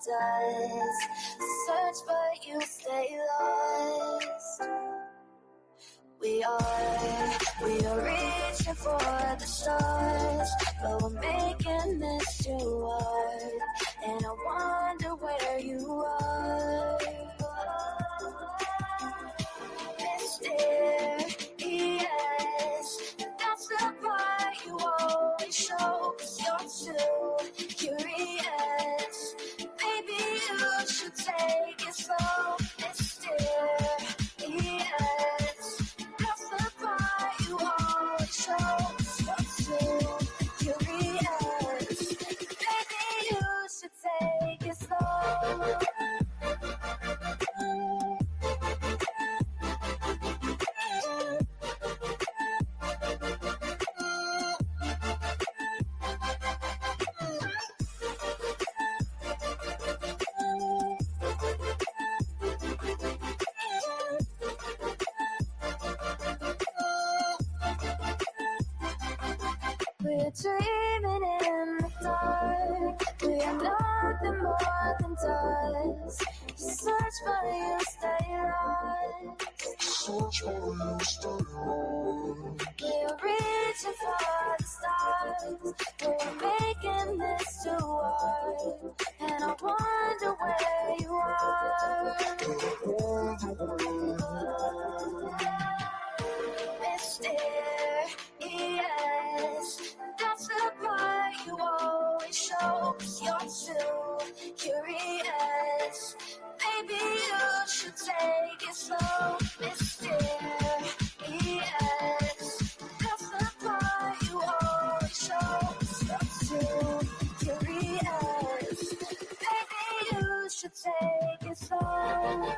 does. Search but you stay lost. We are reaching for the stars, but we're making this too hard. And I wonder where you are. Mysterious, that's the part you always show. 'Cause you're too curious. Maybe you should take it slow. Mysterious, that's the part you always show. 'Cause you're too curious. Maybe you should take it slow. We're dreaming in the dark. We are nothing more than dust. Search but you stay lost. Search but you stay lost. We're reaching for the stars, but we're making this too hard. And I wonder where you are. Mysterious, that's the part you always show. 'Cause you're too curious. Maybe you should take it slow. Mysterious, that's the part you always show. 'Cause you're too curious. Maybe you should take it slow.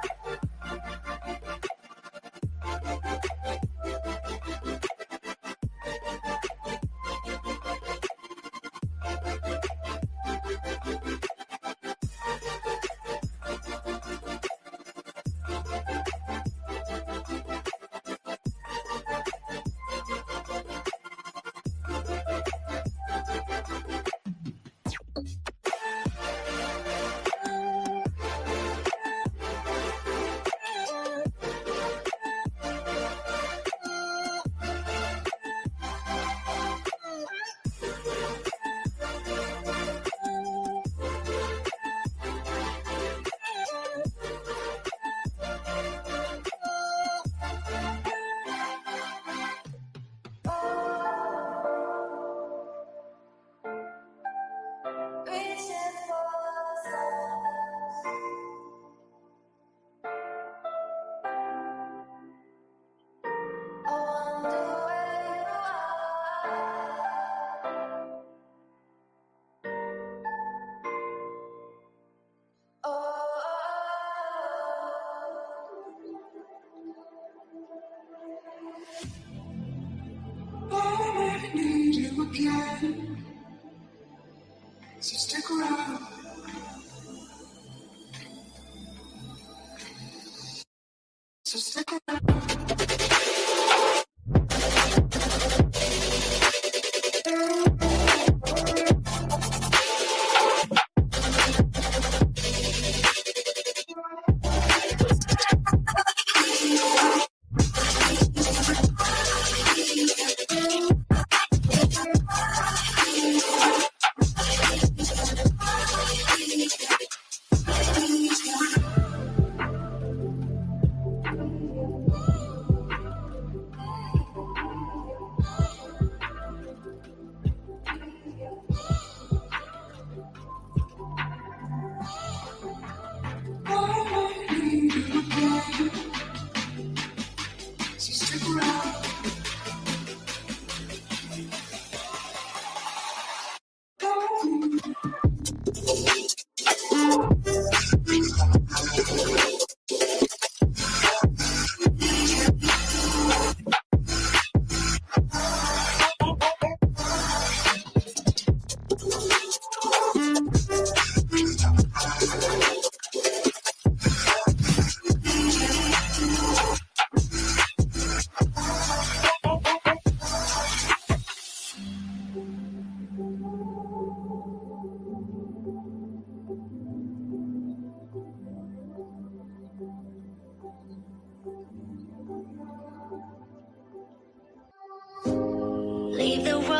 Again. So stick around. So stick around.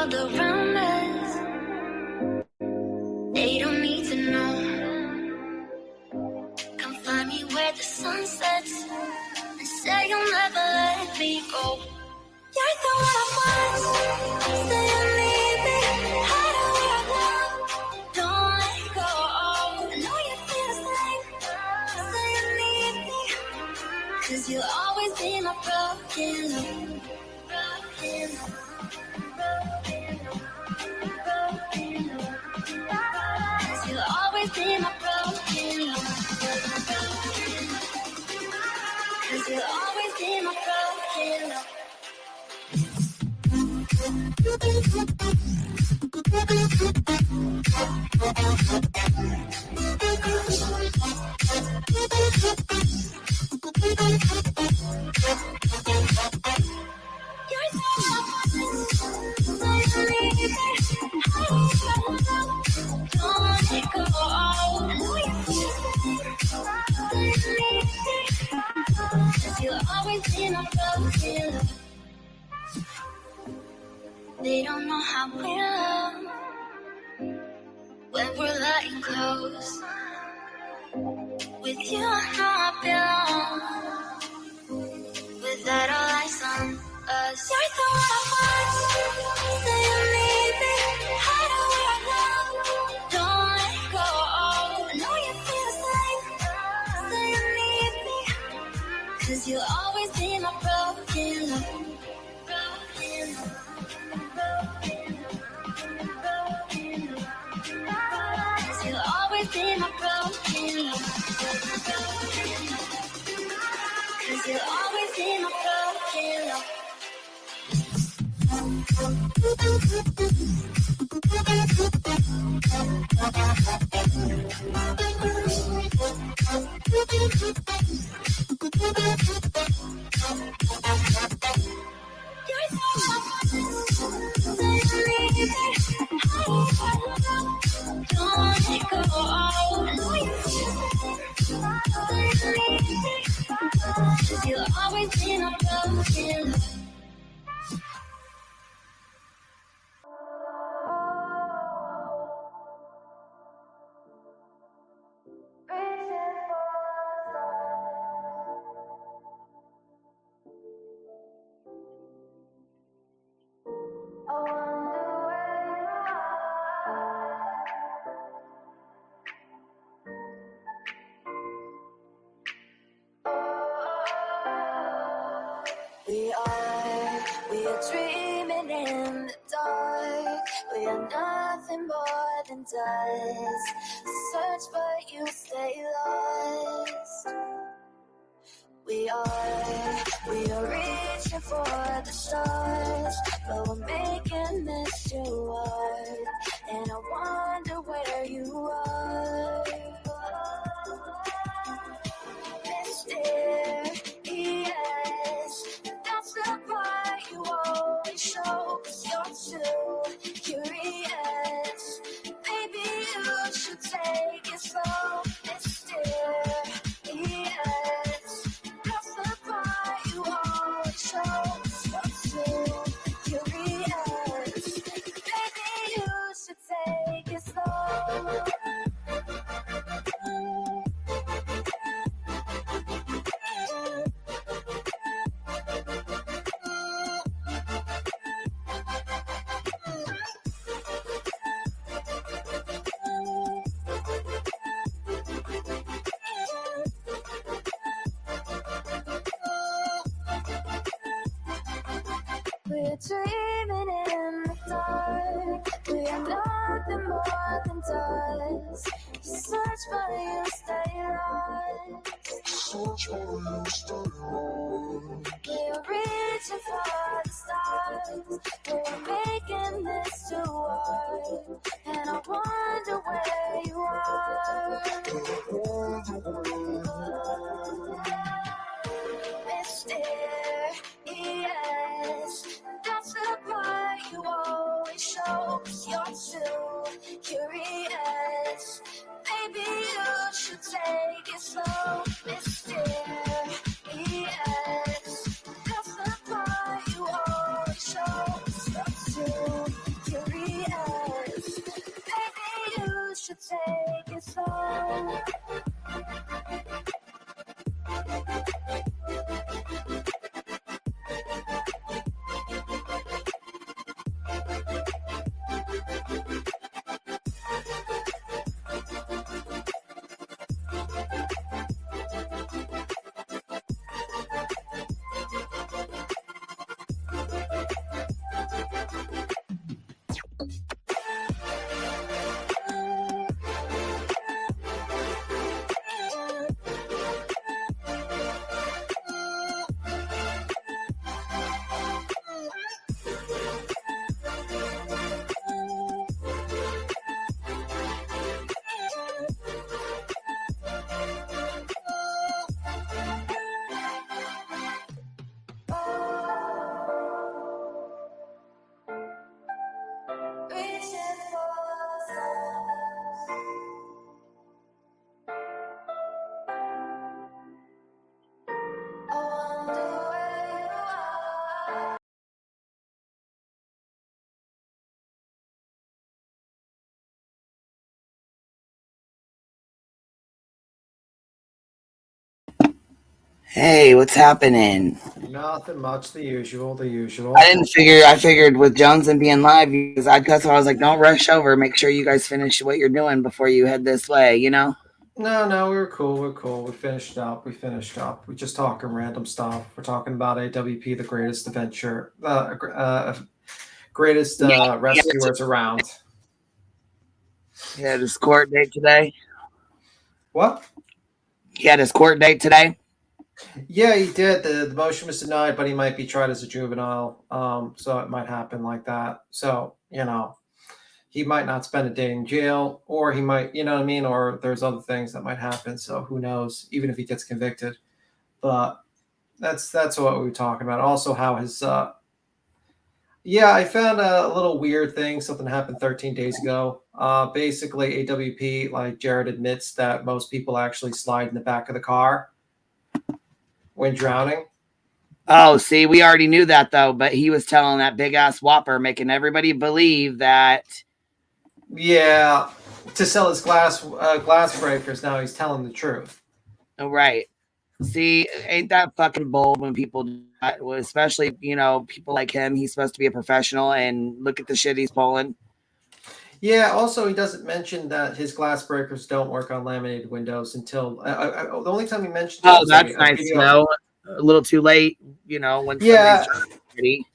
world around us. They don't need to know. Come find me where the sun sets and say you'll never let me go. You're the one I want. Say you need me. Hide away right now. Don't let go. I know you feel the same. Say you need me. 'Cause you'll always be my broken love. Broken love. Broken love. Broken love. 'Cause you'll always be my broken love. 'Cause you'll always be my broken love. They don't know how we love when we're lying close. With you, I know I belong. Without all eyes on us, you're the one I want. Say you need me. Hide away right now. Don't let go. I know you feel the same. Say you need me. 'Cause you'll always be my broken love. Broken love. You'll always be my broken love. 'Cause you'll always be my broken love. You'll always be my broken love. We are dreaming in the dark. We are nothing more than dust. Search but you stay lost. We are reaching for the stars, but we're making this too hard. And I wonder where you are. Mysterious, that's the part you always show. 'Cause you're too curious. Maybe you should take it slow. Mysterious, that's the part you always show. 'Cause you're too curious. Maybe you should take it slow. We're dreaming in the dark. We are nothing more than dust. You search but you stay lost. Search but you stay lost. We're reaching for the stars. We're making this too hard. And I wonder where you are. Mysterious, that's the part you always show. 'Cause you're too curious. Maybe you should take it slow. Mysterious, that's the part you always show. 'Cause you're too Hey, what's happening? Nothing much. The usual. I figured with Jones and being live, that's why I was like, don't rush over. Make sure you guys finish what you're doing before you head this way, you know? No, we were cool. We finished up. We're just talking random stuff. We're talking about AWP, the greatest adventure, greatest rescuers around. He had his court date today. What? He had his court date today. Yeah, he did. The motion was denied, but he might be tried as a juvenile. So it might happen like that. So, he might not spend a day in jail, or he might, you know what I mean? Or there's other things that might happen. So who knows, even if he gets convicted. But that's what we were talking about. Also how his yeah, I found a little weird thing. Something happened 13 days ago. Basically, AWP, like Jared admits that most people actually slide in the back of the car when drowning. Oh, see, we already knew that though, but he was telling that big ass whopper, making everybody believe that. Yeah, to sell his glass breakers. Now he's telling the truth. Oh, right. See, ain't that fucking bold when people do that? Well, especially, people like him. He's supposed to be a professional, and look at the shit he's pulling. Yeah, also, he doesn't mention that his glass breakers don't work on laminated windows until the only time he mentioned it. Oh, that's nice to know. A little too late, when somebody's ready.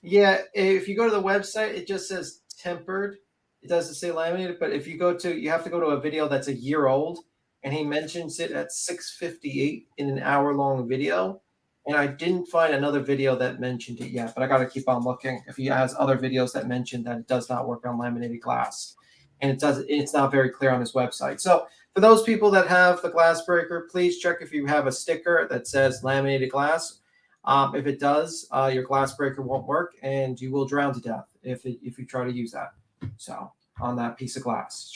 Yeah, if you go to the website, it just says tempered. It doesn't say laminated, but if you you have to go to a video that's a year old, and he mentions it at 6:58 in an hour-long video. And I didn't find another video that mentioned it yet, but I got to keep on looking if he has other videos that mention that it does not work on laminated glass. And it's not very clear on his website. So for those people that have the glass breaker, please check if you have a sticker that says laminated glass. If it does, your glass breaker won't work, and you will drown to death if you try to use that. So on that piece of glass,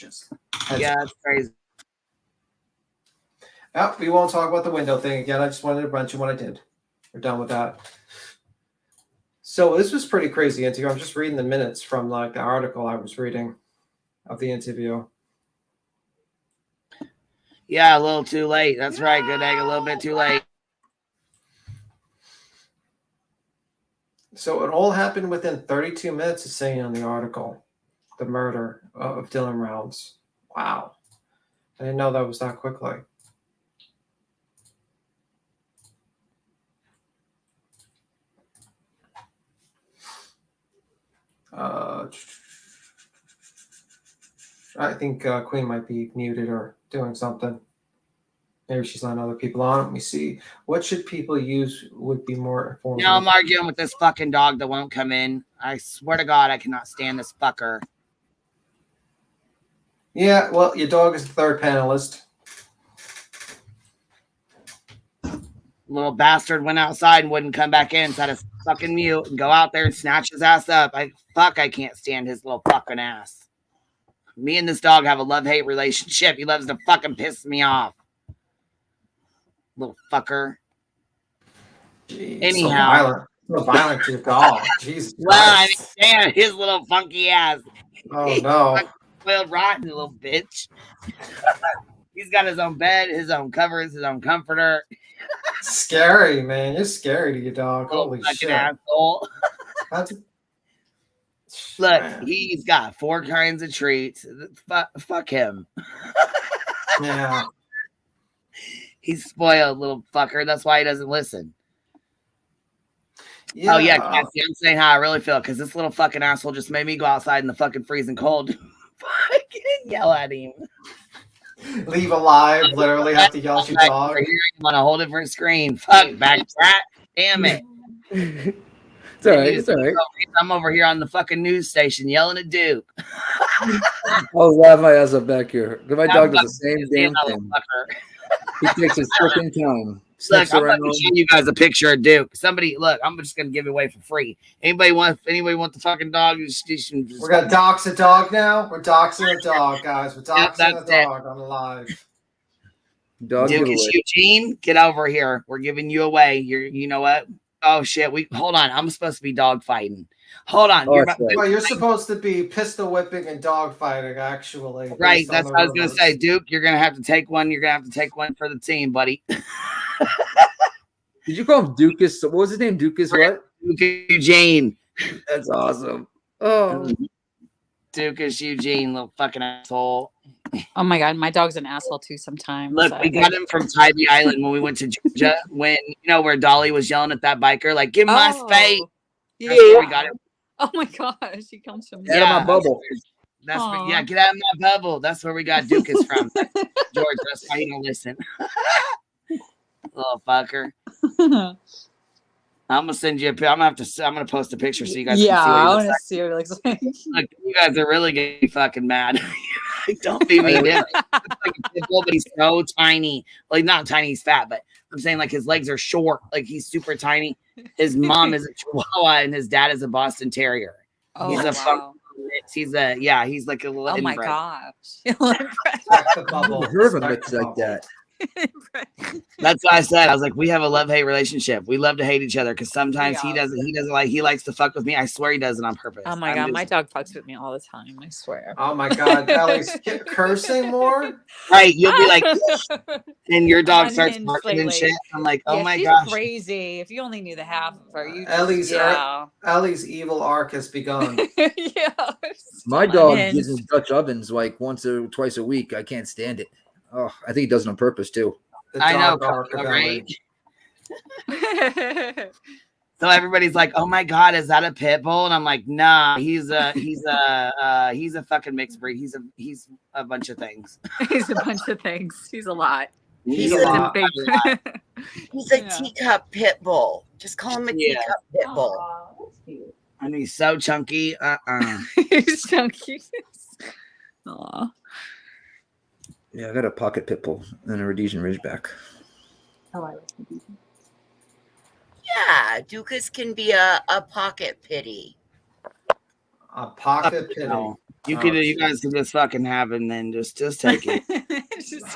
that's crazy. Oh, we won't talk about the window thing again. I just wanted to mention what I did. We're done with that. So this was pretty crazy interview. I'm just reading the minutes from the article I was reading of the interview. Yeah, a little too late. That's right. Good egg, a little bit too late. So it all happened within 32 minutes, it's saying on the article. The murder of Dylan Rounds. Wow. I didn't know that was that quickly. I think Queen might be muted or doing something. Maybe she's letting other people on. Let me see. What should people use would be more informative? Now I'm arguing with this fucking dog that won't come in. I swear to God, I cannot stand this fucker. Yeah, well, your dog is the third panelist. Little bastard went outside and wouldn't come back in, so I had to fucking mute and go out there and snatch his ass up. I can't stand his little fucking ass. Me and this dog have a love-hate relationship. He loves to fucking piss me off. Little fucker. Jeez, anyhow. So violent to your dog. Jesus well, Christ. I mean, damn, his little funky ass. Oh, no. Spoiled rotten little bitch. He's got his own bed, his own covers, his own comforter. Scary, man. You're scary to your dog. Holy shit. Asshole. Look, man. He's got 4 kinds of treats. Fuck him. Yeah. He's spoiled, little fucker. That's why he doesn't listen. Yeah. Oh, yeah, Cassie, I'm saying how I really feel, because this little fucking asshole just made me go outside in the fucking freezing cold. Fucking yell at him. Leave alive, literally have to yell at your dog. You want a whole different screen. Fuck, back chat. Damn it. It's all right. It's all right. I'm over here on the fucking news station yelling at Duke. I was laughing my ass up back here. My dog does the same damn thing. He takes his freaking time. Look, I'm going to show you guys a picture of Duke. Somebody, look, I'm just going to give it away for free. Anybody want the fucking dog? We're going to dox a dog now? We're doxing a dog, guys. We're doxing a dog on live. Dog Duke is Eugene. Get over here. We're giving you away. You know what? Oh, shit. Hold on. I'm supposed to be dog fighting. Hold on. You're supposed to be pistol whipping and dog fighting, actually. Right. That's what I was going to say. Duke, you're going to have to take one. You're going to have to take one for the team, buddy. Did you call him Dukas? What was his name? Dukas what? Dukas Eugene. That's awesome. Oh. Dukas Eugene, little fucking asshole. Oh my god, my dog's an asshole too sometimes. Look, we got him from Tybee Island when we went to Georgia. When where Dolly was yelling at that biker, like, "Give him my space." Yeah, That's where we got him. Oh my gosh, he comes from Get out of my bubble. That's where, yeah, get out of my bubble. That's where we got Dukas from. George, that's why he don't listen. Little fucker. I'm gonna send you a. I'm gonna post a picture so you guys can see what I he want looks to like. see what he looks like. Look, you guys are really gonna be fucking mad. Don't be mean. He's like a pit bull, but he's so tiny. Like not tiny, he's fat, but I'm saying like his legs are short. Like he's super tiny. His mom is a Chihuahua and his dad is a Boston Terrier. Oh, He's a wow. he's like a little. Oh my inbred. gosh. The bubble. I've heard of a mix like that. That's what I said. I was like, we have a love-hate relationship. We love to hate each other because sometimes he doesn't like. He likes to fuck with me. I swear he does it on purpose. Oh my god, my dog fucks with me all the time. I swear. Oh my god, Ellie's cursing more. Right, you'll be like, and your dog starts Unhinged barking and lately. shit. I'm like, oh my she's gosh, crazy. If you only knew the half of her, you Ellie's yeah. Ellie's evil arc has begun. Yeah. My dog Unhinged. gives me Dutch ovens like once or twice a week. I can't stand it. Oh, I think he does it on purpose too. The I know, dog arc of right? Ellie. So everybody's like, oh my god, is that a pit bull? And I'm like, nah, he's a fucking mixed breed. He's a bunch of things. He's a bunch of things. He's a lot. He's He's a a lot. big. He's a Yeah. teacup pit bull. Just call him a Yeah. teacup pit bull. Aw, that's cute. And he's so chunky. He's so cute. Aw. Yeah, I got a pocket pit bull and a Rhodesian Ridgeback. Oh, I like it. Yeah, Dukas can be a pocket pitty. A pocket pity. No. You guys can just fucking have him, then just take it. Just-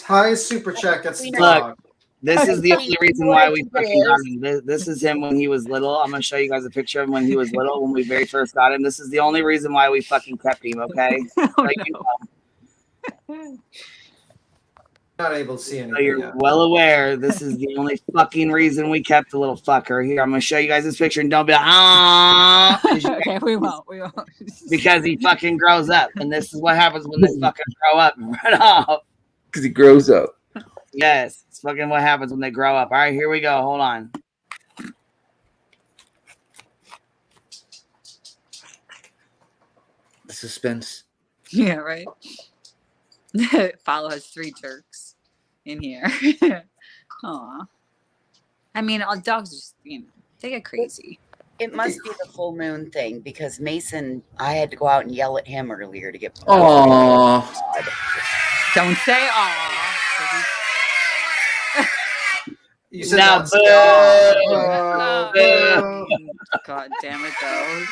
Highest super check. That's the Look. dog. This is the only reason why we fucking got him. This is him when he was little. I'm gonna show you guys a picture of him when he was little, when we very first got him. This is the only reason why we fucking kept him, okay? Oh, Like, no. Not able to see so anything. you're yet. well aware this is the only fucking reason we kept the little fucker. Here, I'm gonna show you guys this picture and don't be like, ah, Okay, we won't. because he fucking grows up. And this is what happens when they fucking grow up and run off. Because he grows up. Yes, it's fucking what happens when they grow up. All right, here we go. Hold on. The suspense. Yeah, right. Follow has 3 jerks in here. Aw. I mean, all dogs just, they get crazy. It must be the full moon thing because Mason, I had to go out and yell at him earlier to get. Aww. Don't say aw. You said Now, that's- boo. God damn it, though.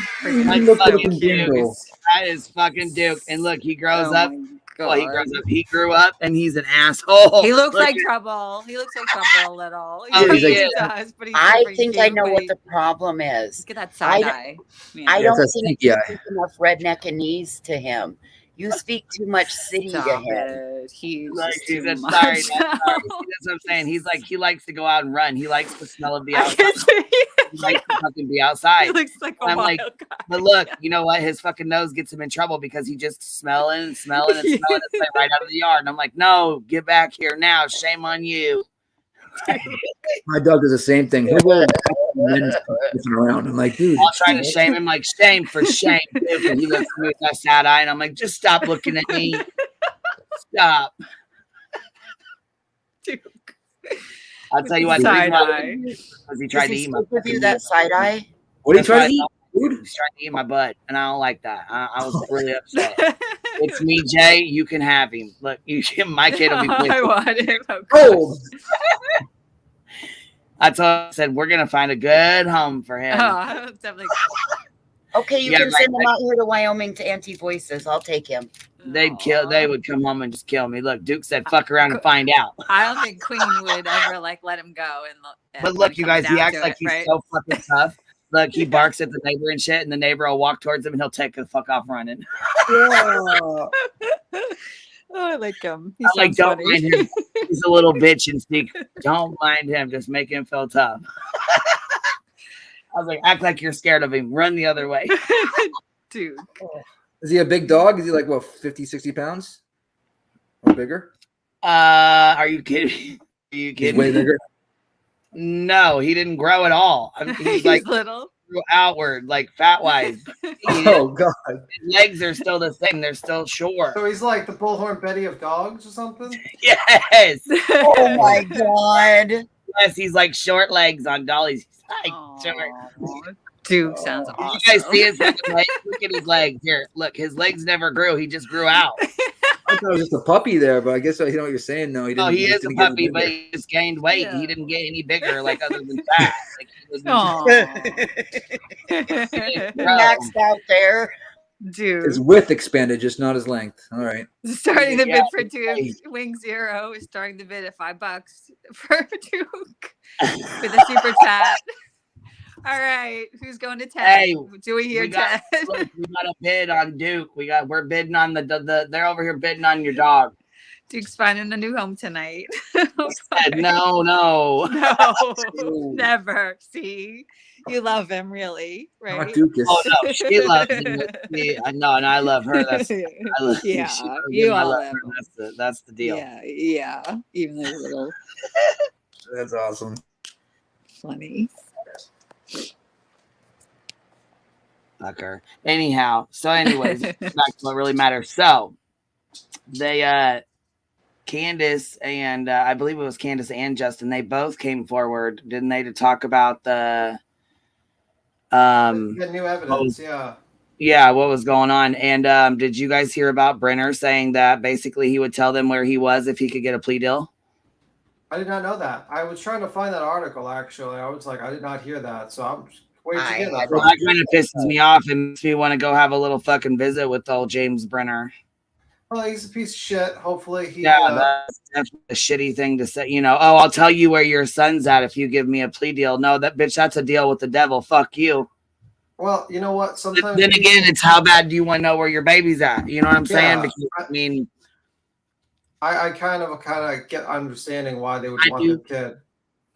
Like, Look at fucking the Duke. bingo. That is fucking Duke. And look, he grows up. Oh Well, he grows up. He grew up and he's an asshole. He looks Look like at- trouble. He looks like trouble a little. Oh, He he really is. does, but he's I pretty think cute, I know but what he- the problem is. Look at that side eye. I Yeah, don't that's think sneaky you eye. speak enough redneck-anese to him. You speak too much city to Stop him. it. He's Like, just he's too a much. sorry. That's what I'm saying. He's like, he likes to go out and run. He likes the smell of the I outside. can see He likes to fucking be he outside. looks like a I'm wild like, guy. But look, you know what? His fucking nose gets him in trouble because he just smelling and smelling and smelling it's like right out of the yard. And I'm like, no, get back here now. Shame on you. My dog does the same thing. He'll go and looking around. I'm like, dude. I'll try to shame him, like, shame for shame. Dude. And he looks at me with that sad eye, and I'm like, just stop looking at me. Stop. Dude. I'll tell you what. Side eye. Because he Does tried to he eat my still give you that side eye? What are you That's trying why to eat, dude? He's trying to eat my butt, and I don't like that. I was really upset. It's me, Jay. You can have him. Look, my kid will be I pissed. want him. Oh, Cold. I told him, I said, we're going to find a good home for him. Oh, it's definitely. Okay, you Yeah, can right, send him out here to Wyoming to Anti-Voices. I'll take him. They would come home and just kill me. Look, Duke said, fuck around and find out. I don't think Queen would ever let him go. And But look, you guys, he acts like he's right? so fucking tough. Look, he barks at the neighbor and shit, and the neighbor will walk towards him and he'll take the fuck off running. Oh, I like him. He I'm like, sounds don't funny. mind him. He's a little bitch and speak. Don't mind him. Just make him feel tough. I was like, act like you're scared of him. Run the other way. Dude. Is he a big dog? Is he like, what, 50, 60 pounds? Or bigger? Are you kidding? Are you He's kidding? way bigger. No, he didn't grow at all. I mean, he's like little. grew outward, like fat wise. Oh, God. His legs are still the same. They're still short. So he's like the Bullhorn Betty of dogs or something? Yes. Oh my God. Yes, he's like short legs on dollies. He's like short. Aw, Duke sounds You awesome. guys see his fucking legs? Look at his legs. Here, look, his legs never grew. He just grew out. I thought it was just a puppy there, but I guess you know what you're saying. No, he didn't. Oh, he is didn't a get any puppy, but bigger. he just gained weight. Yeah. He didn't get any bigger, like other than fat. Like, he was Aw. Maxed out there. Dude. His width expanded, just not his length. All right. Starting the Yeah, bid for Duke. Wing Zero is starting the bid at $5 for Duke with a super chat. All right, who's going to 10? Hey, do we hear we got, 10? look, we got a bid on Duke. We're bidding on the they're over here bidding on your dog. Duke's finding a new home tonight. Said, no. No, never. See, you love him, really, Not right? Dukas. Oh no, she loves him. I know, and I love her. That's I love, Yeah, she loves you him, I all love love her. him. That's the deal. Yeah. Even though he's a little That's awesome. funny. Fuck her. Anyhow, so anyways, back to what really matters. So they Candace and I believe it was Candace and Justin, they both came forward, didn't they, to talk about the New evidence, yeah. what was going on. And did you guys hear about Brenner saying that basically he would tell them where he was if he could get a plea deal? I did not know that. I was trying to find that article, actually. I was like, I did not hear that. So I'm waiting to get that Well, from. that kind of pisses me off and makes me want to go have a little fucking visit with old James Brenner. Well, he's a piece of shit. Hopefully he... that's definitely a shitty thing to say. You know, oh, I'll tell you where your son's at if you give me a plea deal. No, that bitch, that's a deal with the devil. Fuck you. Well, you know what? Sometimes then again, it's how bad do you want to know where your baby's at? You know what I'm saying? Because, I mean, I kind of get understanding why they would want their kid.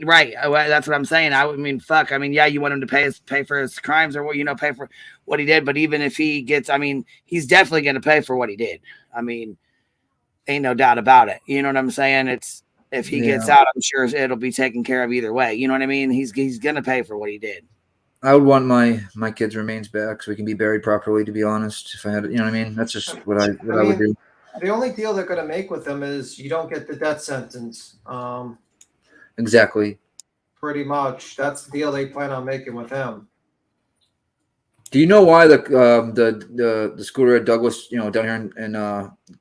Right. That's what I'm saying. I mean, fuck. I mean, yeah, you want him to pay for his crimes or what, pay for what he did. But even if he gets, I mean, he's definitely going to pay for what he did. I mean, ain't no doubt about it. You know what I'm saying? It's if he gets out, I'm sure it'll be taken care of either way. You know what I mean? He's going to pay for what he did. I would want my kids' remains back so we can be buried properly. To be honest, if I had, you know what I mean, that's just what I would do. The only deal they're going to make with them is you don't get the death sentence. Exactly. Pretty much, that's the deal they plan on making with him. Do you know why the scooter at Douglas, down here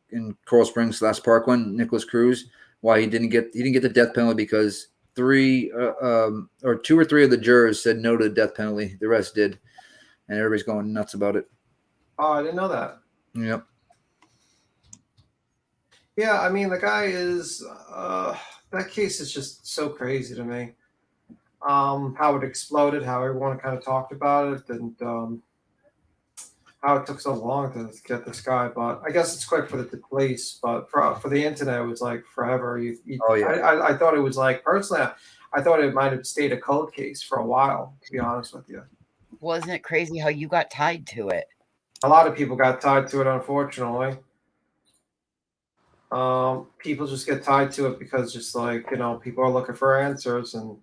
in Coral Springs, last park one, Nicholas Cruz, why he didn't get the death penalty? Because 2 or 3 of the jurors said no to the death penalty. The rest did, and everybody's going nuts about it. Oh, I didn't know that. Yep. Yeah, I mean, the guy is that case is just so crazy to me. How it exploded, how everyone kind of talked about it, and how it took so long to get this guy. But I guess it's quick for the police, but for the internet, it was like forever. I thought it was like, personally, I thought it might have stayed a cold case for a while, to be honest with you. Wasn't it crazy how you got tied to it? A lot of people got tied to it, unfortunately. People just get tied to it because just like, people are looking for answers and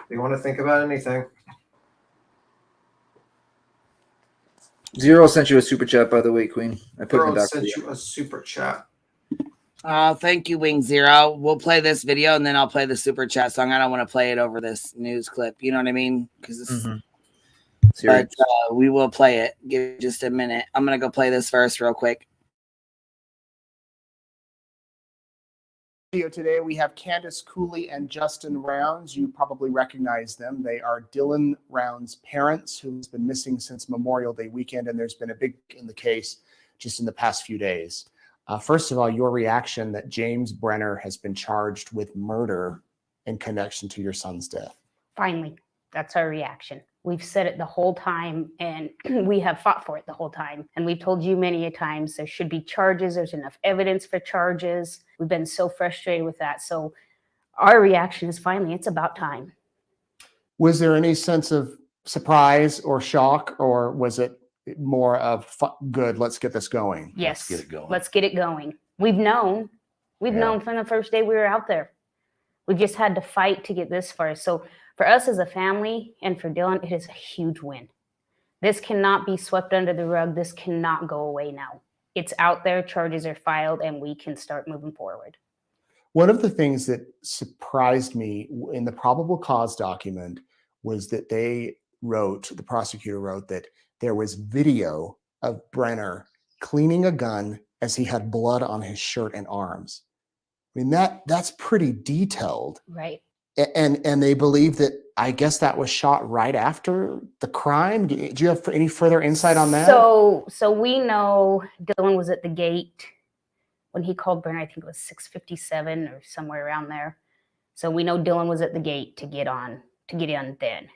they want to think about anything. Zero sent you a super chat, by the way, Queen. I put Zero it back. sent you a super chat. Thank you, Wing Zero. We'll play this video and then I'll play the super chat song. I don't want to play it over this news clip. You know what I mean? Because it's. But we will play it. Give it just a minute. I'm gonna go play this first, real quick. Today we have Candace Cooley and Justin Rounds. You probably recognize them. They are Dylan Rounds' parents, who's been missing since Memorial Day weekend, and there's been a big in the case just in the past few days. First of all, your reaction that James Brenner has been charged with murder in connection to your son's death. Finally, that's our reaction. We've said it the whole time, and we have fought for it the whole time. And we've told you many a times there should be charges. There's enough evidence for charges. We've been so frustrated with that. So our reaction is finally, it's about time. Was there any sense of surprise or shock, or was it more of good, let's get this going? Yes. Let's get it going. Let's get it going. We've known. We've known from the first day we were out there. We've just had to fight to get this far. So for us as a family and for Dylan, it is a huge win. This cannot be swept under the rug. This cannot go away now. It's out there, charges are filed, and we can start moving forward. One of the things that surprised me in the probable cause document was that the prosecutor wrote that there was video of Brenner cleaning a gun as he had blood on his shirt and arms. I mean, that's pretty detailed. Right. And they believe that, I guess that was shot right after the crime. Do you have any further insight on that? So we know Dylan was at the gate when he called Brenner. I think it was 6:57 or somewhere around there. So we know Dylan was at the gate to get in then.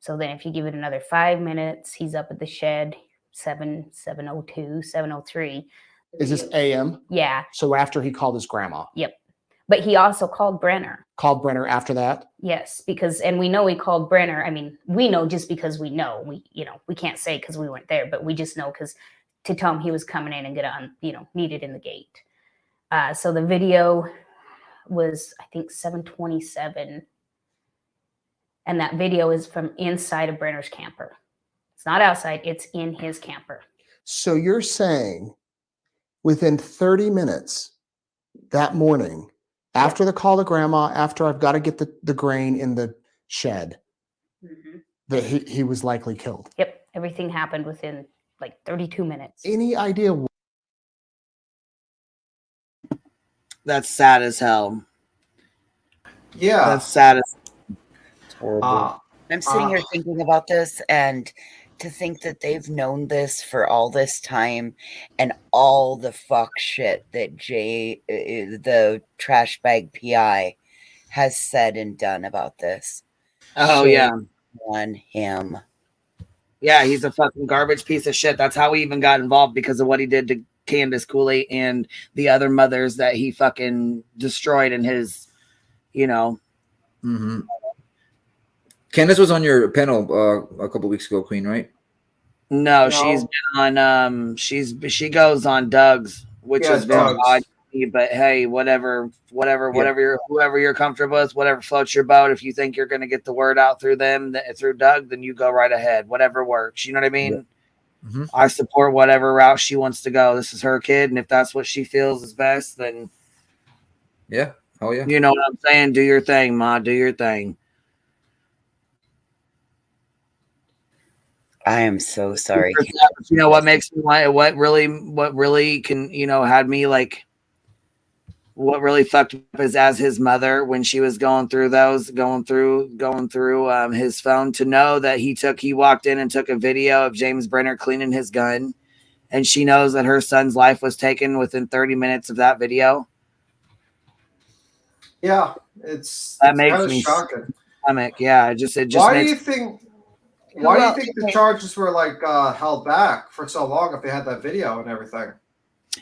So then if you give it another 5 minutes, he's up at the shed, 7:02, 7:03. Is this AM? Yeah. So after he called his grandma. Yep. But he also called Brenner. Called Brenner after that? Yes, and we know he called Brenner. I mean, we know just because we know. We can't say because we weren't there, but we just know because to tell him he was coming in and needed in the gate. So the video was, I think, 7:27. And that video is from inside of Brenner's camper. It's not outside, it's in his camper. So you're saying within 30 minutes that morning, after the call to grandma, after I've got to get the grain in the shed, that he was likely killed? Yep. Everything happened within like 32 minutes. Any idea? That's sad as hell. Yeah. That's sad as horrible. I'm sitting here thinking about this, and to think that they've known this for all this time and all the fuck shit that the trash bag PI has said and done about this. Oh, yeah. On him. Yeah, he's a fucking garbage piece of shit. That's how he even got involved, because of what he did to Candace Cooley and the other mothers that he fucking destroyed in his, Mm-hmm. Candace was on your panel a couple weeks ago, Queen, right? No, she's been on she goes on Doug's, which is very odd to me, but hey, whatever you're comfortable with, whatever floats your boat. If you think you're gonna get the word out through them, through Doug, then you go right ahead. Whatever works. You know what I mean? Yeah. Mm-hmm. I support whatever route she wants to go. This is her kid, and if that's what she feels is best, then yeah. Oh yeah. You know what I'm saying? Do your thing, Ma. Do your thing. I am so sorry. You know what makes me what really can, had me like, what really fucked up is as his mother, when she was going through his phone, to know that he walked in and took a video of James Brenner cleaning his gun, and she knows that her son's life was taken within 30 minutes of that video. Yeah, it's makes kind of me shocking. Yeah, it just Why do you think the charges were held back for so long if they had that video and everything?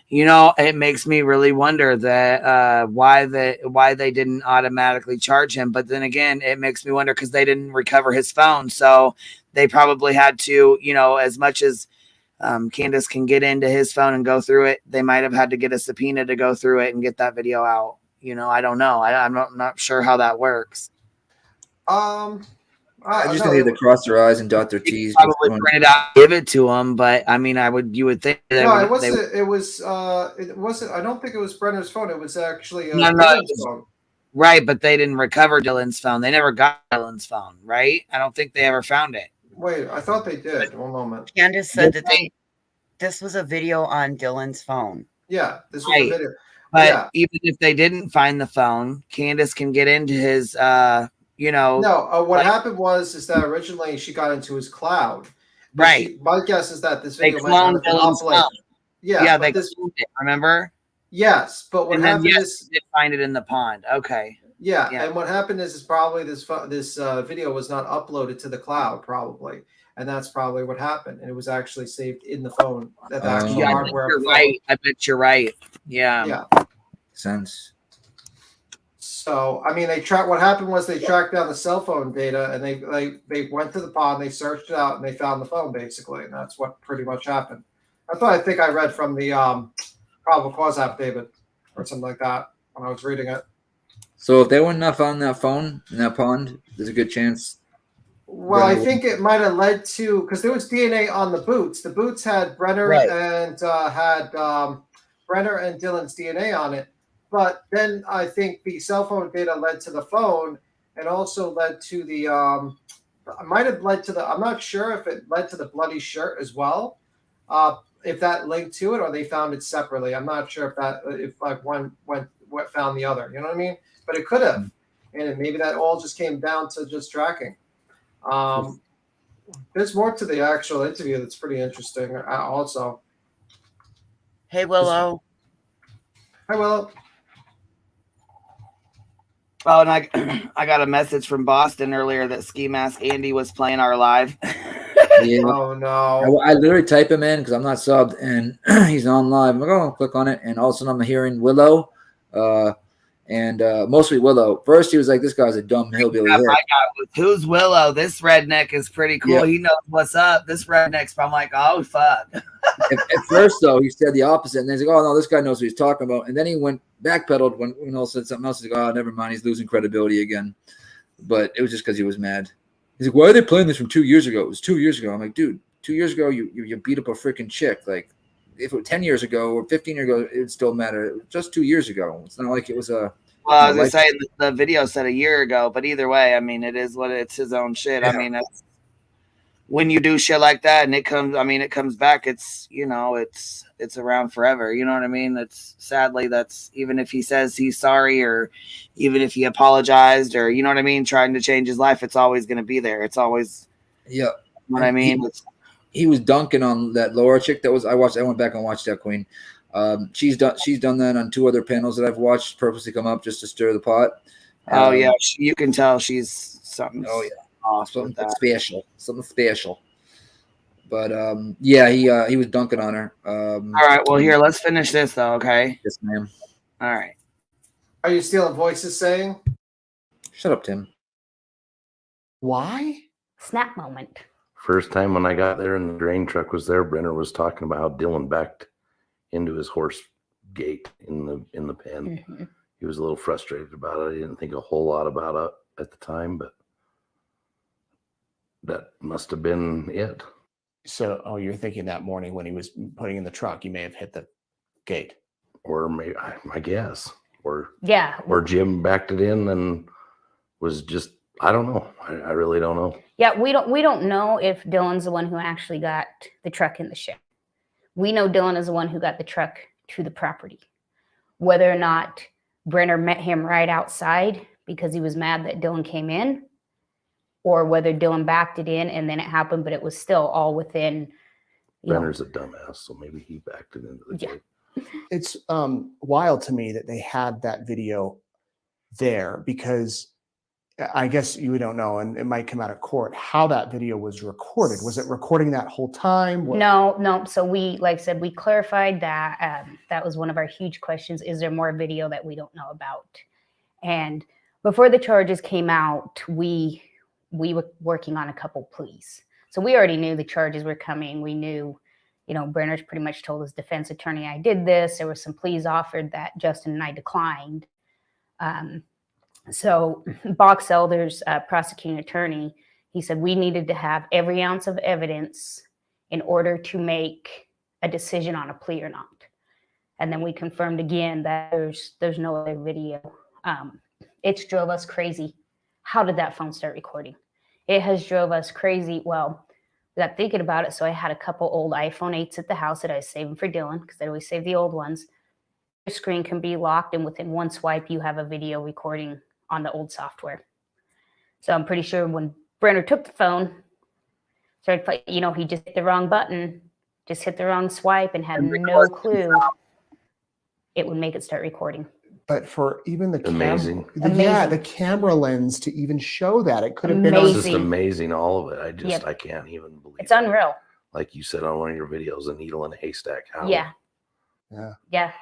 It makes me really wonder that why they didn't automatically charge him. But then again, it makes me wonder because they didn't recover his phone, so they probably had to, as much as Candace can get into his phone and go through it, they might have had to get a subpoena to go through it and get that video out. I don't know. I'm not sure how that works. I just know they had to cross their I's and dot their T's. Probably print it out, give it to them, but I mean, you would think that. No, it wasn't. I don't think it was Brenner's phone. It was actually Dylan's phone. Right, but they didn't recover Dylan's phone. They never got Dylan's phone, right? I don't think they ever found it. Wait, I thought they did. One moment. Candace said that this was a video on Dylan's phone. Yeah, this was a video. But even if they didn't find the phone, Candace can get into his, No, what happened was that originally she got into his cloud. Right. My guess is that this They video cloned Dylan's phone. Yeah, they cloned it, remember? Yes, but what happened is they did find it in the pond. Okay. Yeah, Yeah. and what happened is probably this video was not uploaded to the cloud, probably, and that's probably what happened. And it was actually saved in the phone, the actual Yeah, I bet hardware of you're the phone. right. I bet you're right. Yeah. Yeah. Sense. So I mean, what happened was they tracked down the cell phone data, and they went to the pod, and they searched it out, and they found the phone basically, and that's what pretty much happened. That's what I think I read from the probable cause affidavit or something like that when I was reading it. So if they wouldn't have found that phone in that pond, there's a good chance. Well, I think it might have led to, because there was DNA on the boots. The boots had Brenner and had Brenner and Dylan's DNA on it. But then I think the cell phone data led to the phone, and also led to the might have led to the. I'm not sure if it led to the bloody shirt as well. If that linked to it, or they found it separately. I'm not sure if like one what found the other. You know what I mean? But it could have, and maybe that all just came down to just tracking. There's more to the actual interview that's pretty interesting. Also, Hey, Willow. Hi, Willow. Oh, and I got a message from Boston earlier that Ski Mask Andy was playing our live. Yeah. Oh no! I literally type him in because I'm not subbed, and he's on live. I'm like, oh, click on it, and all of a sudden I'm hearing Willow, and mostly Willow. First, he was like, "This guy's a dumb hillbilly." Yeah, who's Willow? This redneck is pretty cool. Yeah. He knows what's up. This redneck's. I'm like, oh fuck. At first, though, he said the opposite, and then he's like, "Oh no, this guy knows what he's talking about." And then he went backpedaled when all said something else. He's like, "Oh, never mind, he's losing credibility again." But it was just because he was mad. He's like, "Why are they playing this from 2 years ago?" It was 2 years ago. I'm like, dude, 2 years ago, you beat up a freaking chick. Like, if it was 10 years ago or 15 years ago, it would still matter. It was just 2 years ago. It's not like it was a. Well, I was gonna say the video said a year ago, but either way, I mean, it is what it's his own shit. Yeah. I mean, when you do shit like that and it comes back, it's around forever. You know what I mean? It's sadly that's even if he says he's sorry or even if he apologized or you know what I mean, trying to change his life, it's always going to be there. It's always, yeah. You know what I mean? He was dunking on that Laura chick that was I went back and watched that queen. She's done that on 2 other panels that I've watched purposely come up just to stir the pot. Oh yeah, you can tell she's something. Oh yeah. Awesome. Something special. But yeah, he was dunking on her. All right, well here, let's finish this though, okay? Yes, ma'am. All right. Are you stealing voices saying? Shut up, Tim. Why? Snap moment. First time when I got there and the grain truck was there, Brenner was talking about how Dylan backed into his horse gate in the pen. Mm-hmm. He was a little frustrated about it. I didn't think a whole lot about it at the time, but that must have been it. So, you're thinking that morning when he was putting in the truck, he may have hit the gate, or maybe I guess, or Yeah. or Jim backed it in and was just I don't know. I really don't know. Yeah, we don't know if Dylan's the one who actually got the truck in the shed. We know Dylan is the one who got the truck to the property. Whether or not Brenner met him right outside because he was mad that Dylan came in, or whether Dylan backed it in and then it happened, but it was still all within. Brenner's a dumbass, so maybe he backed it into the gate. It's wild to me that they had that video there because I guess you don't know, and it might come out of court, how that video was recorded. Was it recording that whole time? No. So we, like I said, we clarified that. That was one of our huge questions. Is there more video that we don't know about? And before the charges came out, we were working on a couple pleas. So we already knew the charges were coming. We knew, Brenner's pretty much told his defense attorney, I did this. There were some pleas offered that Justin and I declined. So Box Elder's prosecuting attorney, he said we needed to have every ounce of evidence in order to make a decision on a plea or not. And then we confirmed again that there's no other video. It's drove us crazy. How did that phone start recording? It has drove us crazy. Well, we got thinking about it. So I had a couple old iPhone 8s at the house that I was saving for Dylan because I always save the old ones. Your screen can be locked, and within one swipe, you have a video recording on the old software. So I'm pretty sure when Brenner took the phone, started, he just hit the wrong button, just hit the wrong swipe and had no clue it would make it start recording. But for even the Amazing. the camera lens to even show that, it could have been It's on just amazing, all of it. I can't even believe It's unreal. Like you said on one of your videos, a needle in a haystack. How? Yeah. Yeah.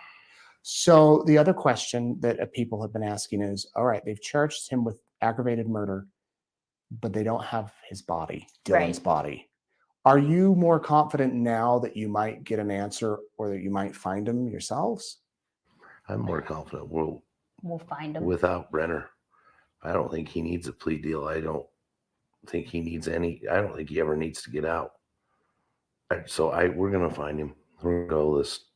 So the other question that people have been asking is, all right, they've charged him with aggravated murder, but they don't have his body, Dylan's body. Are you more confident now that you might get an answer or that you might find him yourselves? I'm more confident we'll find him. Without Brenner, I don't think he needs a plea deal. I don't think he needs any. I don't think he ever needs to get out. We're gonna find him. We're gonna go this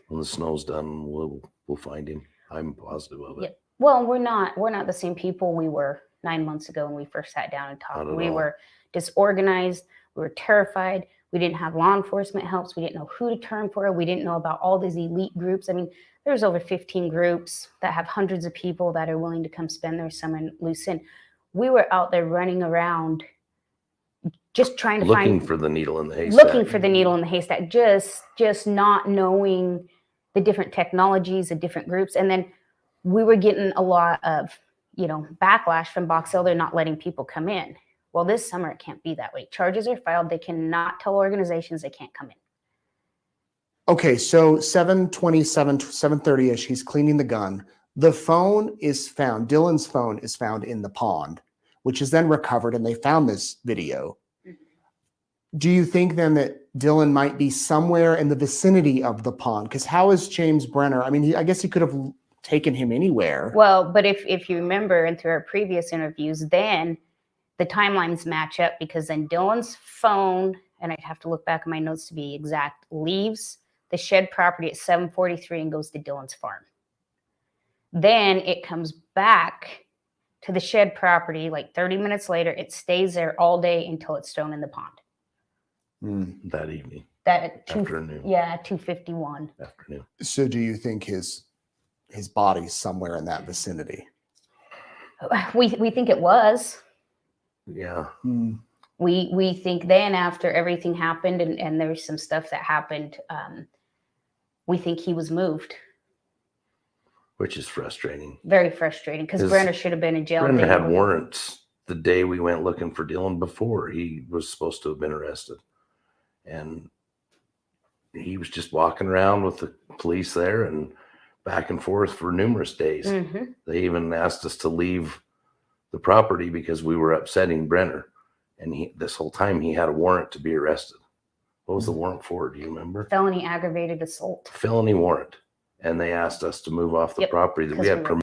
when the snow's done. We'll find him. I'm positive of it. Yeah. Well, we're not the same people we were 9 months ago when we first sat down and talked. We were disorganized. We were terrified. We didn't have law enforcement helps. We didn't know who to turn for. We didn't know about all these elite groups. I mean, there's over 15 groups that have hundreds of people that are willing to come spend their summer in Lucin. We were out there running around just trying to looking for the needle in the haystack. Looking for the needle in the haystack, just not knowing the different technologies, the different groups. And then we were getting a lot of, backlash from Box Hill. They're not letting people come in. Well, this summer it can't be that way. Charges are filed. They cannot tell organizations they can't come in. Okay, so 7:27, 7:30-ish, he's cleaning the gun. The phone is found, Dylan's phone is found in the pond, which is then recovered, and they found this video. Do you think then that Dylan might be somewhere in the vicinity of the pond? Because how is James Brenner? I mean, I guess he could have taken him anywhere. Well, but if you remember, and through our previous interviews, then the timelines match up, because then Dylan's phone, and I'd have to look back at my notes to be exact, leaves the shed property at 7:43 and goes to Dylan's farm. Then it comes back to the shed property like 30 minutes later. It stays there all day until it's thrown in the pond. That evening. Afternoon. Yeah, 2:51. Afternoon. So do you think his body's somewhere in that vicinity? We think it was. Yeah. We think then, after everything happened and there's some stuff that happened, we think he was moved. Which is frustrating. Very frustrating, because Brenner should have been in jail. Brenner had warrants the day we went looking for Dylan before he was supposed to have been arrested. And he was just walking around with the police there and back and forth for numerous days. Mm-hmm. They even asked us to leave the property because we were upsetting Brenner. And this whole time he had a warrant to be arrested. What was the warrant for? Do you remember? Felony aggravated assault. Felony warrant. And they asked us to move off the property that we had permission.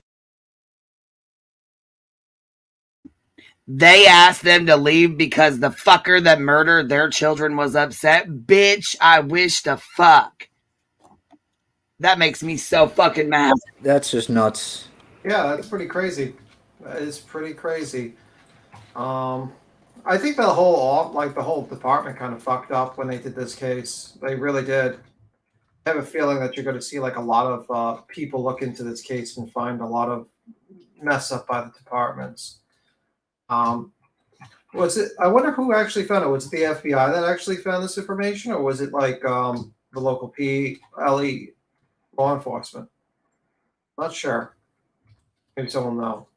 They asked them to leave because the fucker that murdered their children was upset. Bitch, I wish to fuck. That makes me so fucking mad. That's just nuts. Yeah, that's pretty crazy. That is pretty crazy. I think the whole department kind of fucked up when they did this case. They really did. I have a feeling that you're going to see like a lot of people look into this case and find a lot of mess up by the departments. Was it? I wonder who actually found it. Was it the FBI that actually found this information, or was it like the local PLE law enforcement? Not sure. Maybe someone will know.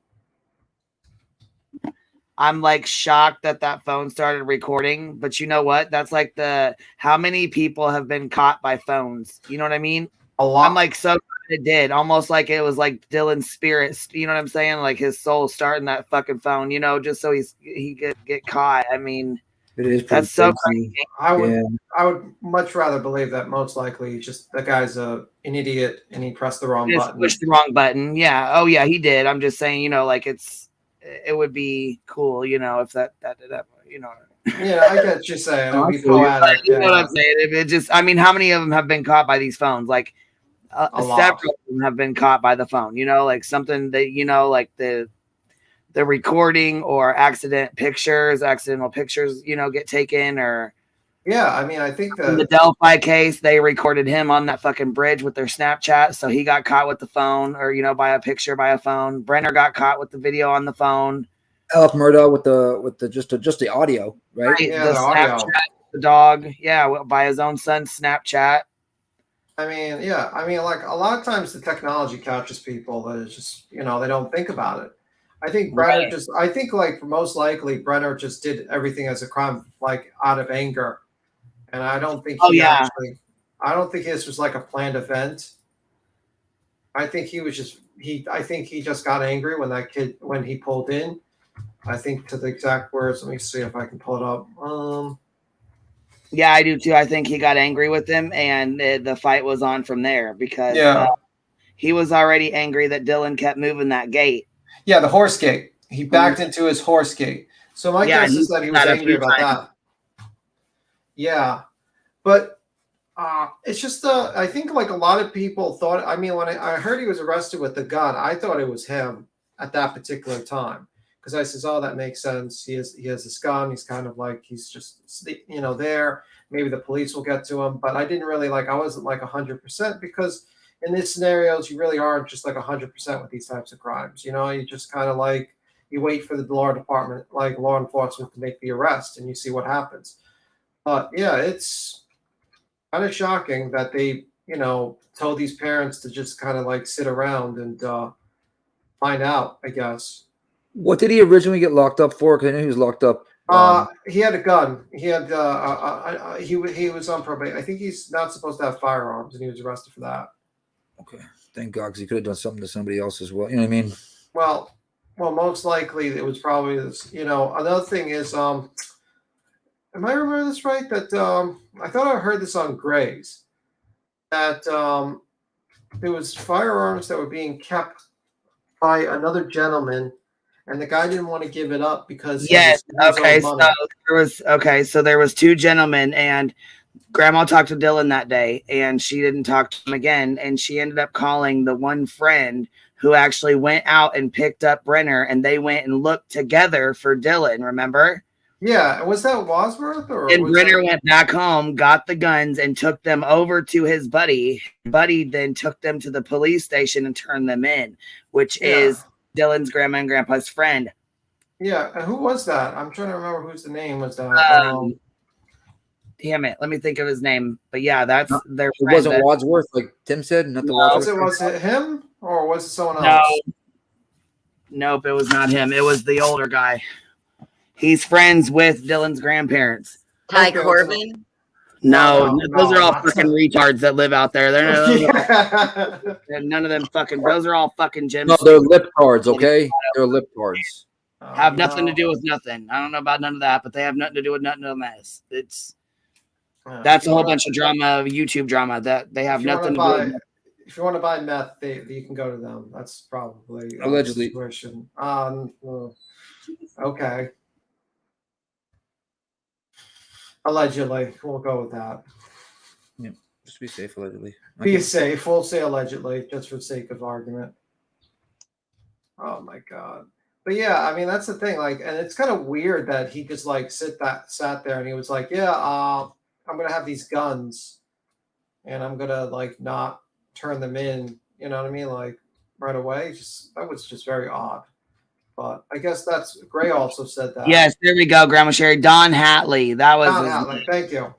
I'm like shocked that phone started recording, but you know what? That's like how many people have been caught by phones? You know what I mean? A lot. I'm like so glad it did. Almost like it was like Dylan's spirit. You know what I'm saying? Like his soul starting that fucking phone. Just so he get caught. I mean, it is. That's so crazy. I would much rather believe that most likely just the guy's an idiot and he pressed the wrong button. Pushed the wrong button. Yeah. Oh yeah, he did. I'm just saying. Like it would be cool, if that did happen, Yeah, I get what you're saying. It would be poetic. You know what I'm saying? It just, I mean, how many of them have been caught by these phones? Like several of them have been caught by the phone. Like something that like the recording or accidental pictures, get taken or. Yeah, I mean, I think in the Delphi case, they recorded him on that fucking bridge with their Snapchat, so he got caught with the phone, or by a picture by a phone. Brenner got caught with the video on the phone. Alec Murdaugh with the just the audio, right? Yeah, the audio. Snapchat, the dog, by his own son's Snapchat. I mean, yeah. I mean, like a lot of times the technology catches people that it's just, they don't think about it. I think Brenner Right. just, I think like most likely Brenner just did everything as a crime, like out of anger. And I don't think Oh yeah. I don't think this was like a planned event. I think I think he just got angry when he pulled in. I think to the exact words, let me see if I can pull it up. Yeah, I do too. I think he got angry with him, and the fight was on from there because Yeah. he was already angry that Dylan kept moving that gate. Yeah, the horse gate. He backed into his horse gate. So my Yeah, guess he is that he did was that a angry few about times. that. Yeah. But it's just I think like a lot of people thought. I mean, when I heard he was arrested with the gun, I thought it was him at that particular time because I says, "Oh, that makes sense. He has this gun. He's kind of like he's just there. Maybe the police will get to him." But I didn't really like. I wasn't like 100% because in these scenarios, you really aren't just like 100% with these types of crimes. You just kind of like you wait for the law department, like law enforcement, to make the arrest, and you see what happens. But yeah, it's kind of shocking that they, told these parents to just kind of like sit around and find out, I guess. What did he originally get locked up for? Because I knew he was locked up. He had a gun. He had he was on probation. I think he's not supposed to have firearms, and he was arrested for that. Okay, thank God, because he could have done something to somebody else as well. You know what I mean? Well, most likely it was probably this. Another thing is, am I remember this right? That I thought I heard this on Gray's that there was firearms that were being kept by another gentleman, and the guy didn't want to give it up because Yes. of his Okay. own So money. there was two gentlemen, and Grandma talked to Dylan that day, and she didn't talk to him again, and she ended up calling the one friend who actually went out and picked up Brenner, and they went and looked together for Dylan. Remember? Yeah, was that Wadsworth or And was Brenner that? went back home, got the guns, and took them over to his buddy. Buddy then took them to the police station and turned them in, which Yeah, is Dylan's grandma and grandpa's friend. yeah. And who was that? I'm trying to remember whose the name was that. Damn it, let me think of his name. But yeah, that's No, their it friend. wasn't Wadsworth, like Tim said, not the No. Wadsworth. Was it him or was it someone No, else? nope, it was not him. It was the older guy. He's friends with Dylan's grandparents. Ty Okay, Corbin. No, those are all not fucking him. retards that live out there. They're Yeah. none of them fucking. Those are all fucking gems. No, they're lip cards, okay? They're lip cards. Have nothing to do with nothing. I don't know about none of that, but they have nothing to do with nothing of this. That's a whole bunch of drama, YouTube drama that they have nothing to do with. If you want to buy meth, you can go to them. That's probably Allegedly. the situation. Okay. Allegedly, we'll go with that. Yeah, just be safe, allegedly. Be safe. We'll say allegedly, just for the sake of argument. Oh my god. But yeah, I mean that's the thing. Like, and it's kind of weird that he just like sat there and he was like, "Yeah, I'm gonna have these guns, and I'm gonna like not turn them in." You know what I mean? Like right away. That was just very odd. But I guess that's Gray also said that. Yes, there we go, Grandma Sherry. Don Hatley. That was Don his Hatley, name. thank you.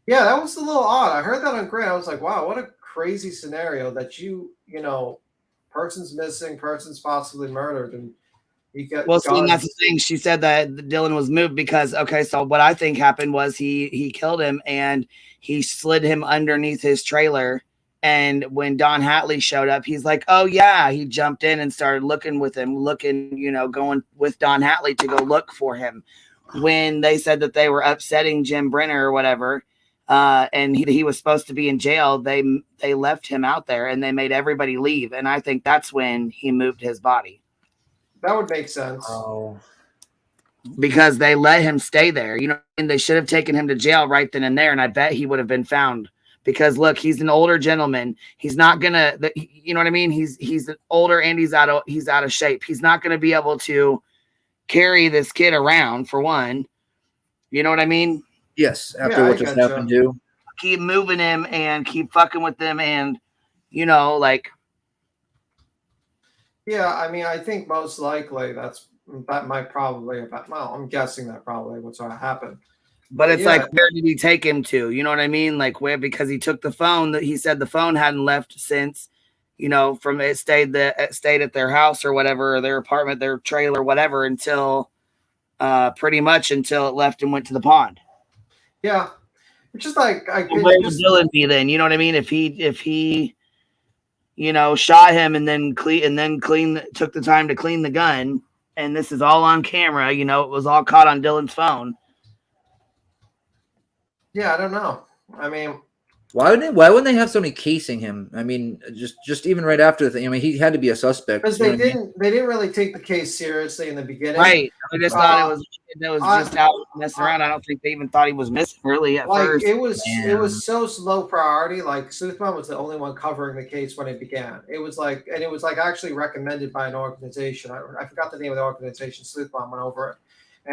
Yeah, that was a little odd. I heard that on Gray. I was like, wow, what a crazy scenario that person's missing, person's possibly murdered, and you get Well, see, guns. that's the thing. She said that Dylan was moved because so what I think happened was he killed him and he slid him underneath his trailer. And when Don Hatley showed up, he's like, "Oh yeah," he jumped in and started looking with him, going with Don Hatley to go look for him. When they said that they were upsetting Jim Brenner or whatever, and he was supposed to be in jail, they left him out there and they made everybody leave. And I think that's when he moved his body. That would make sense. Oh. Because they let him stay there, and they should have taken him to jail right then and there. And I bet he would have been found because look, he's an older gentleman. He's not gonna, you know what I mean? He's older and he's out of shape. He's not going to be able to carry this kid around for one. You know what I mean? Yes. After what just happened, too. Keep moving him and keep fucking with them, and like. Yeah, I mean, I think most likely that might probably well, I'm guessing that probably what's going to happen. But it's Yeah. like, where did he take him to? You know what I mean? Like, where, because he took the phone, that he said the phone hadn't left since, you know, from it stayed at their house or whatever, or their apartment, their trailer, whatever, until pretty much until it left and went to the pond. Yeah. It's just like, I Where could would just, Dylan be then? You know what I mean? If he, you know, shot him and then took the time to clean the gun, and this is all on camera, you know, it was all caught on Dylan's phone. yeah, I don't know. I mean, Why wouldn't they have somebody casing him? I mean, just even right after the thing. I mean, he had to be a suspect. because you know they what I mean? didn't really take the case seriously in the beginning. Right. I just thought it was just out messing around. I don't think they even thought he was missing really at Like first. it was so low priority. Like Sleuthman was the only one covering the case when it began. It was like actually recommended by an organization. I forgot the name of the organization. Sleuthman went over it,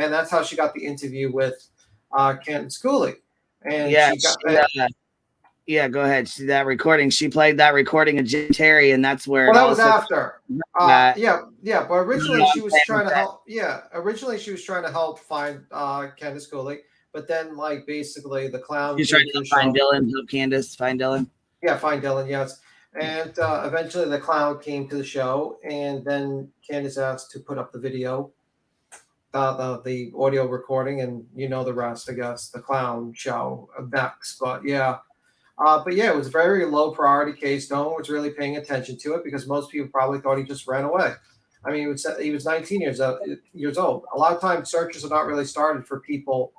and that's how she got the interview with Canton Schooley. And Yeah, she got yeah, go ahead. That recording. She played that recording of Jim Terry, and that's where. well, it that was also- after. that- Yeah. But originally Yeah, she was I'm trying to saying help. Yeah, originally she was trying to help find Canton Schooley, but then like basically the clown. She's came trying to to the find show. Dylan. Help Candace find Dylan. Yeah, find Dylan, yes. And eventually the clown came to the show, and then Candace asked to put up the video, the audio recording, and you know the rest, I guess, the clown show next. But yeah, it was a very low priority case. No one was really paying attention to it because most people probably thought he just ran away. I mean, he was 19 years old. A lot of times searches are not really started for people.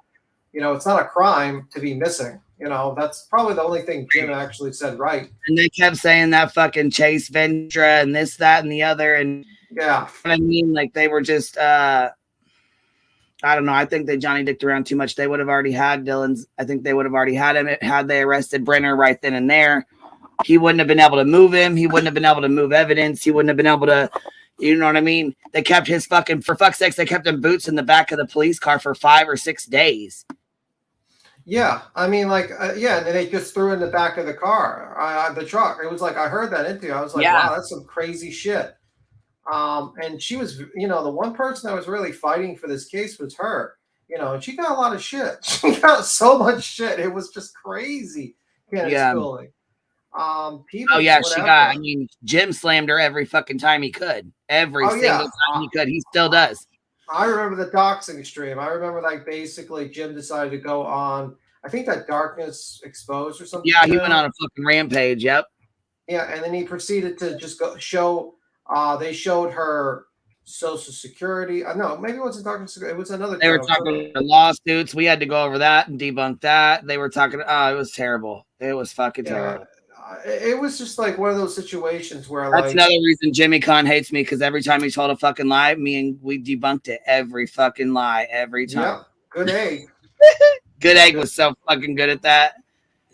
You know, it's not a crime to be missing. You know, that's probably the only thing Jim actually said right. And they kept saying that fucking Chase Ventura and this, that, and the other. And yeah, I mean, like they were just, I don't know. I think they Johnny dicked around too much. They would have already had Dylan's. I think they would have already had him had they arrested Brenner right then and there. He wouldn't have been able to move him. He wouldn't have been able to move evidence. He wouldn't have been able to, you know what I mean? They kept his fucking, for fuck's sakes, they kept him boots in the back of the police car for 5 or 6 days. Yeah, I mean, like, and then they just threw in the back of the car, the truck. It was like, I heard that interview. I was like, wow, that's some crazy shit. And she was, you know, the one person that was really fighting for this case was her, you know, and she got a lot of shit. She got so much shit. It was just crazy. Schooling. People, she got, I mean, Jim slammed her every fucking time he could. Every single time he could. He still does. I remember the doxing stream. I remember, like, basically Jim decided to go on, I think that Darkness Exposed or something. Yeah, he went on a fucking rampage. Yep. Yeah, and then he proceeded to just go show. They showed her Social Security. No, maybe it wasn't Darkness. It was another. They were talking about lawsuits. We had to go over that and debunk that. They were talking. Oh, it was terrible. It was fucking terrible. It was just like one of those situations where that's another reason Jimmy Kahn hates me, because every time he told a fucking lie, we debunked it every fucking lie every time. Yeah, Good Egg. Good Egg was so fucking good at that.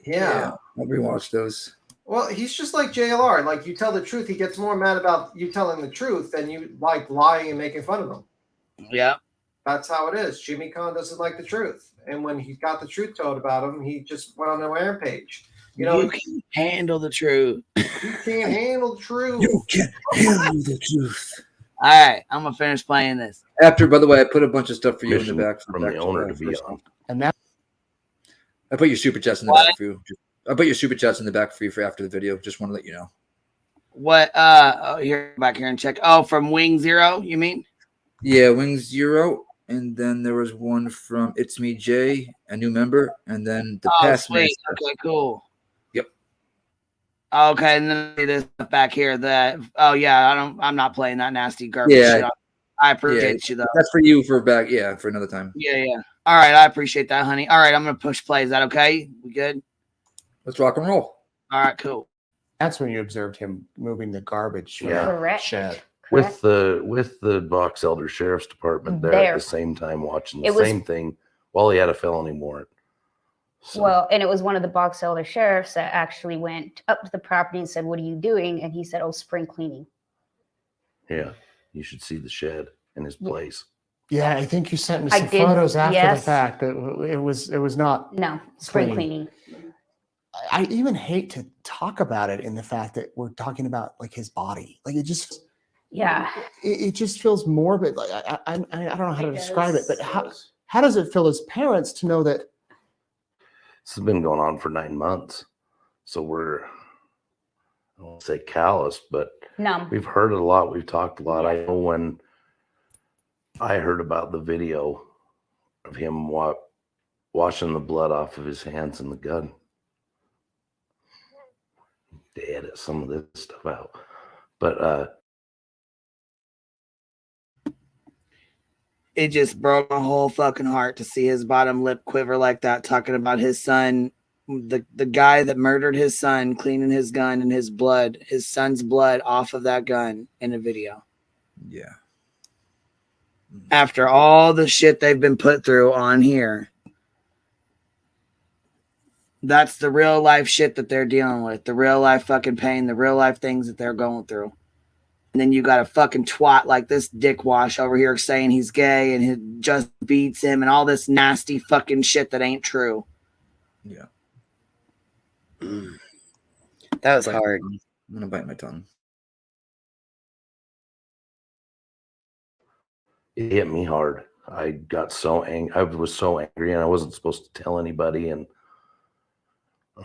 Yeah, I'll rewatch those. Well, he's just like JLR. Like, you tell the truth, he gets more mad about you telling the truth than you like lying and making fun of him. Yeah, that's how it is. Jimmy Kahn doesn't like the truth, and when he got the truth told about him, he just went on a rampage. You know, you can't handle the truth. You can't handle the truth. You can't handle the truth. All right, I'm gonna finish playing this. After, by the way, I put a bunch of stuff for you in the back from the owner to be on. And that I put your super chats in the back for you. I put your super chats in the back for you for after the video. Just want to let you know. What? Here, back here and check. Oh, from Wing Zero, you mean? Yeah, Wing Zero, and then there was one from It's Me Jay, a new member, and then the past. Sweet. Okay, cool. Yep. Okay, and then this back here. I'm not playing that nasty garbage shit. I appreciate you though. That's for you for back. Yeah, for another time. Yeah. All right, I appreciate that, honey. All right, I'm gonna push play. Is that okay? We good? Let's rock and roll. All right, cool. That's when you observed him moving the garbage. Correct. Shed. With the Box Elder Sheriff's Department there at the same time watching the same thing while he had a felony warrant. So. Well, and it was one of the Box Elder sheriffs that actually went up to the property and said, "What are you doing?" And he said, "Oh, spring cleaning." Yeah, you should see the shed in his place. Yeah, I think you sent me some photos after the fact. It was not. No, spring cleaning. I even hate to talk about it in the fact that we're talking about like his body. Like it just. Yeah. It just feels morbid. Like I don't know how to describe it, but how does it feel as parents to know that? This has been going on for 9 months. So we're, I won't say callous, but Numb. we've heard it a lot. We've talked a lot. I know when I heard about the video of him washing the blood off of his hands and the gun. They edit some of this stuff out. But it just broke my whole fucking heart to see his bottom lip quiver like that, talking about his son, the guy that murdered his son, cleaning his gun and his blood, his son's blood off of that gun in a video. Yeah. After all the shit they've been put through on here. That's the real life shit that they're dealing with. The real life fucking pain, the real life things that they're going through. And then you got a fucking twat like this dickwash over here saying he's gay and he just beats him and all this nasty fucking shit that ain't true. Yeah. That was hard. I'm gonna bite my tongue. it hit me hard. I got so angry. I was so angry, and I wasn't supposed to tell anybody. And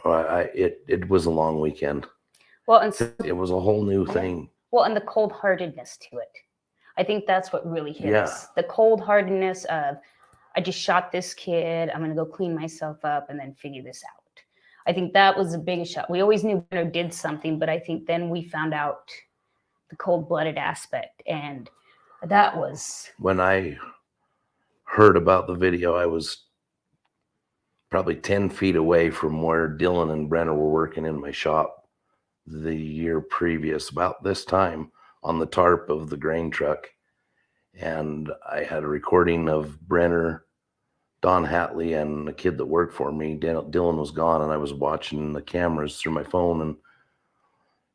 it was a long weekend. Well, and It was a whole new thing. well, and the cold-heartedness to it. I think that's what really hit Yeah. us. The cold-heartedness of, I just shot this kid. I'm gonna go clean myself up and then figure this out. I think that was the biggest shot. We always knew Brenner did something, but I think then we found out the cold-blooded aspect, and that was When I heard about the video, I was probably 10 feet away from where Dylan and Brenner were working in my shop the year previous, about this time, on the tarp of the grain truck. And I had a recording of Brenner, Don Hatley, and the kid that worked for me. Dylan was gone, and I was watching the cameras through my phone, and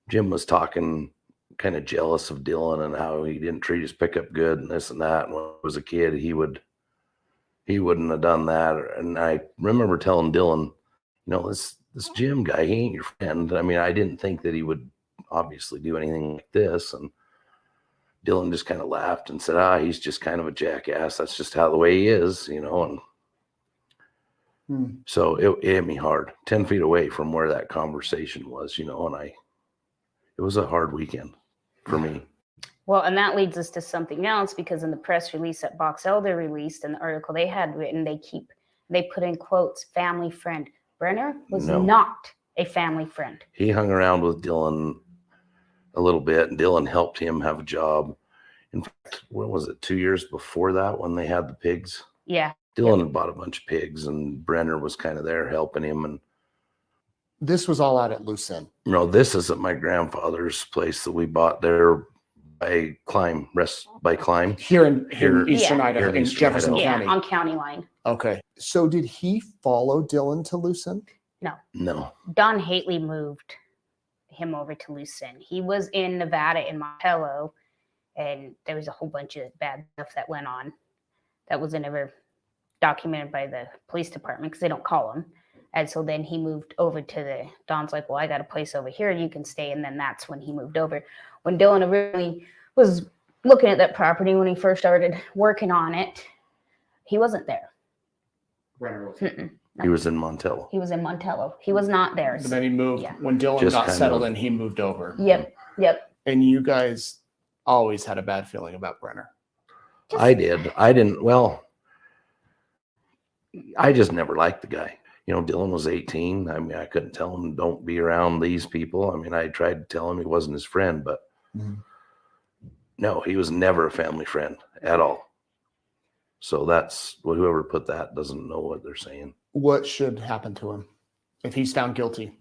Jim was talking, kind of jealous of Dylan and how he didn't treat his pickup good and this and that. And when I was a kid, he wouldn't have done that. And I remember telling Dylan, you know, this Jim guy, he ain't your friend. I mean, I didn't think that he would obviously do anything like this. And Dylan just kind of laughed and said, he's just kind of a jackass. That's just how the way he is, you know. And so it hit me hard, 10 feet away from where that conversation was, you know, and it was a hard weekend for me. well, and that leads us to something else, because in the press release that Box Elder released, in the article they had written, they put in quotes, family friend. Brenner was No. not a family friend. He hung around with Dylan a little bit, and Dylan helped him have a job. In fact, when was it, 2 years before that, when they had the pigs? Yeah. Dylan had bought a bunch of pigs, and Brenner was kind of there helping him. And This was all out at loose end. no, this is at my grandfather's place that we bought there by Climb. Here in Here- Eastern Yeah. Idaho, Here in in Eastern Jefferson Idaho. Yeah, County. on county line. Okay. So did he follow Dylan to loose end? No, Don Hatley moved him over to Lucin. He was in Nevada in Montello, and there was a whole bunch of bad stuff that went on that wasn't ever documented by the police department because they don't call him. And so then he moved over to Don's like, well, I got a place over here, you can stay. And then that's when he moved over. When Dylan originally was looking at that property, when he first started working on it, he wasn't there. Mm-mm. he was in Montello. He was in Montello. He was not there. But then he moved. Yeah. When Dylan Just got kind settled of- in, he moved over. Yep. And you guys always had a bad feeling about Brenner. I did. I didn't. Well, I just never liked the guy. You know, Dylan was 18. I mean, I couldn't tell him don't be around these people. I mean, I tried to tell him he wasn't his friend, but no, he was never a family friend at all. So that's whoever put that doesn't know what they're saying. What should happen to him if he's found guilty?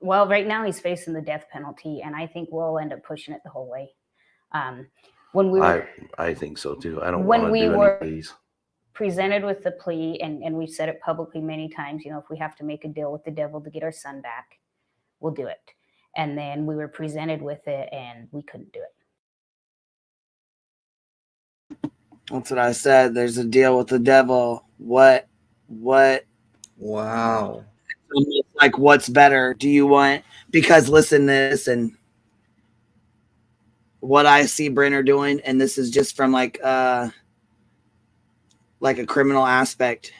Well, right now he's facing the death penalty, and I think we'll end up pushing it the whole way. When we were I think so too. I don't When want to we do were- any of these. presented with the plea, and we've said it publicly many times, you know, if we have to make a deal with the devil to get our son back, we'll do it. And then we were presented with it, and we couldn't do it. That's what I said. There's a deal with the devil. What? Wow. Like, what's better? Do you want? Because listen to this, and what I see Brenner doing, and this is just from like like a criminal aspect,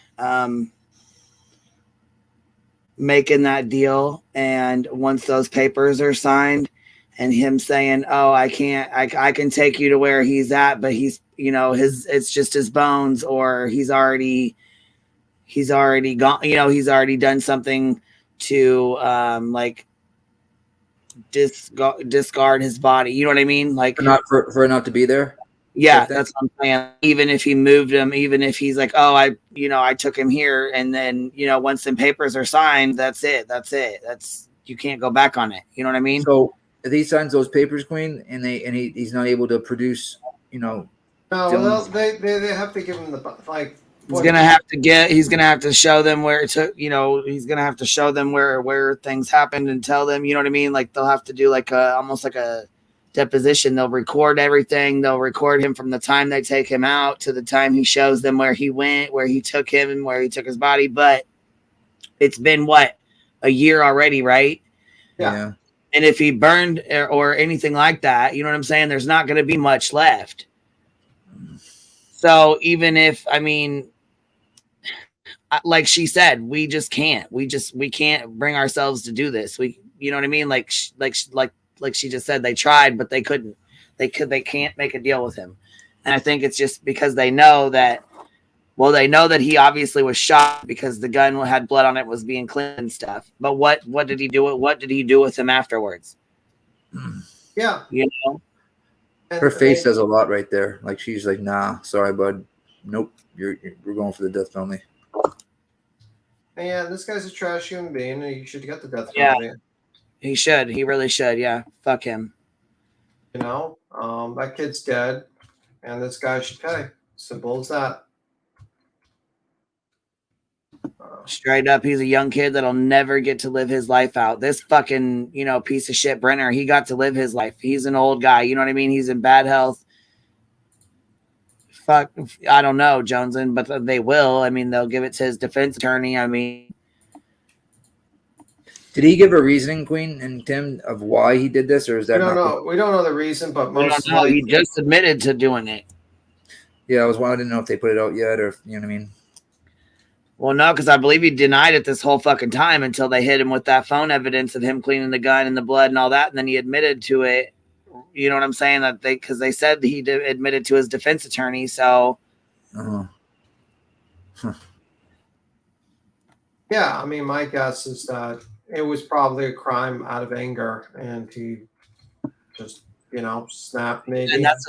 making that deal. And once those papers are signed and him saying, oh, I can take you to where he's at, but he's, it's just his bones, or he's already gone, he's already done something to, like discard his body. You know what I mean? Like for not to be there. Yeah, that's what I'm saying. Even if he moved him, even if he's like, oh, I took him here, and then, once some papers are signed, that's it. You can't go back on it. You know what I mean? So if he signs those papers, Queen, and he's not able to produce, No, well, they have to give him the like. He's gonna have to show them where it took. He's gonna have to show them where things happened and tell them. You know what I mean? Like they'll have to do like almost like a deposition. They'll record everything. They'll record him from the time they take him out to the time he shows them where he went, where he took him, and where he took his body. But it's been a year already, right? Yeah. And if he burned or anything like that, you know what I'm saying? There's not going to be much left. So even if, like she said, we just can't. We can't bring ourselves to do this. You know what I mean? Like she just said, they tried, but they couldn't. They can't make a deal with him. And I think it's just because they know that he obviously was shot because the gun had blood on it, was being cleaned and stuff. But what did he do? What did he do with him afterwards? Yeah. Her face says a lot right there. Like she's like, nah, sorry, bud. Nope. We're going for the death penalty. Yeah, this guy's a trash human being. He should get the death penalty. Yeah. He should. He really should. Yeah. Fuck him. That kid's dead, and this guy should pay. Simple as that. Straight up, he's a young kid that'll never get to live his life out. This fucking, piece of shit Brenner, he got to live his life. He's an old guy. You know what I mean? He's in bad health. Fuck, I don't know, Joneson, but they will. They'll give it to his defense attorney. Did he give a reasoning, Queen and Tim, of why he did this, or is that? We don't know the reason, but most likely he just admitted to doing it. Yeah, I didn't know if they put it out yet, or if, you know what I mean. Well, no, because I believe he denied it this whole fucking time until they hit him with that phone evidence of him cleaning the gun and the blood and all that, and then he admitted to it. You know what I'm saying? Because they said he admitted to his defense attorney. So, Yeah, my guess is that it was probably a crime out of anger, and he just snapped maybe. And that's,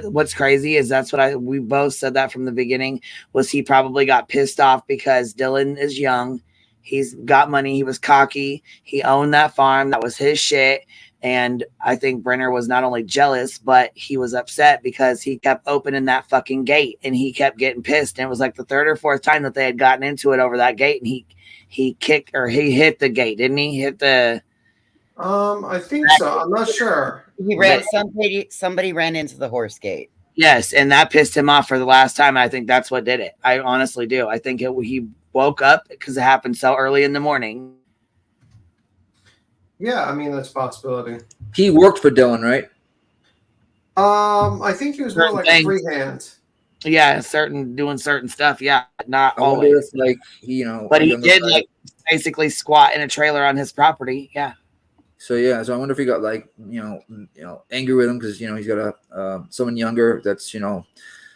what's crazy is that's what we both said that from the beginning, was he probably got pissed off because Dylan is young. He's got money. He was cocky. He owned that farm. That was his shit. And I think Brenner was not only jealous, but he was upset because he kept opening that fucking gate and he kept getting pissed. And it was like the third or fourth time that they had gotten into it over that gate, and he kicked, or he hit the gate, didn't he? Hit the I think so. I'm not sure. He ran. Somebody ran into the horse gate. Yes, and that pissed him off for the last time. I think that's what did it. I honestly do. I think he woke up because it happened so early in the morning. Yeah, that's a possibility. He worked for Dylan, right? I think he was more like a freehand. Yeah, doing certain stuff. Yeah, not always. Like but he did basically squat in a trailer on his property. Yeah. So I wonder if he got angry with him because he's got someone younger that's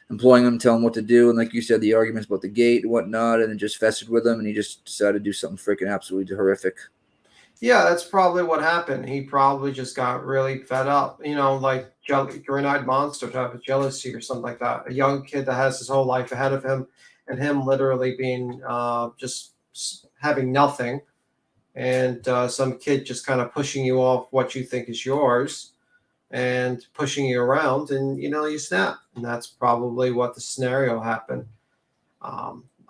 employing him, telling him what to do, and like you said, the arguments about the gate and whatnot, and it just festered with him, and he just decided to do something freaking absolutely horrific. Yeah, that's probably what happened. He probably just got really fed up, like green-eyed monster type of jealousy or something like that. A young kid that has his whole life ahead of him, and him literally being just having nothing, and some kid just kind of pushing you off what you think is yours and pushing you around, and you snap. And that's probably what the scenario happened.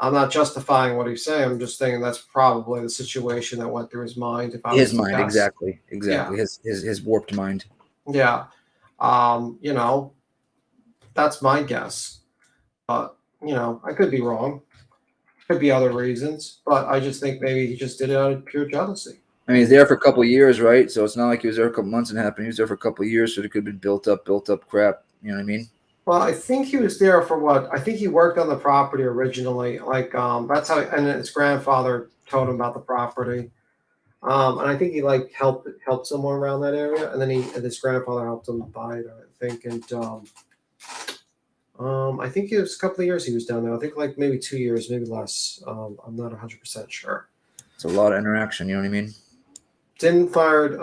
I'm not justifying what he's saying. I'm just saying that's probably the situation that went through his mind. His mind, exactly. Yeah. His warped mind. Yeah. That's my guess. But, I could be wrong. Could be other reasons. But I just think maybe he just did it out of pure jealousy. He's there for a couple of years, right? So it's not like he was there a couple months and happened. He was there for a couple of years, so it could have been built up crap. You know what I mean? Well, I think he was there for what? I think he worked on the property originally. Like, that's how, and his grandfather told him about the property. And I think he like helped someone around that area, and then and his grandfather helped him buy it, I think. And I think it was a couple of years he was down there. I think like maybe 2 years, maybe less. I'm not 100% sure. It's a lot of interaction. You know what I mean? Didn't fired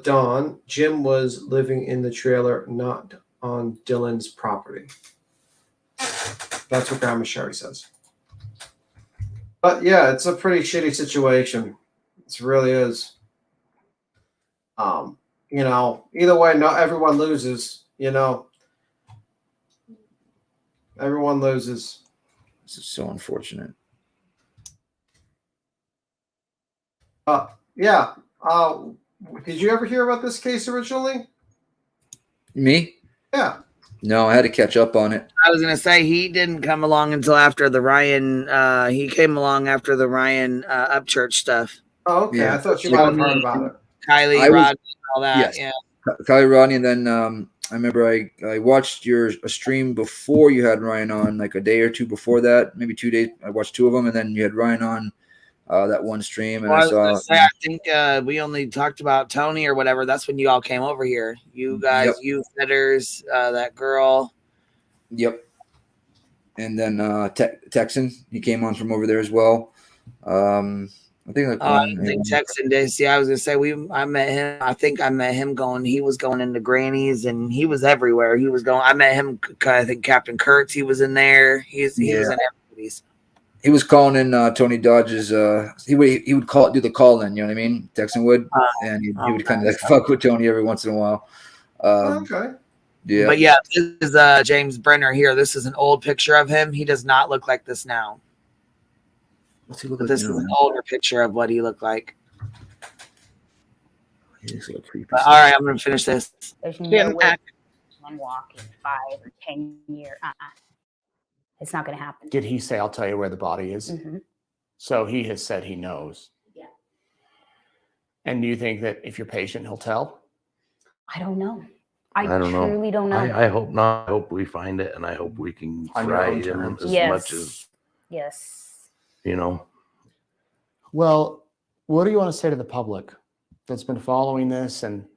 Don. Jim was living in the trailer, not on Dylan's property. That's what Grandma Sherry says. But yeah, it's a pretty shitty situation. It really is. You know, either way, not everyone loses. You know, everyone loses. This is so unfortunate. Yeah. Did you ever hear about this case originally? Me? Yeah. No, I had to catch up on it. I was gonna say he didn't come along until after the Ryan. He came along after the Ryan Upchurch stuff. Oh, okay. Yeah. I thought you might have heard about it. Kylie, Rodney, all that. Yes. Yeah. Kylie, Rodney, and then I remember I watched your stream before you had Ryan on, like a day or two before that, maybe 2 days. I watched two of them, and then you had Ryan on that one stream, and Well, I think we only talked about Tony or whatever. That's when you all came over here. You guys, Yep. you fitters, that girl. Yep. And then Texan, he came on from over there as well. I think like I think Texan did. See, I was gonna say I met him. I think I met him he was going into Granny's and he was everywhere. He was going. I met him. I think Captain Kurtz. He was in there. He was in everybody's. He was calling in Tony Dodge's. He would do the call in. You know what I mean? Texan would, and he would kind of like fuck with Tony every once in a while. Okay. Yeah. But yeah, this is James Brenner here. This is an old picture of him. He does not look like this now. What's he look But like this now, is an man? older picture of what he looked like. He looks like a creepy. But, all right, I'm gonna finish this. There's no Get him way back. one walking 5 or 10 years. It's not going to happen. Did he say, I'll tell you where the body is? Mm-hmm. So he has said he knows. Yeah. And do you think that if you're patient, he'll tell? I don't know. I don't know. truly don't know. I hope not. I hope we find it, and I hope we can On your fry own him terms. as Yes. much as, Yes. you know. Well, what do you want to say to the public that's been following this? And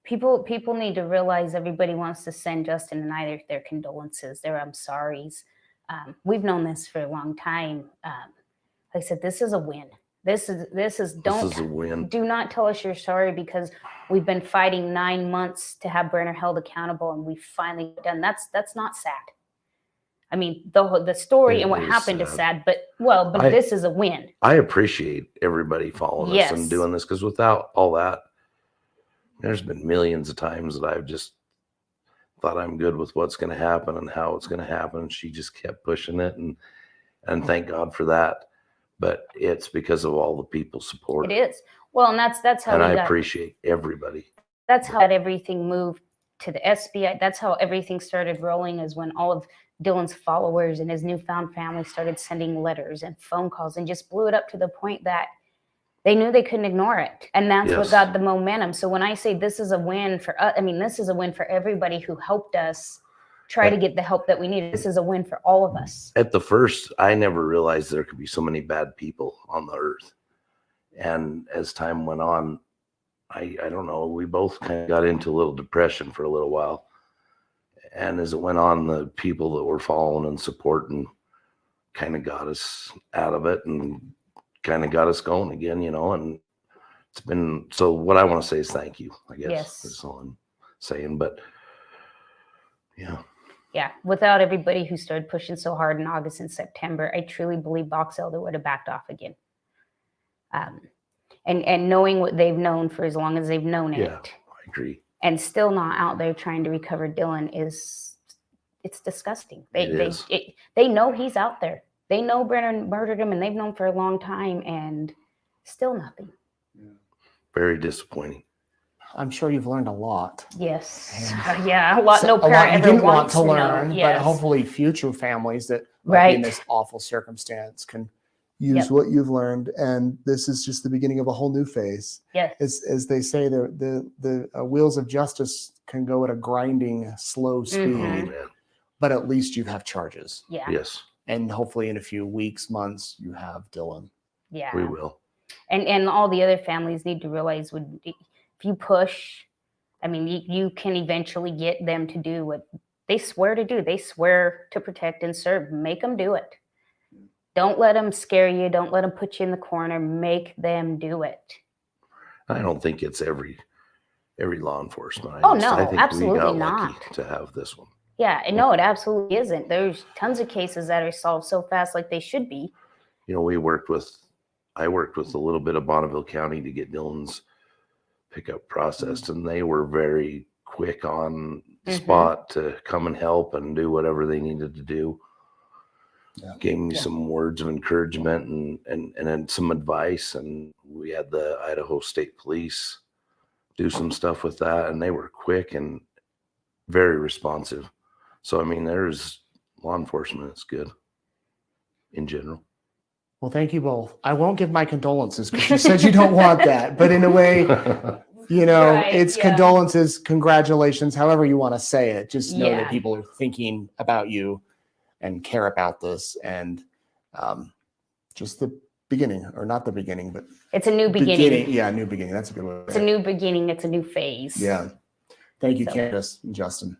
People need to realize everybody wants to send Justin and I their condolences, their I'm sorries. We've known this for a long time. Like I said, this is a win. This is This is a win. do not tell us you're sorry, because we've been fighting 9 months to have Brenner held accountable, and we finally done. That's not sad. I mean, the story It and what is happened is sad. sad, but this is a win. I appreciate everybody following us and Yes. doing this, because without all that, there's been millions of times that I've just thought I'm good with what's going to happen and how it's going to happen. And she just kept pushing it, and thank God for that. But it's because of all the people support. It is. Well, and that's how And we I got. appreciate everybody. That's how everything moved to the SBI. That's how everything started rolling, is when all of Dylan's followers and his newfound family started sending letters and phone calls, and just blew it up to the point that they knew they couldn't ignore it. And that's what Yes. got the momentum. So when I say this is a win for us, I mean, this is a win for everybody who helped us try to get the help that we needed. This is a win for all of us. At the first, I never realized there could be so many bad people on the earth. And as time went on, I don't know, we both kind of got into a little depression for a little while. And as it went on, the people that were following and supporting kind of got us out of it and kind of got us going again, you know. And it's been, so what I want to say is thank you, I guess. Yes. That's all I'm saying. But yeah. Yeah, without everybody who started pushing so hard in August and September, I truly believe Box Elder would have backed off again. And knowing what they've known for as long as they've known it, Yeah, I agree. and still not out there trying to recover Dylan, it's disgusting. They know he's out there. They know Brenner murdered him, and they've known for a long time, and still nothing. Very disappointing. I'm sure you've learned a lot. Yes. Yeah, a lot no A lot parent you ever didn't want wants to know. learn, but Yes. hopefully future families that might be in Right. this awful circumstance can use Yep. what you've learned, and this is just the beginning of a whole new phase. Yes. As they say, the wheels of justice can go at a grinding, slow speed. Mhm. Amen. but at least you have charges. Yeah. Yes, And hopefully in a few weeks, months, you have Dylan. Yeah. we will. And all the other families need to realize if you push, I mean, you can eventually get them to do what they swear to do. They swear to protect and serve. Make them do it. Don't let them scare you. Don't let them put you in the corner. Make them do it. I don't think it's every law enforcement. Oh, no, I think absolutely we got not. lucky to have this one. Yeah, and no, it absolutely isn't. There's tons of cases that are solved so fast like they should be. You know, I worked with a little bit of Bonneville County to get Dylan's pickup processed, and they were very quick on the spot to come and help and do whatever they needed to do. Yeah. Gave me some words of encouragement and then some advice, and we had the Idaho State Police do some stuff with that, and they were quick and very responsive. So I mean, there's law enforcement is good in general. Well, thank you both. I won't give my condolences because you said you don't want that, but in a way, you know, Right, it's yeah. condolences, congratulations, however you want to say it. Just know Yeah. that people are thinking about you and care about this, and just the beginning, or not the beginning, but It's a new beginning. Yeah, new beginning. That's a good word. It's a new beginning. It's a new phase. Yeah. Thank you, So- Candace and Justin.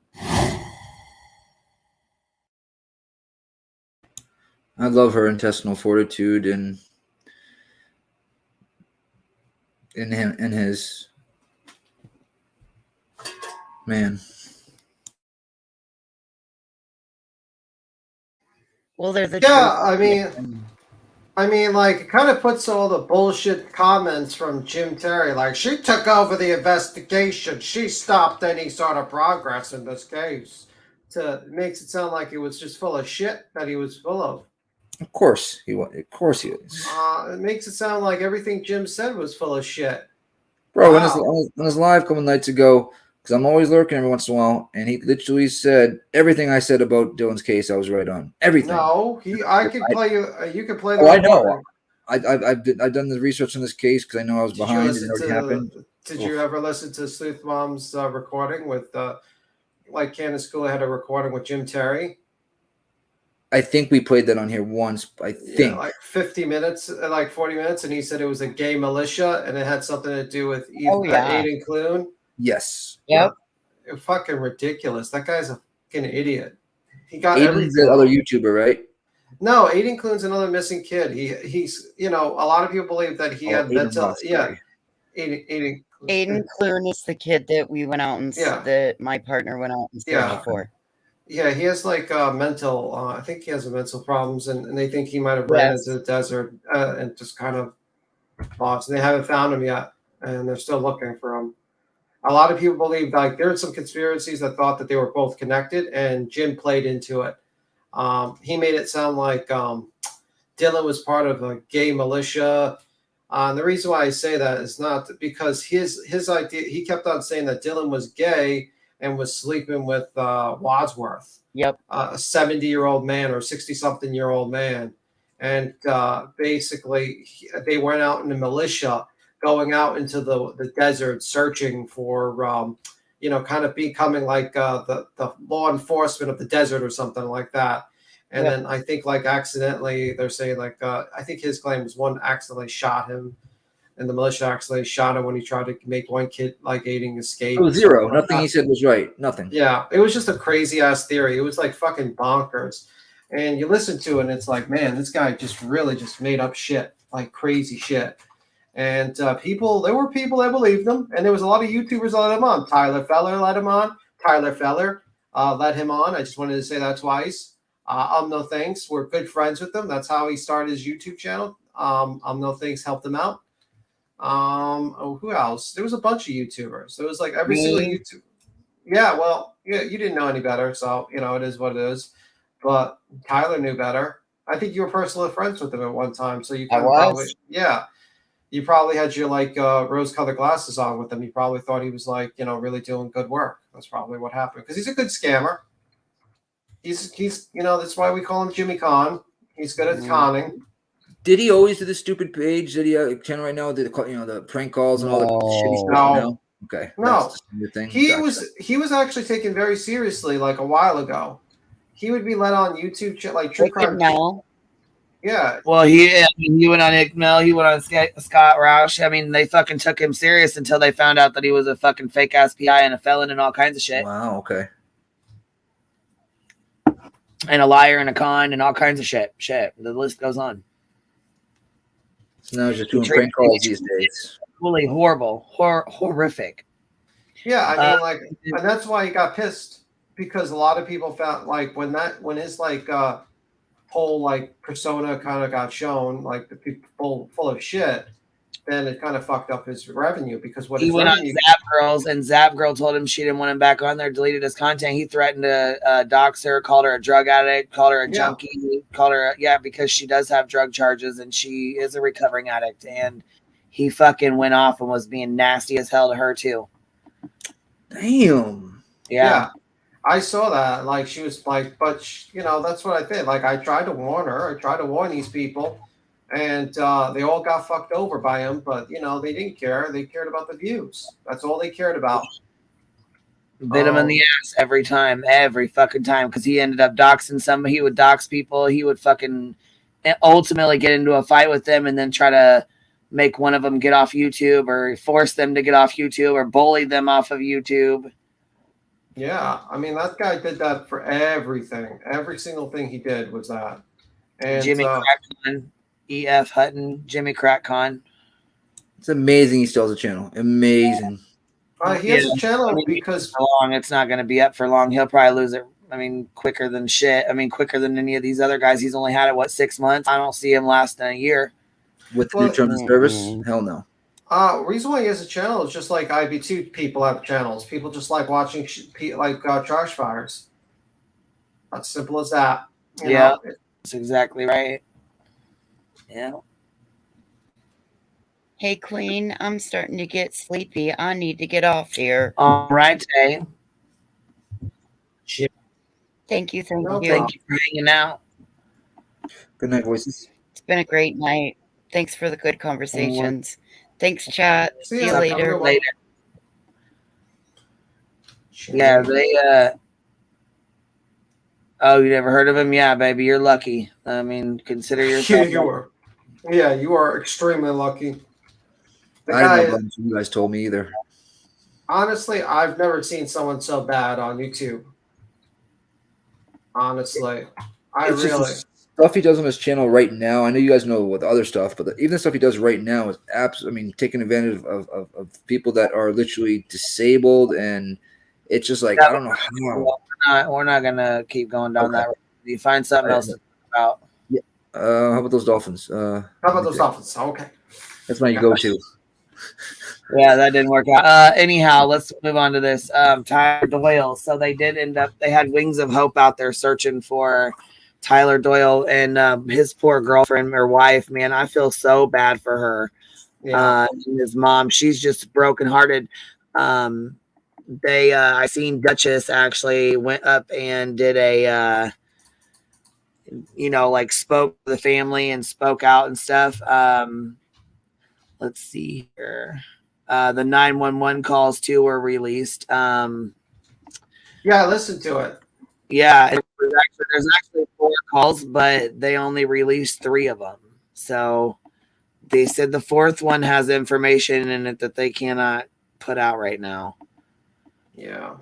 I love her intestinal fortitude and in him and his man. Well, they're the Yeah, truth. I mean, like, it kind of puts all the bullshit comments from Jim Terry, like, she took over the investigation, she stopped any sort of progress in this case. It makes it sound like it was just full of shit that he was full of. Of course he was. Of course he is. It makes it sound like everything Jim said was full of shit. Bro, Wow. on his live a couple nights ago, because I'm always lurking every once in a while, and he literally said everything I said about Dylan's case. I was right on everything. No, I could play you. You could play the. Oh, I know. recording. I've done the research on this case because I know I was Did you behind and listen it already happened. Did you ever listen to Sleuth Mom's recording with, like, Candace Cooler had a recording with Jim Terry? I think we played that on here once. I think. Yeah, like 50 minutes, like 40 minutes, and he said it was a gay militia, and it had something to do with Aiden Clune. Yes. Yep. Fucking ridiculous. That guy's a fucking idiot. He got Aiden's everything. the other YouTuber, right? No, Aiden Clune's another missing kid. He's a lot of people believe that he had Aiden mental. Ross, Yeah, sorry. Aiden. Aiden Clune is the kid that we went out and that my partner went out and searched for. Yeah, he has like mental. I think he has mental problems, and they think he might have ran into the desert and just kind of lost. And they haven't found him yet, and they're still looking for him. A lot of people believe, like, there are some conspiracies that thought that they were both connected, and Jim played into it. He made it sound like Dylan was part of a gay militia. And the reason why I say that is not because his idea. He kept on saying that Dylan was gay and was sleeping with Wadsworth. Yep. A 70-year-old man or 60-something-year-old man. And basically, they went out in the militia, going out into the desert, searching for, kind of becoming like the law enforcement of the desert or something like that. And then I think, like, accidentally, they're saying, like, I think his claim was one accidentally shot him. And the militia actually shot him when he tried to make one kid, like, Aiden escape. It was zero. Nothing he said was right. Nothing. Yeah, it was just a crazy ass theory. It was like fucking bonkers. And you listen to it, and it's like, man, this guy just really just made up shit, like crazy shit. And there were people that believed him, and there was a lot of YouTubers that let him on. Tyler Feller let him on. Tyler Feller let him on. I just wanted to say that twice. No Thanks. We're good friends with him. That's how he started his YouTube channel. No Thanks helped him out. Who else? There was a bunch of YouTubers. There was like every single YouTube. Yeah, well, yeah, you didn't know any better, so it is what it is. But Tyler knew better. I think you were personally friends with him at one time, so you probably you probably had your like rose-colored glasses on with him. You probably thought he was like really doing good work. That's probably what happened because he's a good scammer. He's that's why we call him Jimmy Con. He's good at conning. Did he always do the stupid page that he channel right now? The prank calls and all the shitty stuff now? Okay. No. Thing. He was actually taken very seriously like a while ago. he would be let on YouTube like true Wicked crime. Mel. Yeah. Well, he went on Ickmel, he went on Scott Roush. I mean, they fucking took him serious until they found out that he was a fucking fake ass PI and a felon and all kinds of shit. Wow. Okay. And a liar and a con and all kinds of shit. The list goes on. So now he's just doing prank calls these days. Really horrible, horrific. Yeah, I mean, like, and that's why he got pissed, because a lot of people found like when his like whole like persona kind of got shown, like the people full of shit, then it kind of fucked up his revenue, because what He his went on revenue. Zap Girls, and Zap Girl told him she didn't want him back on there, deleted his content. He threatened to dox her, called her a drug addict, called her a junkie, called her because she does have drug charges and she is a recovering addict. And he fucking went off and was being nasty as hell to her too. Damn. Yeah. I saw that. Like, she was like, but you know, that's what I did. Like, I tried to warn her. I tried to warn these people, and they all got fucked over by him. But you know, they didn't care. They cared about the views. That's all they cared about. Bit him in the ass every fucking time, because he ended up doxing somebody. He would dox people. He would fucking ultimately get into a fight with them and then try to make one of them get off YouTube, or force them to get off YouTube, or bully them off of YouTube. Yeah, I mean, that guy did that for everything. Every single thing he did was that. And Jimmy Crackcon, E.F. Hutton, Jimmy Crackcon. It's amazing he still has a channel. Amazing. He has a channel because it's not going to be up for long. He'll probably lose it. I mean, quicker than shit. I mean, quicker than any of these other guys. He's only had it 6 months. I don't see him lasting a year. With new terms of service? Hell no. Reason why he has a channel is just like IB2 people have channels. People just like watching trash fires. That's simple as that. You know? That's exactly right. Yeah. Hey, Queen, I'm starting to get sleepy. I need to get off here. All right, Tay. Thank you. Thank you. Thank you for hanging out. Good night, voices. It's been a great night. Thanks for the good conversations. Thanks, chat. See you later. Yeah, they oh, you never heard of him? Yeah, baby, you're lucky. I mean, consider yourself. You are extremely lucky. I didn't know you guys told me either. Honestly, I've never seen someone so bad on YouTube. Honestly, It's just the stuff he does on his channel right now. I know you guys know with other stuff, but even the stuff he does right now is absolutely. I mean, taking advantage of people that are literally disabled, and it's just like I don't know how. We're not gonna keep going down that road. You find something else to talk about. Yeah. How about those dolphins? How about those dolphins? Okay. That's my go-to. Yeah, that didn't work out. Anyhow, let's move on to this. Tyler Doyle. So they had Wings of Hope out there searching for Tyler Doyle and his poor girlfriend or wife. Man, I feel so bad for her. Yeah. And his mom, she's just brokenhearted. I seen Duchess actually went up and did a, spoke to the family and spoke out and stuff. Let's see here. The 911 calls too were released. Yeah, I listened to it. Yeah, there's actually 4 calls, but they only released 3 of them. So they said the 4th one has information in it that they cannot put out right now. Yeah,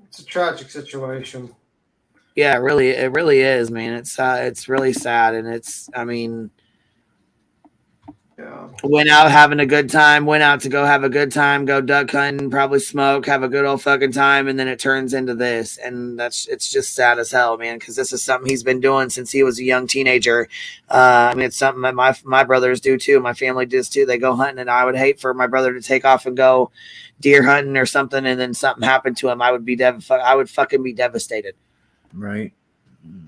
it's a tragic situation. Yeah, it really is, man. It's really sad, and yeah. Went out having a good time, went out to go have a good time, go duck hunting, probably smoke, have a good old fucking time, and then it turns into this. And it's just sad as hell, man, because this is something he's been doing since he was a young teenager. It's something that my brothers do too. My family does too. They go hunting, and I would hate for my brother to take off and go deer hunting or something, and then something happened to him. I would fucking be devastated. Right.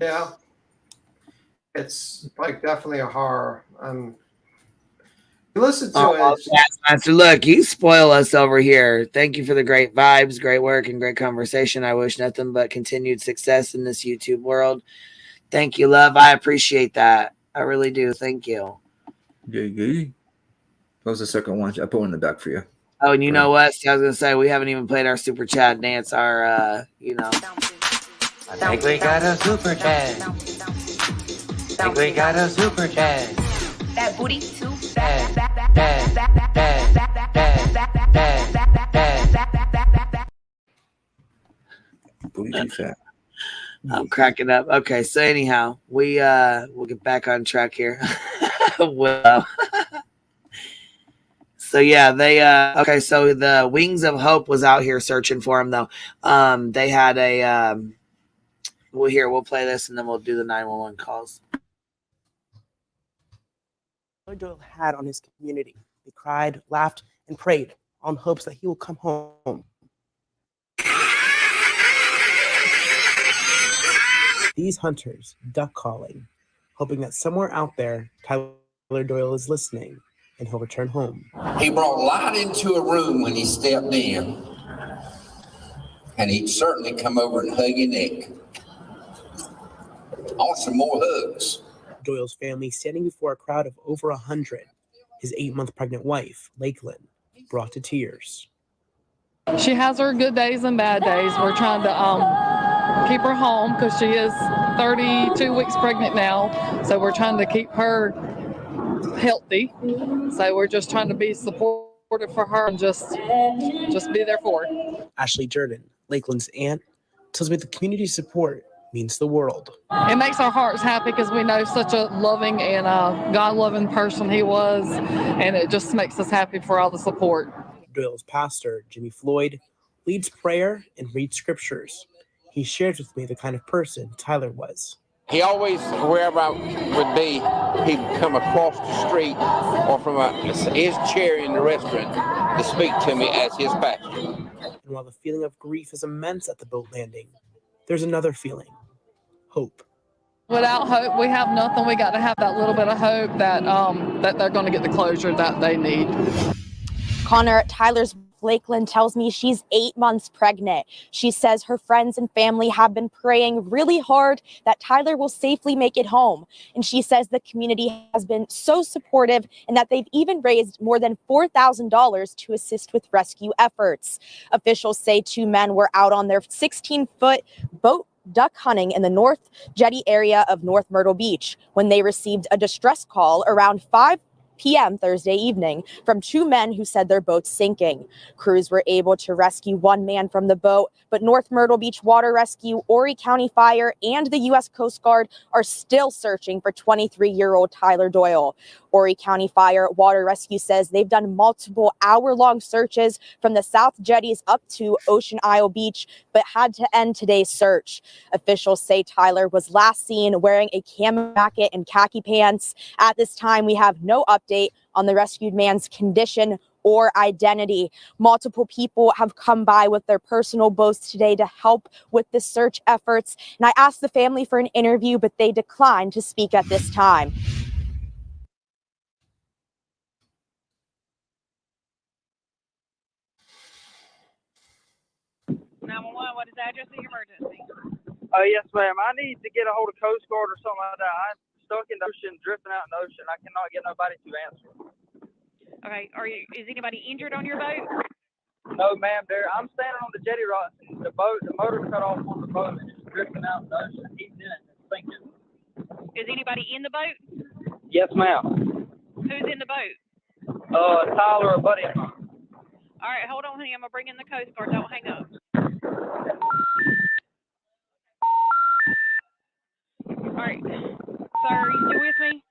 Yeah. It's like definitely a horror. Listen to it. Master, look, you spoil us over here. Thank you for the great vibes, great work, and great conversation. I wish nothing but continued success in this YouTube world. Thank you, love. I appreciate that. I really do. Thank you. Yeah. That was the second one. I put one in the back for you. Oh, and you know what? I was gonna say we haven't even played our super chat dance. I think we got a super chat. Think we got a super chat. That booty too Booty too fat. I'm cracking up. Okay, so anyhow, we'll get back on track here. Well, so yeah, they okay, so the Wings of Hope was out here searching for him though. They had a we'll play this and then we'll do the 911 calls. Tyler Doyle had on his community. They cried, laughed, and prayed on hopes that he will come home. These hunters duck calling, hoping that somewhere out there, Tyler Doyle is listening and he'll return home. He brought light into a room when he stepped in, and he'd certainly come over and hug your neck. I want some more hugs. Doyle's family standing before a crowd of over 100. His 8-month pregnant wife, Lakeland, brought to tears. She has her good days and bad days. We're trying to keep her home because she is 32 weeks pregnant now. So we're trying to keep her healthy. So we're just trying to be supportive for her and just be there for her. Ashley Jordan, Lakeland's aunt, tells me the community support means the world. It makes our hearts happy because we know such a loving and God-loving person he was, and it just makes us happy for all the support. Doyle's pastor, Jimmy Floyd, leads prayer and reads scriptures. He shares with me the kind of person Tyler was. He always, wherever I would be, he'd come across the street or from his chair in the restaurant to speak to me as his pastor. And while the feeling of grief is immense at the boat landing, there's another feeling, hope. Without hope, we have nothing. We got to have that little bit of hope that that they're going to get the closure that they need. Connor, Tyler's Lakeland tells me she's 8 months pregnant. She says her friends and family have been praying really hard that Tyler will safely make it home. And she says the community has been so supportive and that they've even raised more than $4,000 to assist with rescue efforts. Officials say 2 men were out on their 16-foot boat duck hunting in the North Jetty area of North Myrtle Beach when they received a distress call around 5 p.m. Thursday evening from 2 men who said their boat's sinking. Crews were able to rescue 1 man from the boat, but North Myrtle Beach Water Rescue, Horry County Fire, and the U.S. Coast Guard are still searching for 23-year-old Tyler Doyle. Horry County Fire Water Rescue says they've done multiple hour-long searches from the South Jetties up to Ocean Isle Beach, but had to end today's search. Officials say Tyler was last seen wearing a camo jacket and khaki pants. At this time, we have no update on the rescued man's condition or identity. Multiple people have come by with their personal boats today to help with the search efforts. And I asked the family for an interview, but they declined to speak at this time. 911, what is the address of your emergency? Yes, ma'am. I need to get a hold of Coast Guard or something like that. I'm stuck in the ocean, drifting out in the ocean. I cannot get nobody to answer. Okay. Is anybody injured on your boat? No, ma'am. I'm standing on the jetty rocks, and the motor cut off on the boat, and it's drifting out in the ocean. He's in it, it's sinking. Is anybody in the boat? Yes, ma'am. Who's in the boat? Tyler, a buddy of mine. All right, hold on, honey. I'm gonna bring in the Coast Guard. Don't hang up. All right, sir, are you still with me?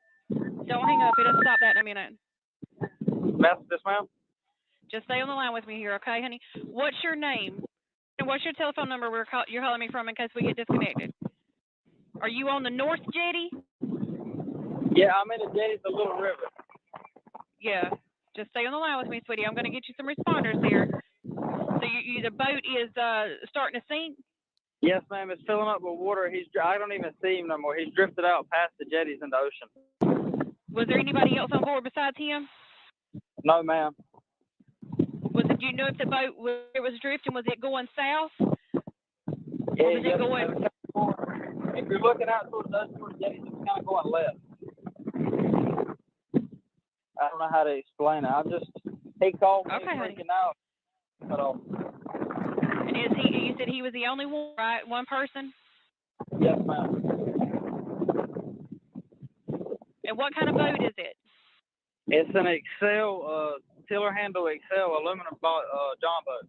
Don't hang up. It'll stop that in a minute. Yes, ma'am. Just stay on the line with me here, okay, honey? What's your name? And what's your telephone number you're calling me from in case we get disconnected? Are you on the North Jetty? Yeah, I'm in the jetty, the Little River. Yeah. Just stay on the line with me, sweetie. I'm going to get you some responders here. So the boat is starting to sink? Yes, ma'am. It's filling up with water. I don't even see him no more. He's drifted out past the jetties in the ocean. Was there anybody else on board besides him? No, ma'am. Do you know if the boat was drifting, was it going south? Yeah, or was it going? If you're looking out towards those jetties, it's kind of going left. I don't know how to explain it. He called me freaking out. And you said he was the only one, right? One person? Yes, ma'am. And what kind of boat is it? It's an Excel, tiller handle Excel aluminum John boat.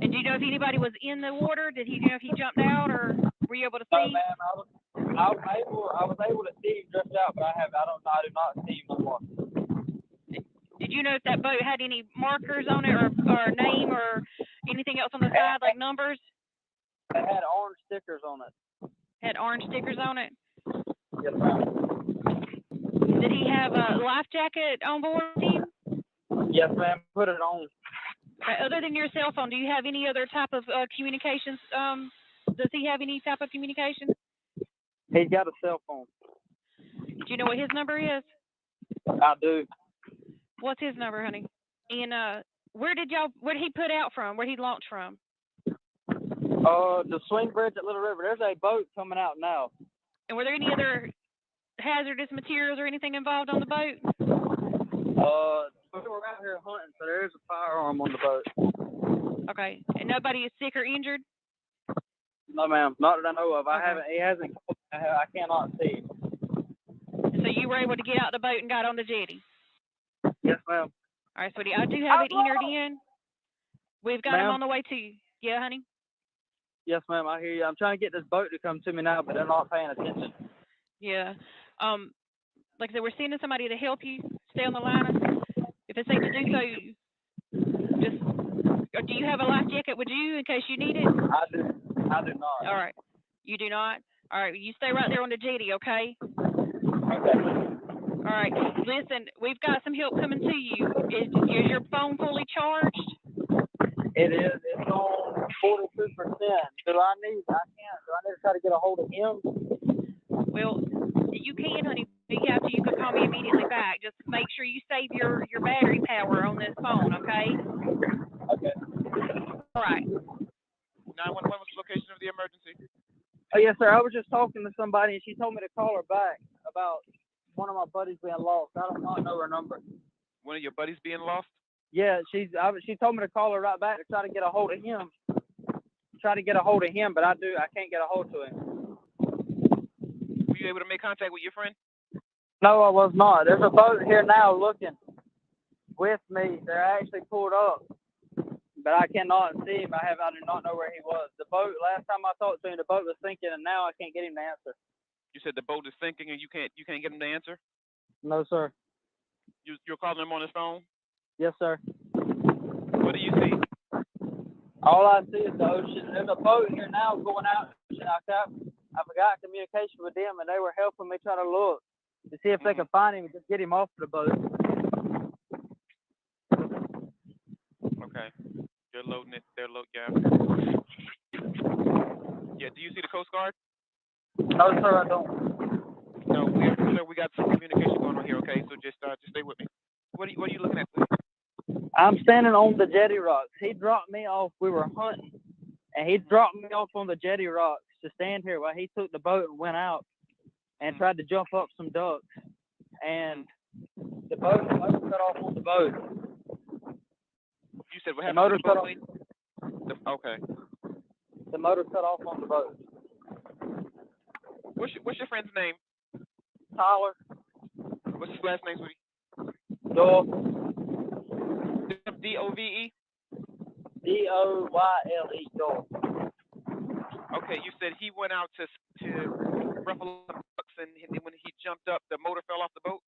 And do you know if anybody was in the water? Did he know if he jumped out, or were you able to No, see? ma'am. I was able to see him drift out, but I do not see him no more. Did you know if that boat had any markers on it, or a name, or anything else on the side, like numbers? It had orange stickers on it. Had orange stickers on it? Yes, ma'am. Did he have a life jacket on board with him? Yes, ma'am. Put it on. Other than your cell phone, do you have any other type of communications? Does he have any type of communication? He's got a cell phone. Do you know what his number is? I do. What's his number, honey? And where did he put out from? Where he launched from? The swing bridge at Little River. There's a boat coming out now. And were there any other hazardous materials or anything involved on the boat? We were out here hunting, so there is a firearm on the boat. Okay. And nobody is sick or injured? No, ma'am. Not that I know of. He hasn't. I cannot see. So you were able to get out the boat and got on the jetty? Yes, ma'am. All right, sweetie. I do have it entered in. We've got him on the way to you. Yeah, honey? Yes, ma'am. I hear you. I'm trying to get this boat to come to me now, but they're not paying attention. Yeah. Like I said, we're sending somebody to help you. Stay on the line. If it's safe to do so, just. Or do you have a life jacket with you in case you need it? I do not. All right. You do not? All right. You stay right there on the jetty, okay? Okay. All right. Listen, we've got some help coming to you. Is your phone fully charged? It is. It's on 42%. Do I need to try to get a hold of him? Well, you can, honey. If you have to, you can call me immediately back. Just make sure you save your battery power on this phone, okay? Okay. All right. 911, what's the location of the emergency? Oh, yes, sir. I was just talking to somebody, and she told me to call her back about one of my buddies being lost. I do not know her number. One of your buddies being lost? Yeah, she told me to call her right back to try to get a hold of him. But I can't get a hold of him. Were you able to make contact with your friend? No, I was not. There's a boat here now looking with me. They're actually pulled up, but I cannot see him. I do not know where he was. The boat, last time I talked to him, the boat was sinking, and now I can't get him to answer. You said the boat is sinking and you can't get him to answer? No, sir. You're calling him on his phone? Yes, sir. What do you see? All I see is the ocean. There's a boat here now going out. I forgot communication with them, and they were helping me try to look to see if they could find him and just get him off the boat. Okay. They're loading it. Yeah. Yeah, do you see the Coast Guard? No, sir, I don't. No, we got some communication going on here, okay? So just stay with me. What are you looking at, please? I'm standing on the jetty rocks. He dropped me off. We were hunting, and he dropped me off on the jetty rocks to stand here while he took the boat and went out and tried to jump up some ducks. And the motor cut off on the boat. You said what The happened motor to the cut boat, off. please? Okay. The motor cut off on the boat. What's your friend's name? Tyler What's his last name, sweetie? Doyle. D-O-V-E? D-O-Y-L-E, Doyle. Okay, you said he went out to ruffle up ducks, and when he jumped up, the motor fell off the boat?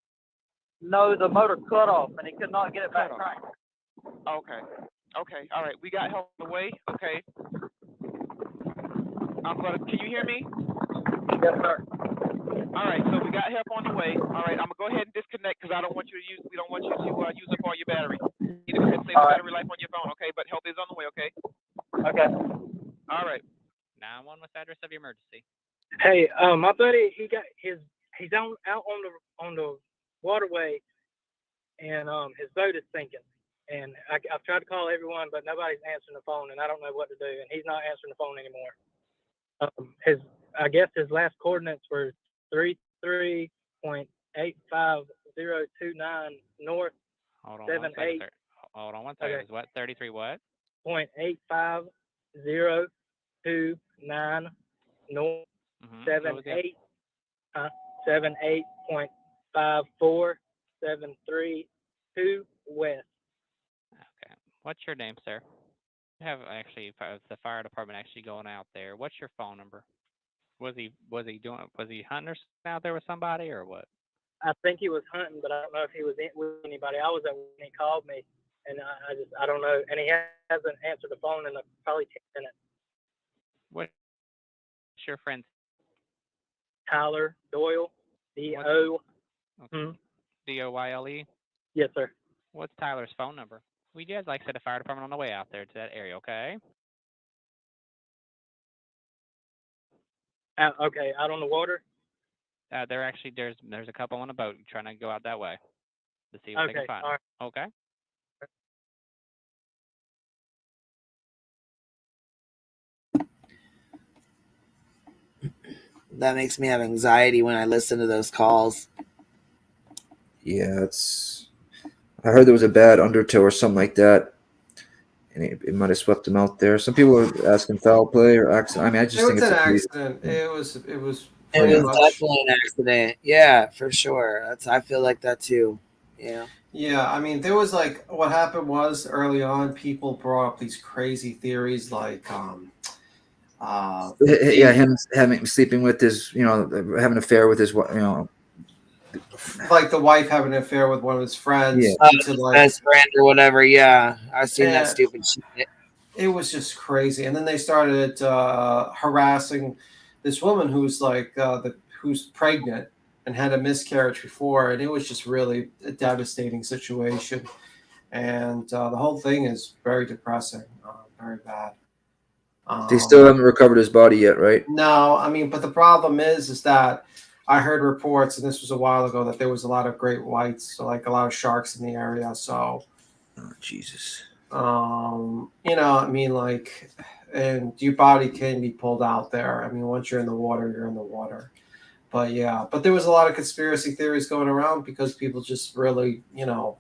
No, the motor cut off, and he could not get it back cranked. Okay. Okay, all right. We got help on the way. Okay. Can you hear me? Yes, sir. All right, so we got help on the way. All right, I'm gonna go ahead and disconnect because we don't want you to use up all your battery. You need to go ahead and save the battery life on your phone, okay? But help is on the way, okay? Okay. All right. 911, what's the address of your emergency? Hey, my buddy, he's out on the waterway, and his boat is sinking. And I've tried to call everyone, but nobody's answering the phone, and I don't know what to do. And he's not answering the phone anymore. I guess his last coordinates were 33.85029 north. Hold on 78. Hold on one second. Okay. What? 33 what? 0.85029 north, What was it? 78.5473 west. Okay. What's your name, sir? You have actually the fire department actually going out there. What's your phone number? Was he hunting or something out there with somebody or what? I think he was hunting, but I don't know if he was with anybody. I was at when he called me, and I don't know. And he hasn't answered the phone in probably 10 minutes. What's your friend's? Tyler Doyle, D-O. D-O-Y-L-E? Yes, sir. What's Tyler's phone number? We did, like I said, a fire department on the way out there to that area, okay? Okay, out on the water? They're actually, there's a couple on a boat trying to go out that way to see what they can find. All right. Okay? That makes me have anxiety when I listen to those calls. Yeah, I heard there was a bad undertow or something like that, and it might have swept him out there. Some people are asking foul play or accident. I mean, I just think It was it's an a accident. It was It was pretty much. definitely an accident. Yeah, for sure. I feel like that too. Yeah. Yeah, I mean, there was like what happened was early on, people brought up these crazy theories like, yeah, him having sleeping with his, having an affair with his, like the wife having an affair with one of his friends. Yeah. To like, Best friend or whatever. Yeah, I've seen Yeah. that stupid shit. It was just crazy. And then they started harassing this woman who's like who's pregnant and had a miscarriage before, and it was just really a devastating situation. And the whole thing is very depressing, very bad. They still haven't recovered his body yet, right? No, I mean, but the problem is that I heard reports, and this was a while ago, that there was a lot of great whites, so like a lot of sharks in the area. So, oh, Jesus. I mean, like, and your body can be pulled out there. I mean, once you're in the water, you're in the water. But yeah, but there was a lot of conspiracy theories going around because people just really, a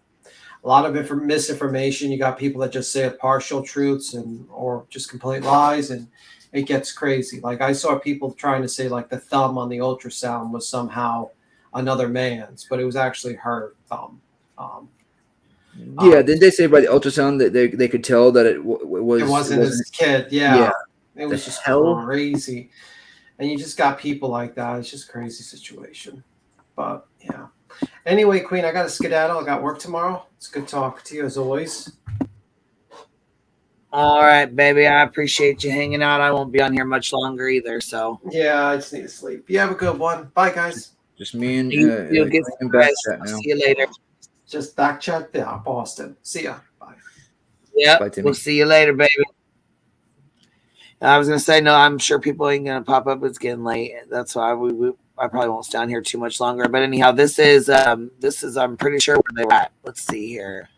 lot of misinformation. You got people that just say partial truths or just complete lies, and it gets crazy. Like I saw people trying to say like the thumb on the ultrasound was somehow another man's, but it was actually her thumb. Yeah, didn't they say by the ultrasound that they could tell that it wasn't his kid? Yeah. It was just crazy. And you just got people like that. It's just a crazy situation. But yeah. Anyway, Queen, I got to skedaddle. I got work tomorrow. It's good talking to you as always. All right, baby. I appreciate you hanging out. I won't be on here much longer either. So yeah, I just need to sleep. You have a good one. Bye, guys. Just me and you'll get back chat now. See you later. Just back chat there, Boston. See ya. Bye. Yeah, we'll see you later, baby. I was gonna say no. I'm sure people ain't gonna pop up. It's getting late. That's why I probably won't stay on here too much longer. But anyhow, this is I'm pretty sure where they were at. Let's see here.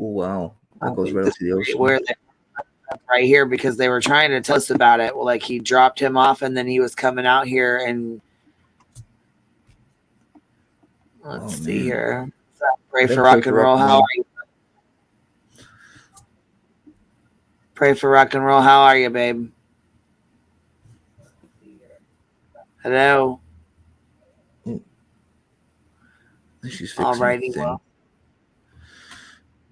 Oh wow, that goes right up to the ocean. Where they right here because they were trying to tell us about it. Well, like he dropped him off and then he was coming out here and let's see here. Pray for rock and roll. How are you? Pray for rock and roll. How are you, babe? Hello. Alrighty, well.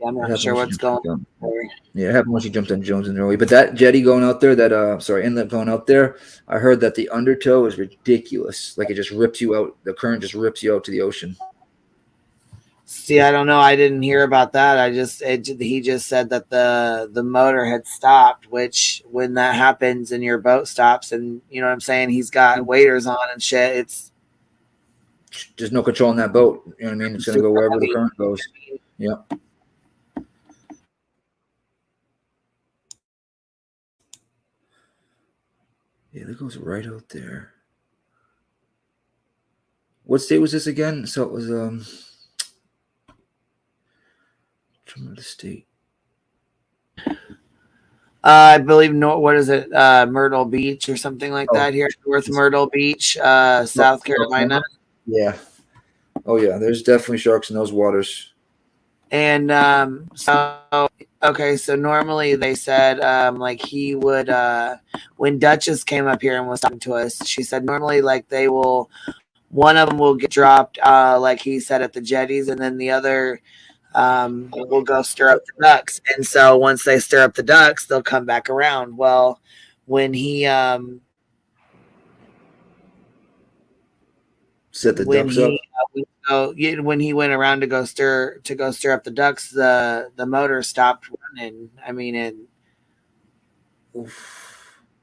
Yeah, I'm not sure what's going on. Yeah, it happened when she jumped on Jones and Early. But that jetty going out there, inlet going out there, I heard that the undertow is ridiculous. Like it just rips you out. The current just rips you out to the ocean. See, I don't know. I didn't hear about that. He just said that the motor had stopped, which when that happens and your boat stops and you know what I'm saying, he's got waders on and shit. There's no control in that boat. You know what I mean? It's going to go wherever the current goes. Yep. Yeah, that goes right out there. What state was this again? So it was from the state. I believe what is it? Myrtle Beach or something like that here. North Myrtle Beach, South Carolina. Yeah. Oh yeah, there's definitely sharks in those waters. And so okay, so normally they said like he would when Duchess came up here and was talking to us, she said normally like they will one of them will get dropped like he said at the jetties, and then the other will go stir up the ducks. And so once they stir up the ducks, they'll come back around. Well, when he Set the when ducks up. when he went around to go stir up the ducks, the motor stopped running. I mean, And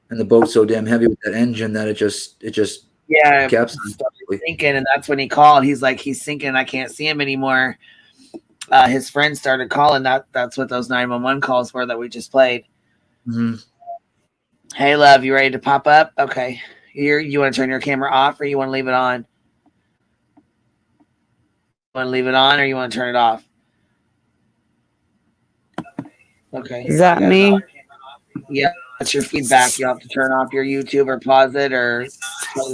the boat's so damn heavy with that engine that it just yeah, capsized. started sinking, and that's when he called. He's like, he's sinking. I can't see him anymore. His friends started calling. That's what those 911 calls were that we just played. Mm-hmm. Hey, love, you ready to pop up? Okay, you want to turn your camera off, or you want to leave it on? Want to leave it on, or you want to turn it off? Okay, Is that me? Yeah, that's your feedback. You have to turn off your YouTube or pause it or.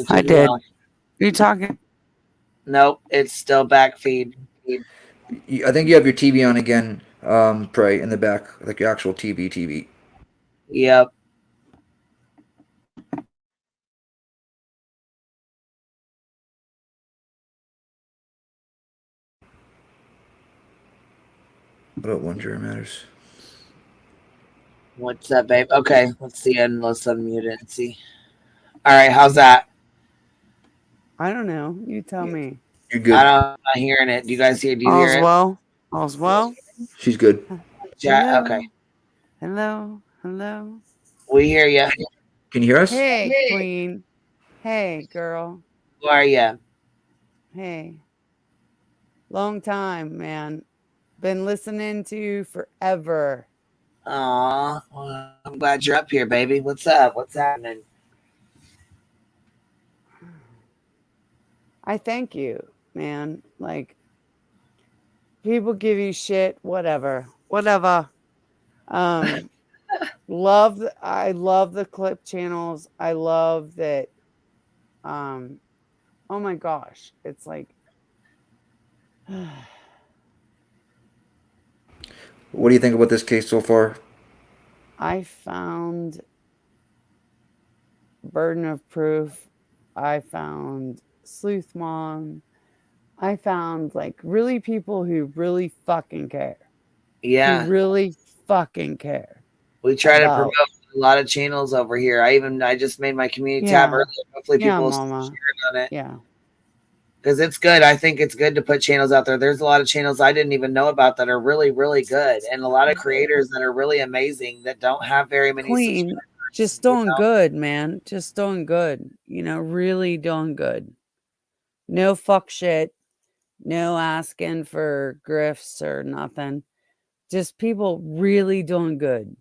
I did. You talking? Nope, it's still back feed. I think you have your TV on again, Pray, in the back, like your actual TV. Yep. What about one jury matters? What's up, babe? Okay, let's see, and let's unmute it and see. All right, how's that? I don't know. You tell me. You're good. I'm not hearing it. Do you guys hear? Do you hear it? Well. All's well. She's good. Chat. Okay. Hello. Hello. We hear you. Can you hear us? Hey, queen. Hey, girl. Who are you? Hey. Long time, man. Been listening to you forever. Aw, well, I'm glad you're up here, baby. What's up? What's happening? I thank you, man. Like, people give you shit, whatever. I love the clip channels. I love that. Oh my gosh, it's like. What do you think about this case so far? I found burden of proof. I found sleuth mom. I found like really people who really fucking care. Yeah. Who really fucking care. We try to promote a lot of channels over here. I just made my community tab earlier. Hopefully people will start sharing on it. Yeah. Because it's good. I think it's good to put channels out there. There's a lot of channels I didn't even know about that are really, really good. And a lot of creators that are really amazing that don't have very many Queen, subscribers. just doing good, man. Just doing good. Really doing good. No fuck shit. No asking for grifts or nothing. Just people really doing good.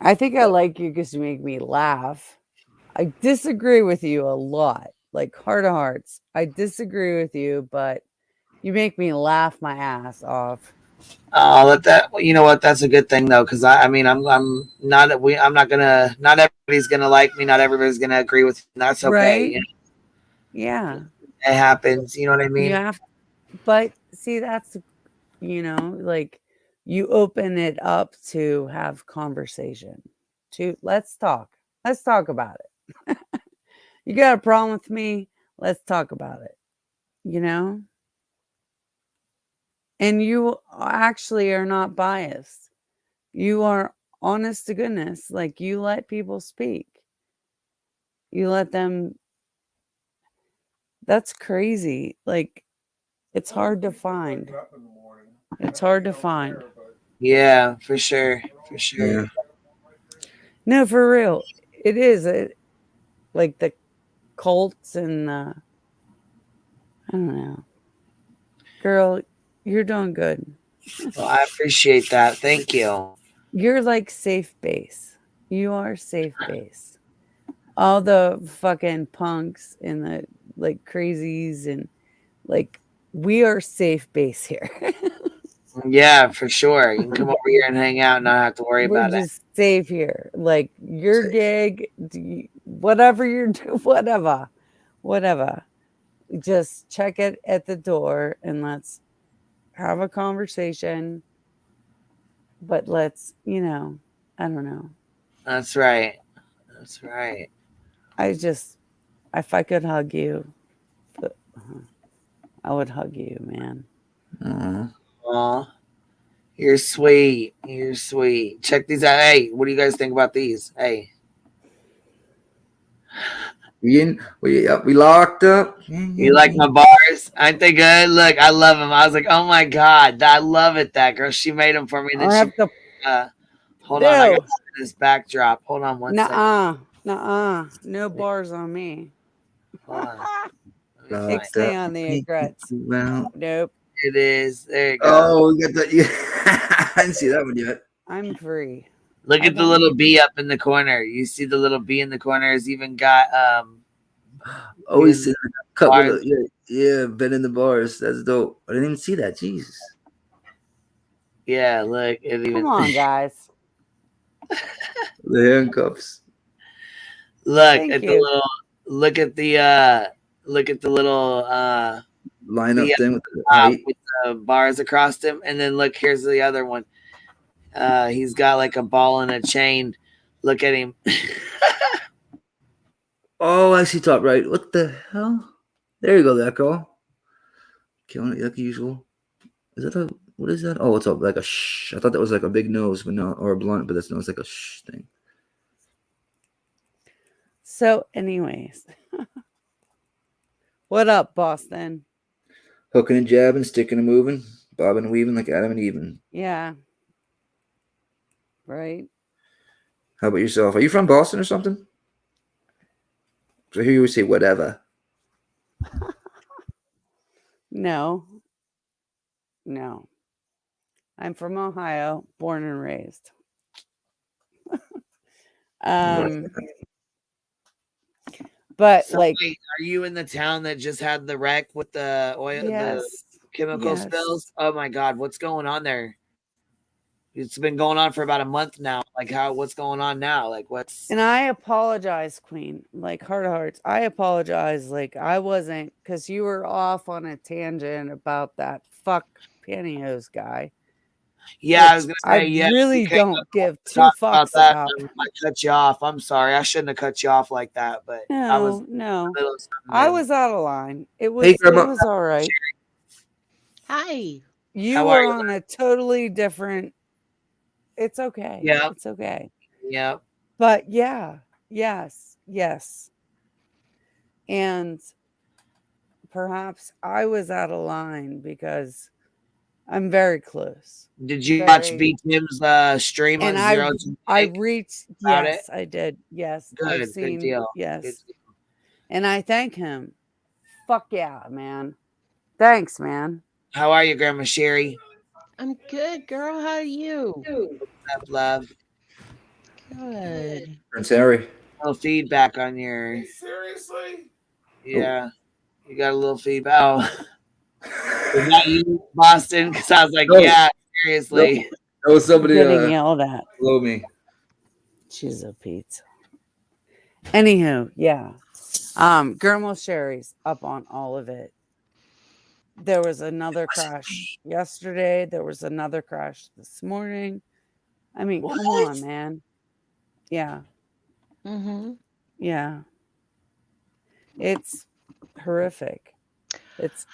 I think I like you because you make me laugh. I disagree with you a lot, like heart of hearts. I disagree with you, but you make me laugh my ass off. Oh, you know what? That's a good thing though, because I'm not everybody's gonna like me. Not everybody's gonna agree with me. That's okay. Right? You know? Yeah. It happens. You know what I mean? Yeah. But see, that's like you open it up to have conversation. Let's talk about it. You got a problem with me? Let's talk about it. And you actually are not biased. You are honest to goodness. Like you let people speak. You let them. That's crazy. Like it's hard to find. It's hard to find. Yeah, for sure. For sure. Yeah. No, for real. It is. Like the cults and I don't know. Girl, you're doing good. Well, I appreciate that. Thank you. You're like safe base. You are safe base. All the fucking punks and the like crazies and like we are safe base here. Yeah, for sure. You can come over here and hang out and not have to worry We're about it. just safe here. Like your gig, whatever you're doing, whatever. Just check it at the door and let's have a conversation. But let's, I don't know. That's right. That's right. If I could hug you, I would hug you, man. Aw. You're sweet. You're sweet. Check these out. Hey, what do you guys think about these? Hey. We locked up. You like my bars? Aren't they good? Look, I love them. I was like, oh my God, I love it. That girl, she made them for me. Then I have to. Hold on, I got No. this backdrop. Hold on one second. Nuh-uh. No bars on me. Hold on. Ixnay on the regrets. Nope. It is. There you go. Oh, we got that. I didn't see that one yet. I'm free. Look at the little bee up in the corner. You see the little bee in the corner has even got Oh, he's in a cup with yeah, been in the bars. That's dope. I didn't even see that. Jesus. Yeah, look. It even, Come on, guys. The handcuffs. Look Thank at you. the little. Look at the little Lineup bee thing up with the top height. with the bars across him, and then look. Here's the other one. He's got like a ball and a chain. Look at him. Oh, I see top right. What the hell? There you go, that girl. Killing it like usual. Is that what is that? Oh, it's like a shh. I thought that was like a big nose, but no, or a blunt, but that's no, it's like a shh thing. So, anyways, what up, Boston? Hooking and jabbing, sticking and moving, bobbing and weaving like Adam and Eve. Yeah. Right. How about yourself? Are you from Boston or something? I hear you always say whatever. No. I'm from Ohio, born and raised. But So like, wait, are you in the town that just had the wreck with the oil, the chemical spills? Oh my God, what's going on there? It's been going on for about a month now. Like, what's going on now? Like, what's? And I apologize, Queen. Like, heart of hearts, I apologize. Like, I wasn't, because you were off on a tangent about that fuck pantyhose guy. Yeah, I was gonna say, I really don't give two fucks that. about. I cut you off. I'm sorry. I shouldn't have cut you off like that. But I was No. I was out of line. It was. Hey, Grandma. It was all right. Hi. You How were are you? on a totally different. It's okay. Yeah. It's okay. Yeah. But yeah, yes. And perhaps I was out of line because I'm very close. Did you watch B Tim's stream on And Zero? I reached. about Yes, it? I did. Yes, Good, I've good seen. deal. Yes, Good deal. and I thank him. Fuck yeah, man. Thanks, man. How are you, Grandma Sherry? I'm good, girl. How are you? What's up, love? Good. Prince Harry. A little feedback on your. Seriously? Yeah, you got a little feedback. Oh. Is that you, Boston? Because I was like, No. yeah, seriously. Nope. That was somebody Getting yelled at. below me. She's a pizza. Anywho, yeah. Grandma Sherry's up on all of it. There was another crash yesterday. There was another crash this morning. I mean, come on, man. Yeah. Mm-hmm. Yeah. It's horrific. It's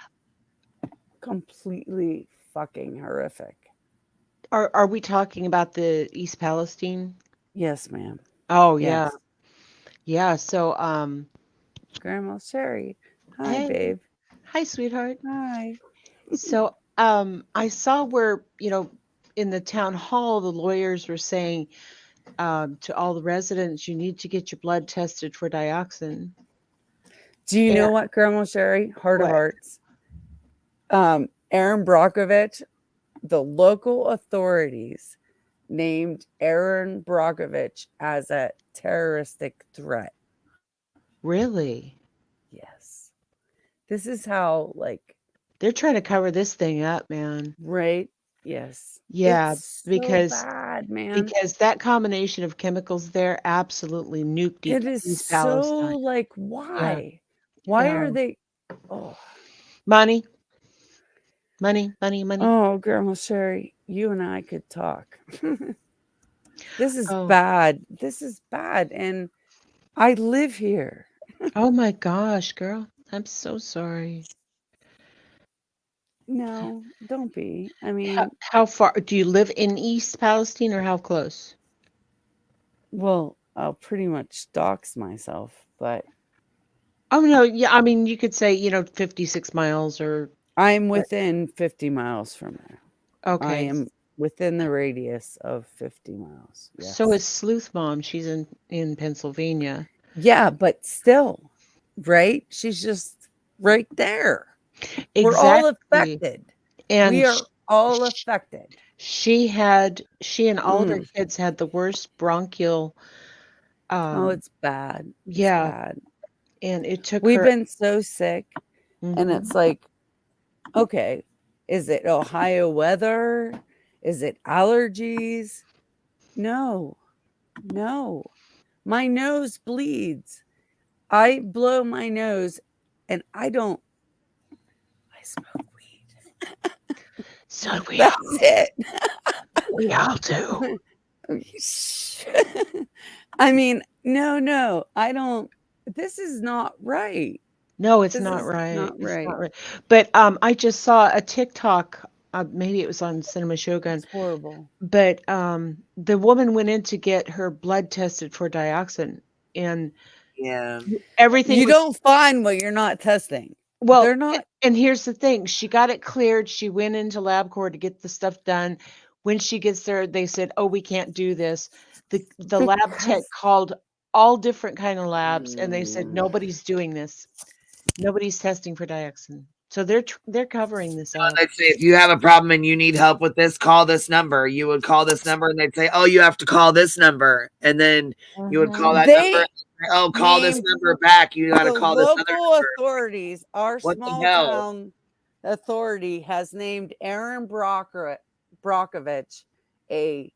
completely fucking horrific. Are we talking about the East Palestine? Yes, ma'am. Oh Yes. yeah. So Grandma Sherry. Hi, hey. babe. Hi, sweetheart. Hi. So I saw where, in the town hall the lawyers were saying to all the residents, you need to get your blood tested for dioxin. Do you know what, Grandma Sherry? Heart of hearts. Aaron Brockovich, the local authorities named Aaron Brockovich as a terroristic threat. Really? Yes. This is how, like, they're trying to cover this thing up, man. Right? Yes. Yeah, It's so because bad, man. that combination of chemicals there absolutely nuked It is East so Palestine. like, Yeah. why? Why Yeah. are they? Oh, Money. Money, money, money. oh, Grandma Sherry, you and I could talk. This is Oh. bad. This is bad. And I live here. Oh my gosh, girl. I'm so sorry. No, don't be. I How, mean, how far do you live in East Palestine or how close? well, I'll pretty much dox myself, but Oh no, yeah, I mean you could say, 56 miles or I'm but- within 50 miles from there. I okay. am within the radius of 50 miles. So Yes. is Sleuth Mom. She's in Pennsylvania. Yeah, but still, right? She's just right there. We're all Exactly. affected. And We are all affected. she and all of her Mm. kids had the worst bronchial Oh, it's bad. It's yeah, bad. and it took We've her been so sick, and Mhm. it's like, okay, is it Ohio weather? Is it allergies? No, no. My nose bleeds. I blow my nose, and I smoke weed. So we That's all it. we all do. I mean, no, I don't. This is not right. No, it's This not is right. not It's right. not right. But I just saw a TikTok, maybe it was on Cinema Shogun, It's horrible. but the woman went in to get her blood tested for dioxin, and Yeah. everything You was don't find what you're not testing. well. They're not. And here's the thing: she got it cleared. She went into LabCorp to get the stuff done. When she gets there, they said, "Oh, we can't do this." The lab tech Because called all different kind of labs, and they said nobody's doing this. Nobody's testing for dioxin. So they're covering this up. They'd say, if you have a problem and you need help with this, call this number. You would call this number, and they'd say, "Oh, you have to call this number," and then you would call that number. they And say, "Oh, call this named number back. You got to the call this other local number." authorities, our What the small hell? town authority has named Aaron Brockovich a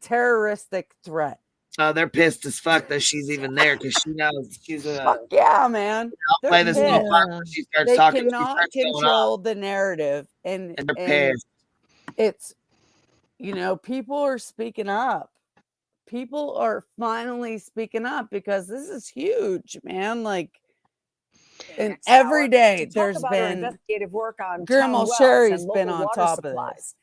terroristic threat. Oh, they're pissed as fuck that she's even there because she knows she's a. Fuck yeah, man. I'll play They're this little pissed. part where she starts They talking. She cannot starts going off, control the narrative, and and they're pissed. it's people are speaking up. People are finally speaking up because this is huge, man. Like, and Next hour, every day to talk there's about her been investigative work on Grandma town wells Sherry's and been local on water top of supplies. this.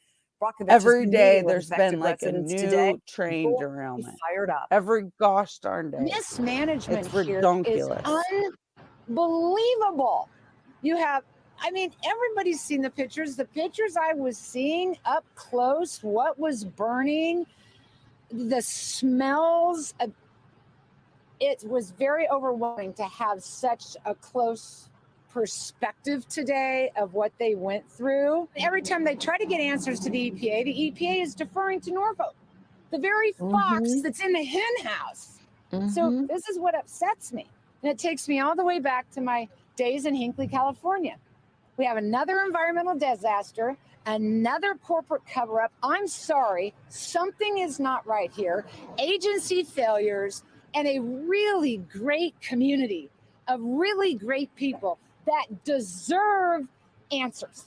Brockovich has Every been day meeting with there's affected been like a residents new today. train People derailment. fired up. Every gosh darn day. Mismanagement It's here is redonkulous. unbelievable. You have, I mean, everybody's seen the pictures. The pictures I was seeing up close, what was burning, the smells. It was very overwhelming to have such a close perspective today of what they went through. Every time they try to get answers to the EPA is deferring to Norfolk, the very fox that's in the hen house. So this is what upsets me. And it takes me all the way back to my days in Hinckley, California. We have another environmental disaster, another corporate cover-up. I'm sorry, something is not right here. Agency failures and a really great community of really great people that deserve answers.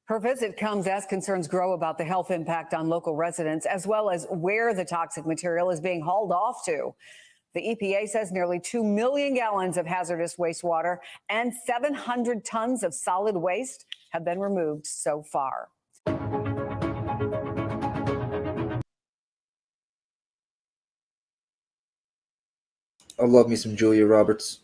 Her visit comes as concerns grow about the health impact on local residents, as well as where the toxic material is being hauled off to. The EPA says nearly 2 million gallons of hazardous wastewater and 700 tons of solid waste have been removed so far. I love me some Julia Roberts.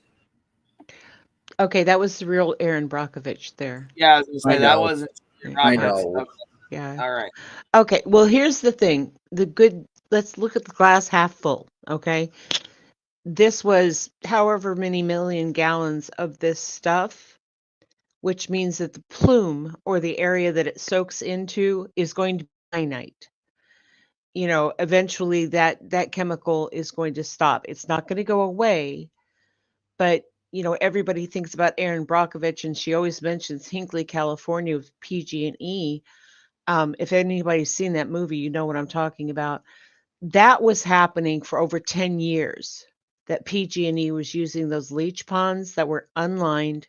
Okay, that was the real Aaron Brockovich there. Yeah, I was gonna say I that know. wasn't I Roberts. know. Okay. Yeah. All right. Okay, well, here's the thing. Let's look at the glass half full, okay? This was however many million gallons of this stuff, which means that the plume or the area that it soaks into is going to be finite. Eventually that chemical is going to stop. It's not going to go away, but everybody thinks about Erin Brockovich, and she always mentions Hinckley, California with PG&E. If anybody's seen that movie, you know what I'm talking about. That was happening for over 10 years, that PG&E was using those leach ponds that were unlined.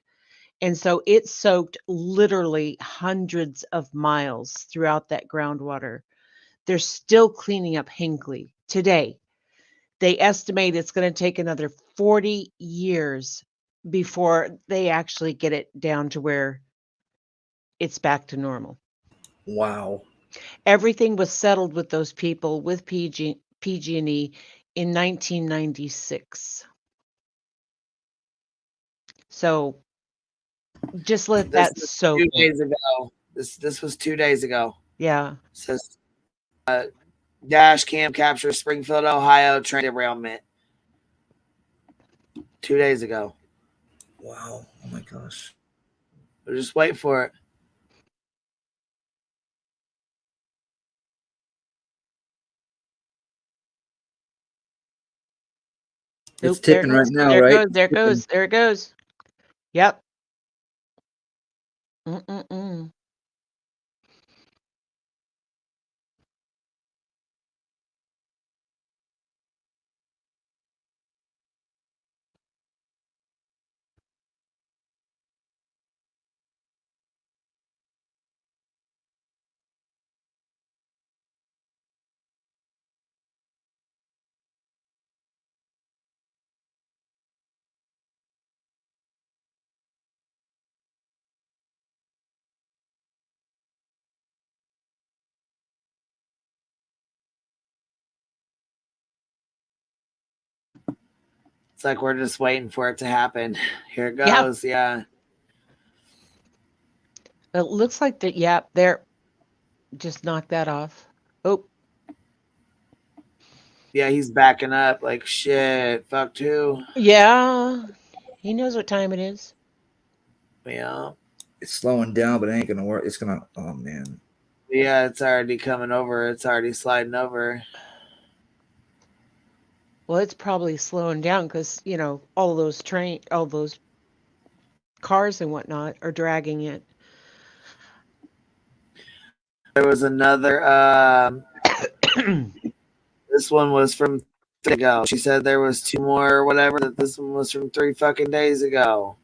And so it soaked literally hundreds of miles throughout that groundwater. They're still cleaning up Hinckley today. They estimate it's going to take another 40 years before they actually get it down to where it's back to normal. Wow. Everything was settled with those people, with PG&E in 1996. So just let that was soak 2 in. days ago. This was 2 days ago. Yeah. Says dash cam captures Springfield, Ohio train derailment. 2 days ago. Wow. Oh my gosh. Just wait for it. It's tipping right now, right? There it goes. There it goes. Yep. Mm-mm-mm. It's like we're just waiting for it to happen. Here it goes. Yeah. It looks like that. Yeah, there. Just knock that off. Oh. Yeah, he's backing up like shit. Fuck too. Yeah. He knows what time it is. Yeah. It's slowing down, but it ain't gonna work. It's gonna. Oh man. Yeah, it's already coming over. It's already sliding over. Well, it's probably slowing down because, all those cars and whatnot are dragging it. There was another. This one was from 3 days ago. She said there was 2 more or whatever. That this one was from 3 fucking days ago.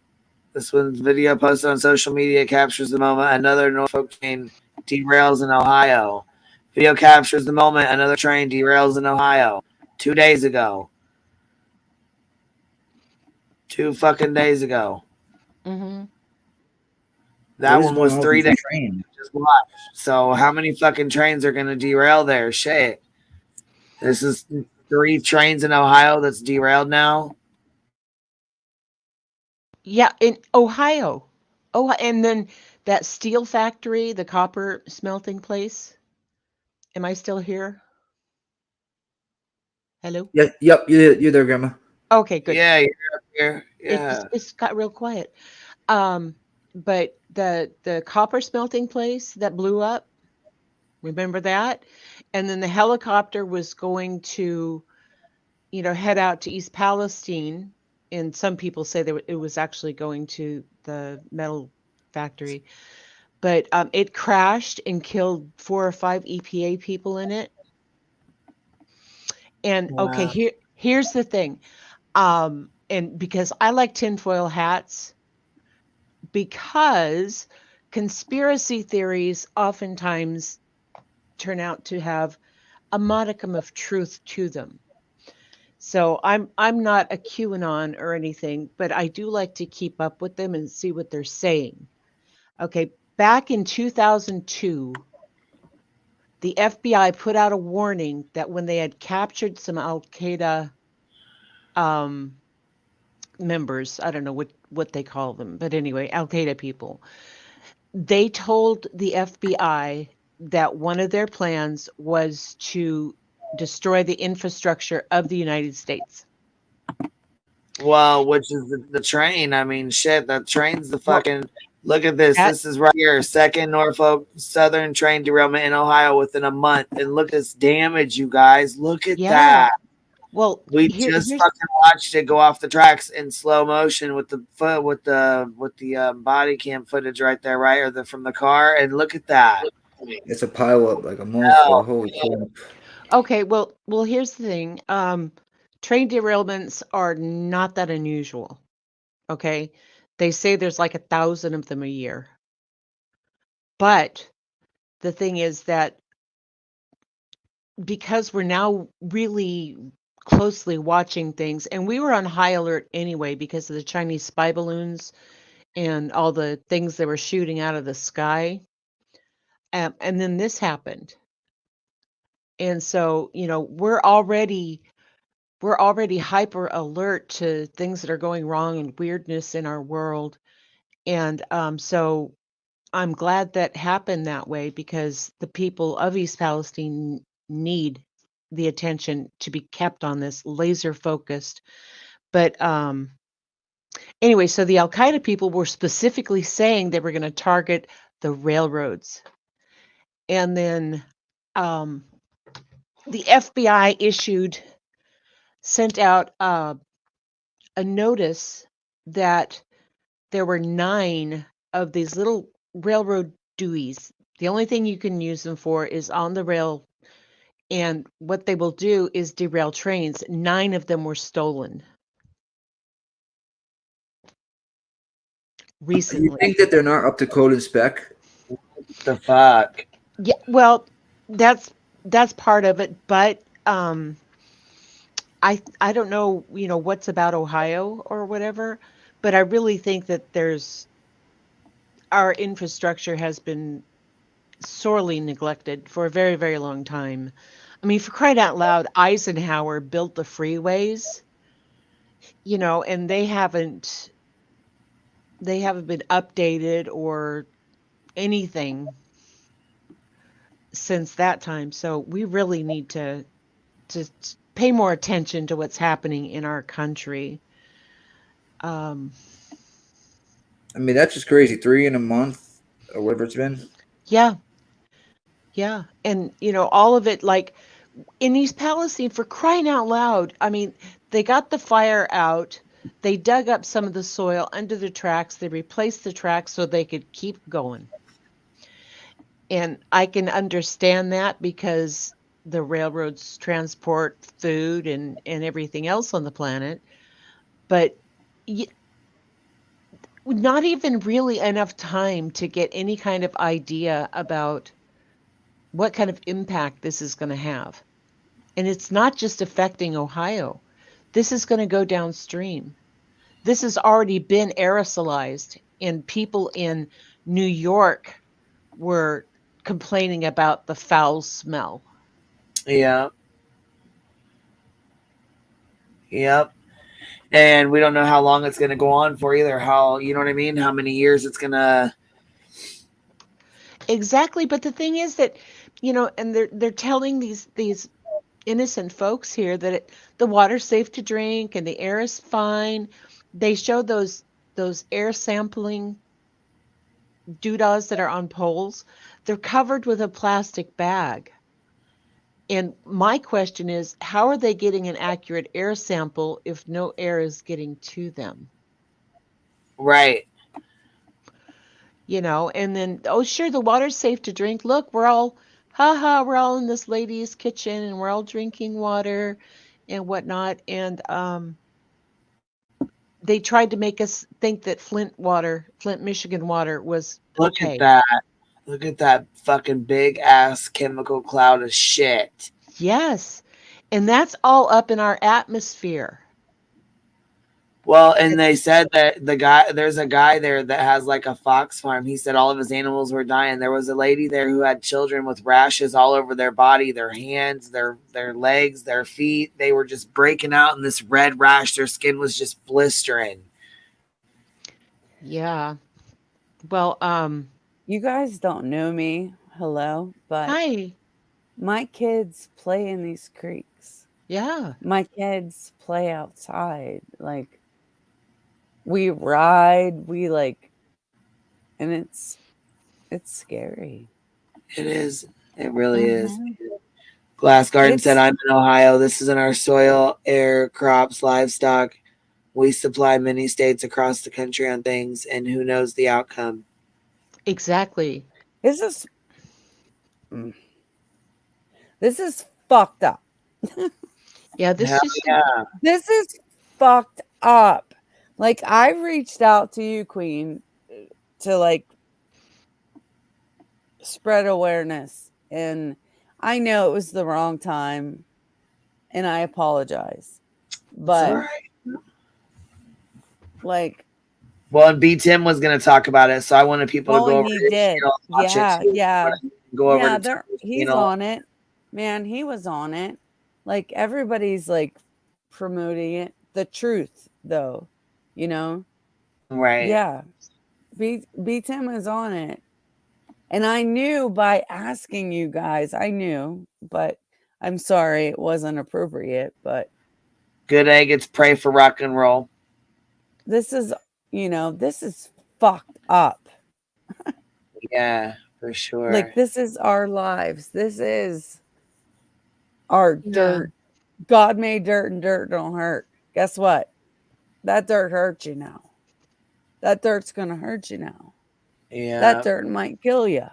This one's video posted on social media captures the moment another Norfolk train derails in Ohio. Video captures the moment another train derails in Ohio. 2 days ago. 2 fucking days ago. Mm-hmm. That one was 3 days. Just watch. So how many fucking trains are going to derail there? Shit. This is 3 trains in Ohio that's derailed now. Yeah, in Ohio. Oh, and then that steel factory, the copper smelting place. Am I still here? Hello? Yeah. Yep. You're there, Grandma. Okay, good. Yeah, you're up here. Yeah. It's got real quiet. But the copper smelting place that blew up, remember that? And then the helicopter was going to, head out to East Palestine. And some people say that it was actually going to the metal factory. But it crashed and killed 4 or 5 EPA people in it. And okay, Wow. here's the thing. And because I like tinfoil hats, because conspiracy theories oftentimes turn out to have a modicum of truth to them. So I'm not a QAnon or anything, but I do like to keep up with them and see what they're saying. Okay, back in 2002, the FBI put out a warning that when they had captured some Al-Qaeda members, I don't know what they call them, but anyway, Al-Qaeda people, they told the FBI that one of their plans was to destroy the infrastructure of the United States. Well, which is the train. I mean, shit, that train's the fucking. Look at this. This is right here. 2nd Norfolk Southern train derailment in Ohio within a month. And look at this damage, you guys. Look at that. Well, we just fucking watched it go off the tracks in slow motion with the body cam footage right there, right, or from the car. And look at that. It's a pile up like a No. mofo. Holy crap. Okay, well, here's the thing. Train derailments are not that unusual. Okay, they say there's like 1,000 of them a year. But the thing is that because we're now really closely watching things, and we were on high alert anyway because of the Chinese spy balloons and all the things they were shooting out of the sky. And then this happened. And so, we're already hyper alert to things that are going wrong and weirdness in our world. And so I'm glad that happened that way because the people of East Palestine need the attention to be kept on this, laser focused. But anyway, so the Al Qaeda people were specifically saying they were going to target the railroads. And then the FBI sent out a notice that there were 9 of these little railroad duties. The only thing you can use them for is on the rail, and what they will do is derail trains. 9 of them were stolen You recently. think that they're not up to code and spec? The fuck? Yeah, well, that's part of it, but I don't know, what's about Ohio or whatever, but I really think that our infrastructure has been sorely neglected for a very, very long time. I mean, for crying out loud, Eisenhower built the freeways, and they haven't been updated or anything since that time. So we really need to pay more attention to what's happening in our country. I mean, that's just crazy. 3 in a month or whatever it's been. Yeah. Yeah. And, all of it, like in East Palestine, for crying out loud, I mean, they got the fire out. They dug up some of the soil under the tracks. They replaced the tracks so they could keep going. And I can understand that because the railroads transport food and everything else on the planet. But not even really enough time to get any kind of idea about what kind of impact this is going to have. And it's not just affecting Ohio. This is going to go downstream. This has already been aerosolized, and people in New York were complaining about the foul smell. Yeah. Yep. And we don't know how long it's going to go on for either. How, you know what I mean? How many years it's going to. Exactly. But the thing is that, and they're telling these innocent folks here that the water's safe to drink and the air is fine. They show those air sampling doodahs that are on poles. They're covered with a plastic bag. And my question is, how are they getting an accurate air sample if no air is getting to them? Right. And then, oh, sure, the water's safe to drink. Look, we're all in this lady's kitchen and we're all drinking water and whatnot. And they tried to make us think that Flint, Michigan water was Look okay. at that. Look at that fucking big ass chemical cloud of shit. Yes. And that's all up in our atmosphere. Well, and they said that there's a guy there that has like a fox farm. He said all of his animals were dying. There was a lady there who had children with rashes all over their body, their hands, their legs, their feet. They were just breaking out in this red rash. Their skin was just blistering. Yeah. Well, you guys don't know me. Hello, but hi. My kids play in these creeks. Yeah. My kids play outside. Like, we ride, and it's scary. It is. It really is. Glass Garden said, I'm in Ohio. This is in our soil, air, crops, livestock. We supply many states across the country on things, and who knows the outcome. Exactly. This is This is fucked up. Yeah, this Hell is yeah. This is fucked up. Like, I reached out to you, Queen, to like spread awareness. And I know it was the wrong time. And I apologize. It's all But right. like, Well, and B Tim was going to talk about it, so I wanted people to oh, go and over he to his did. channel and watch Yeah, it too. yeah. Go over Yeah, to Tyler's he's channel. on it. Man, he was on it. Like, everybody's like promoting it. The truth, though, you know? Right. Yeah. B Tim is on it. And I knew by asking you guys, I knew, but I'm sorry it wasn't appropriate. But Good egg, it's pray for rock and roll. this is, this is fucked up. Yeah, for sure. Like, this is our lives. This is our Yeah. dirt. God made dirt, and dirt don't hurt. Guess what? That dirt hurts you now. That dirt's gonna hurt you now. Yeah. That dirt might kill you.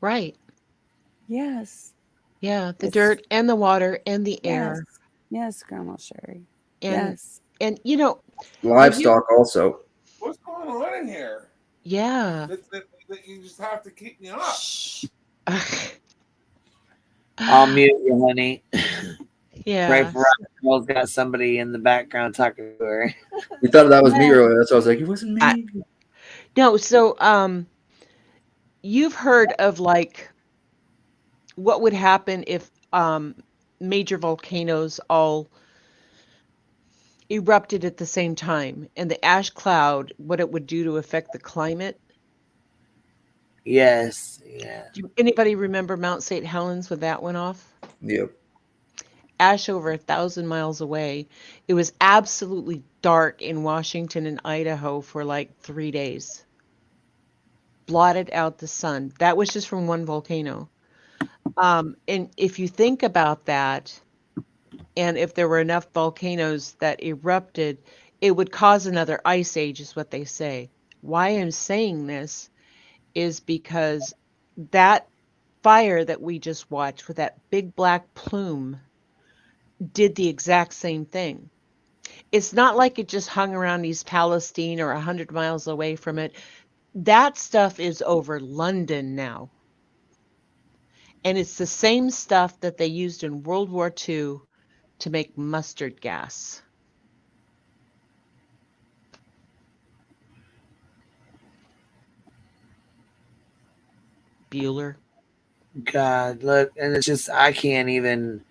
right. Yes. Yeah, the It's dirt and the water and the yes. air. Yes, Grandma Sherry. And Yes. and you know, Livestock also. What's going on in here? yeah. That you just have to keep me up. I'll mute you, honey. Pray Yeah. for rock and roll's got somebody in the background talking to her. You thought that was me earlier. That's why I was like, it wasn't me. No, so you've heard of like what would happen if major volcanoes all erupted at the same time and the ash cloud, what it would do to affect the climate? Yes. Yeah. Do anybody remember Mount St. Helens when that went off? Yep. Ash over 1,000 miles away. It was absolutely dark in Washington and Idaho for like 3 days. Blotted out the sun. That was just from one volcano. And if you think about that, and if there were enough volcanoes that erupted, it would cause another ice age, is what they say. Why I'm saying this is because that fire that we just watched with that big black plume did the exact same thing. It's not like it just hung around East Palestine or 100 miles away from it. That stuff is over London now. And it's the same stuff that they used in World War II to make mustard gas. Bueller. God, look, and it's just I can't even.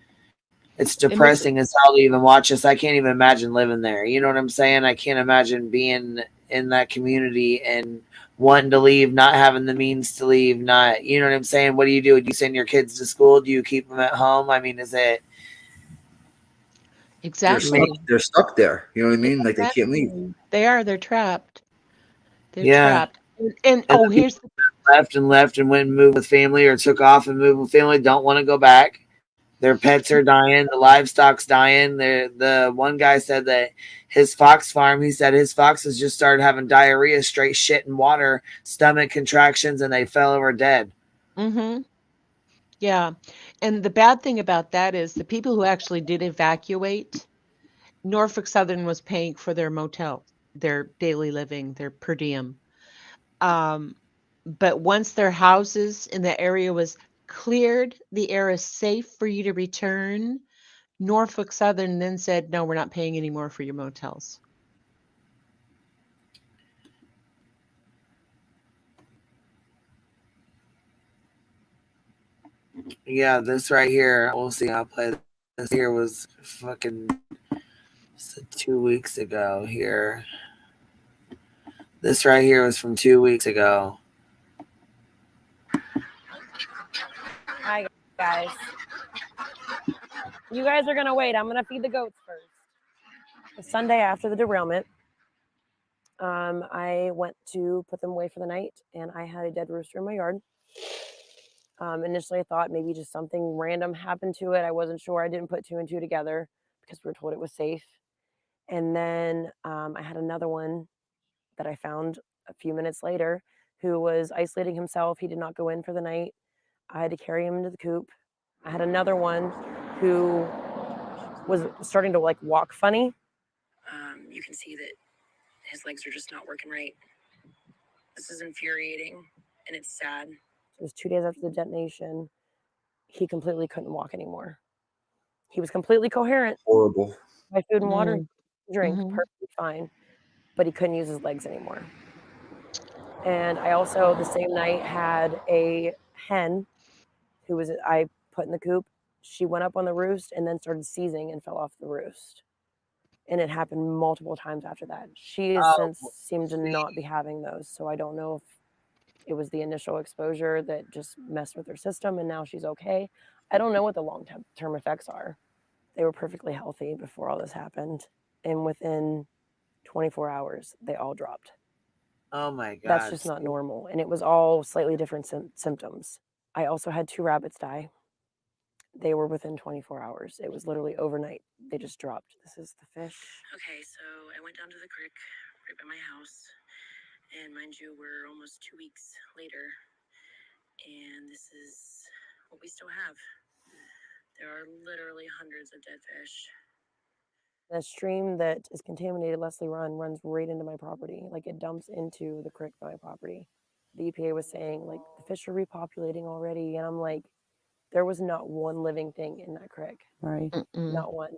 It's And this, depressing as hell to even watch this. I can't even imagine living there. You know what I'm saying? I can't imagine being in that community and wanting to leave, not having the means to leave, not, you know what I'm saying? What do you do? Do you send your kids to school? Do you keep them at home? I mean, is it exactly. They're stuck there. You know what I mean? Like they can't leave. Exactly. They are. They're trapped. They're Yeah. trapped. And And oh, the here's people that left and went and moved with family or took off and moved with family don't want to go back. Their pets are dying. The livestock's dying. The one guy said that his fox farm, he said his foxes just started having diarrhea, straight shit and water, stomach contractions, and they fell over dead. Mm-hmm. Yeah. And the bad thing about that is the people who actually did evacuate, Norfolk Southern was paying for their motel, their daily living, their per diem. But once their houses in the area was cleared, the air is safe for you to return. Norfolk Southern then said, no, we're not paying any more for your motels. Yeah, this right here, we'll see. I'll play this here was fucking 2 weeks ago here. This right here was from 2 weeks ago. Hi, guys. You guys are going to wait. I'm going to feed the goats first. The Sunday after the derailment, I went to put them away for the night, and I had a dead rooster in my yard. Initially, I thought maybe just something random happened to it. I wasn't sure. I didn't put two and two together because we were told it was safe. And then I had another one that I found a few minutes later who was isolating himself. He did not go in for the night. I had to carry him into the coop. I had another one who was starting to like walk funny. You can see that his legs are just not working right. This is infuriating and it's sad. It was 2 days after the detonation. He completely couldn't walk anymore. He was completely coherent. Horrible. My food and water, drink, Mhm. perfectly fine, but he couldn't use his legs anymore. And I also, the same night, had a hen who I put in the coop. She went up on the roost and then started seizing and fell off the roost. And it happened multiple times after that. She has since seemed to not be having those. So I don't know if it was the initial exposure that just messed with her system and now she's okay. I don't know what the long-term effects are. They were perfectly healthy before all this happened. And within 24 hours, they all dropped. Oh my God. That's just not normal. And it was all slightly different symptoms. I also had 2 rabbits die. They were within 24 hours. It was literally overnight. They just dropped. This is the fish. Okay, so I went down to the creek right by my house. And mind you, we're almost 2 weeks later. And this is what we still have. There are literally hundreds of dead fish. The stream that is contaminated, Leslie Run, runs right into my property. Like it dumps into the creek by my property. The EPA was saying like the fish are repopulating already. And I'm like, there was not one living thing in that creek. Right. Not one.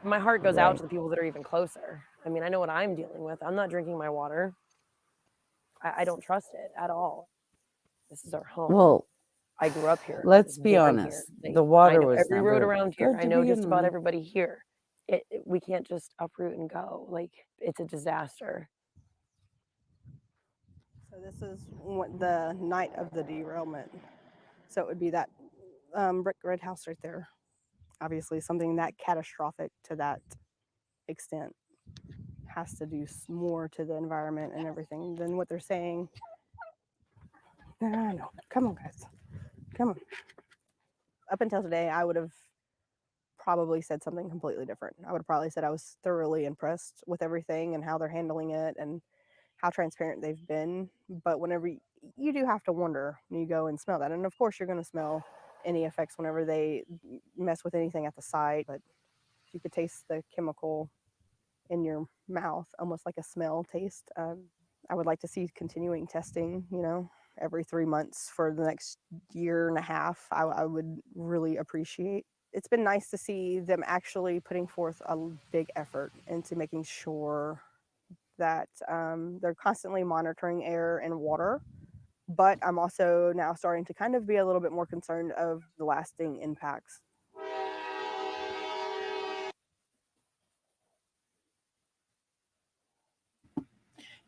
My heart goes out to the people that are even closer. I mean, I know what I'm dealing with. I'm not drinking my water. I don't trust it at all. This is our home. Well, I grew up here. let's I be was born honest. here. The I water know was every road never around here. good I to know just begin about with. everybody here. We can't just uproot and go. Like it's a disaster. So this is the night of the derailment. So it would be that brick red house right there. Obviously, something that catastrophic to that extent has to do more to the environment and everything than what they're saying. I know. Come on, guys. Come on. Up until today, I would have probably said something completely different. I would have probably said I was thoroughly impressed with everything and how they're handling it and how transparent they've been. But whenever you do have to wonder when you go and smell that. And of course, you're going to smell any effects whenever they mess with anything at the site. But you could taste the chemical in your mouth, almost like a smell taste. I would like to see continuing testing, every 3 months for the next year and a half. I would really appreciate. It's been nice to see them actually putting forth a big effort into making sure that they're constantly monitoring air and water. But I'm also now starting to kind of be a little bit more concerned of the lasting impacts.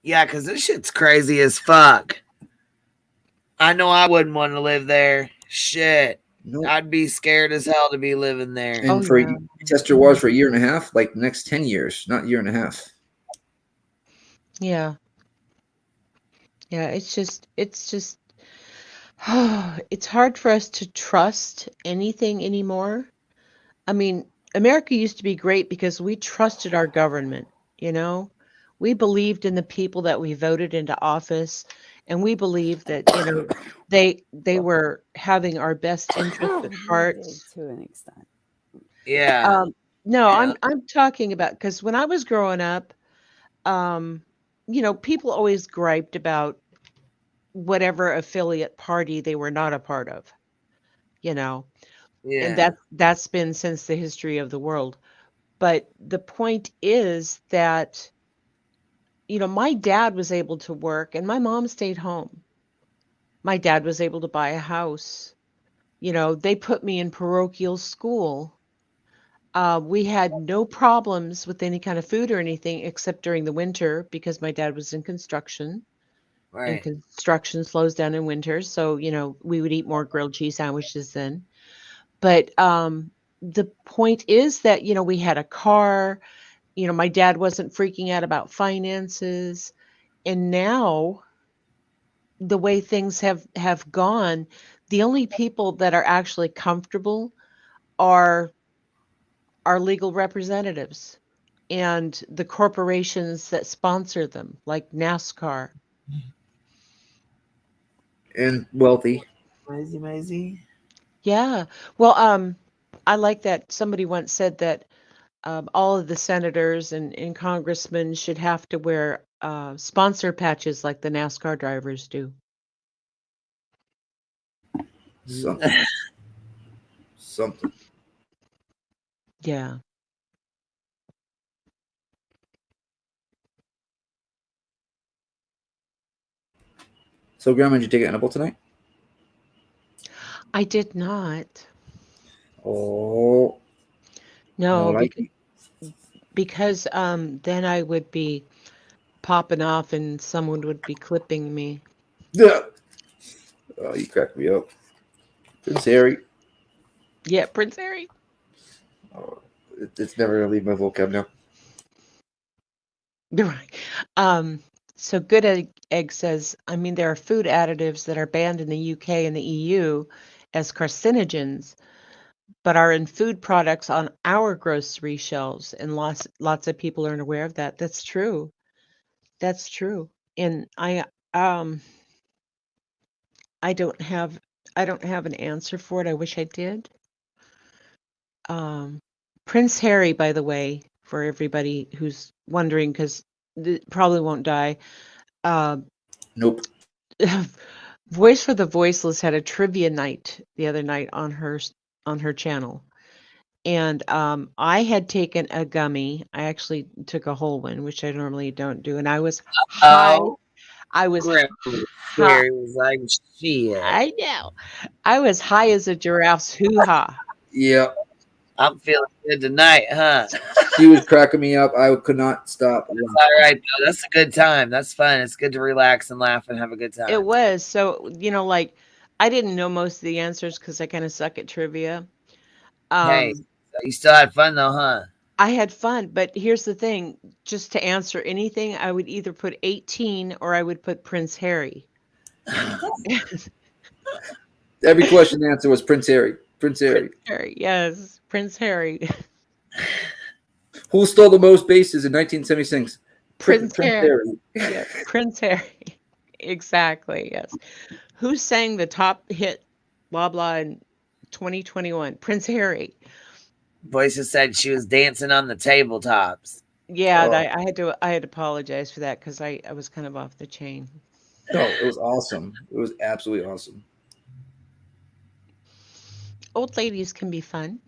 Yeah, because this shit's crazy as fuck. I know I wouldn't want to live there. Shit. Nope. I'd be scared as hell to be living there. And you test your waters for a year and a half, like the next 10 years, not a year and a half. Yeah. Yeah, it's just it's hard for us to trust anything anymore. I mean, America used to be great because we trusted our government, We believed in the people that we voted into office, and we believed that, they were having our best interests at heart. To an extent. Yeah. No, Yeah. I'm talking about because when I was growing up, people always griped about whatever affiliate party they were not a part of, and Yeah. that's been since the history of the world. But the point is that, my dad was able to work and my mom stayed home. My dad was able to buy a house. They put me in parochial school. We had no problems with any kind of food or anything except during the winter because my dad was in construction. And Right. construction slows down in winter. So, we would eat more grilled cheese sandwiches then. But the point is that, we had a car. My dad wasn't freaking out about finances. And now the way things have gone, the only people that are actually comfortable are our legal representatives and the corporations that sponsor them, like NASCAR. And wealthy. Maisie. Yeah. Well, I like that somebody once said that all of the senators and congressmen should have to wear sponsor patches like the NASCAR drivers do. Something. Something. Yeah. So, Grandma, did you take an edible tonight? I did not. Oh, No, more like because then I would be popping off and someone would be clipping me. Yeah. Oh, you cracked me up. Prince Harry. Yeah, Prince Harry. It's never gonna leave my vocab now. You're right. So Good Egg says, I mean, there are food additives that are banned in the UK and the EU as carcinogens, but are in food products on our grocery shelves, and lots of people aren't aware of that. That's true. That's true. And I don't have an answer for it. I wish I did. Prince Harry, by the way, for everybody who's wondering, because probably won't die. Nope. Voice for the Voiceless had a trivia night the other night on her channel. And I had taken a gummy. I actually took a whole one, which I normally don't do. And I was high. I was high. Gary was like, shit. I know. I was high as a giraffe's hoo-ha. Yeah. I'm feeling good tonight, huh? She was cracking me up. I could not stop. That's all right, though. That's a good time. That's fun. It's good to relax and laugh and have a good time. It was. So, like, I didn't know most of the answers because I kind of suck at trivia. Hey, you still had fun, though, huh? I had fun, but here's the thing. Just to answer anything, I would either put 18 or I would put Prince Harry. Every question and answer was Prince Harry. Prince Harry. Prince Harry, yes. Prince Harry. Who stole the most bases in 1976? Prince Harry. Harry. Yeah, Prince Harry. Exactly, yes. Who sang the top hit blah blah in 2021? Prince Harry. Voices said she was dancing on the tabletops. Yeah, Oh. I had to apologize for that because I was kind of off the chain. No, it was awesome. It was absolutely awesome. Old ladies can be fun.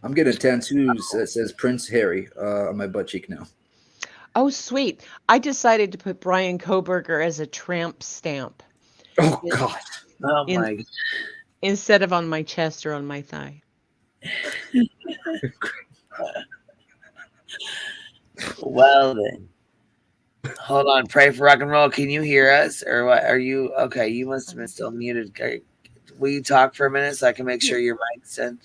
I'm getting tattoos that says Prince Harry on my butt cheek now. Oh, sweet. I decided to put Brian Koberger as a tramp stamp. Oh, God. Oh, my God. Instead of on my chest or on my thigh. Well, then. Hold on. Pray for rock and roll. Can you hear us? Or what? Are you okay? You must have been still muted. Will you talk for a minute so I can make sure your mic's in?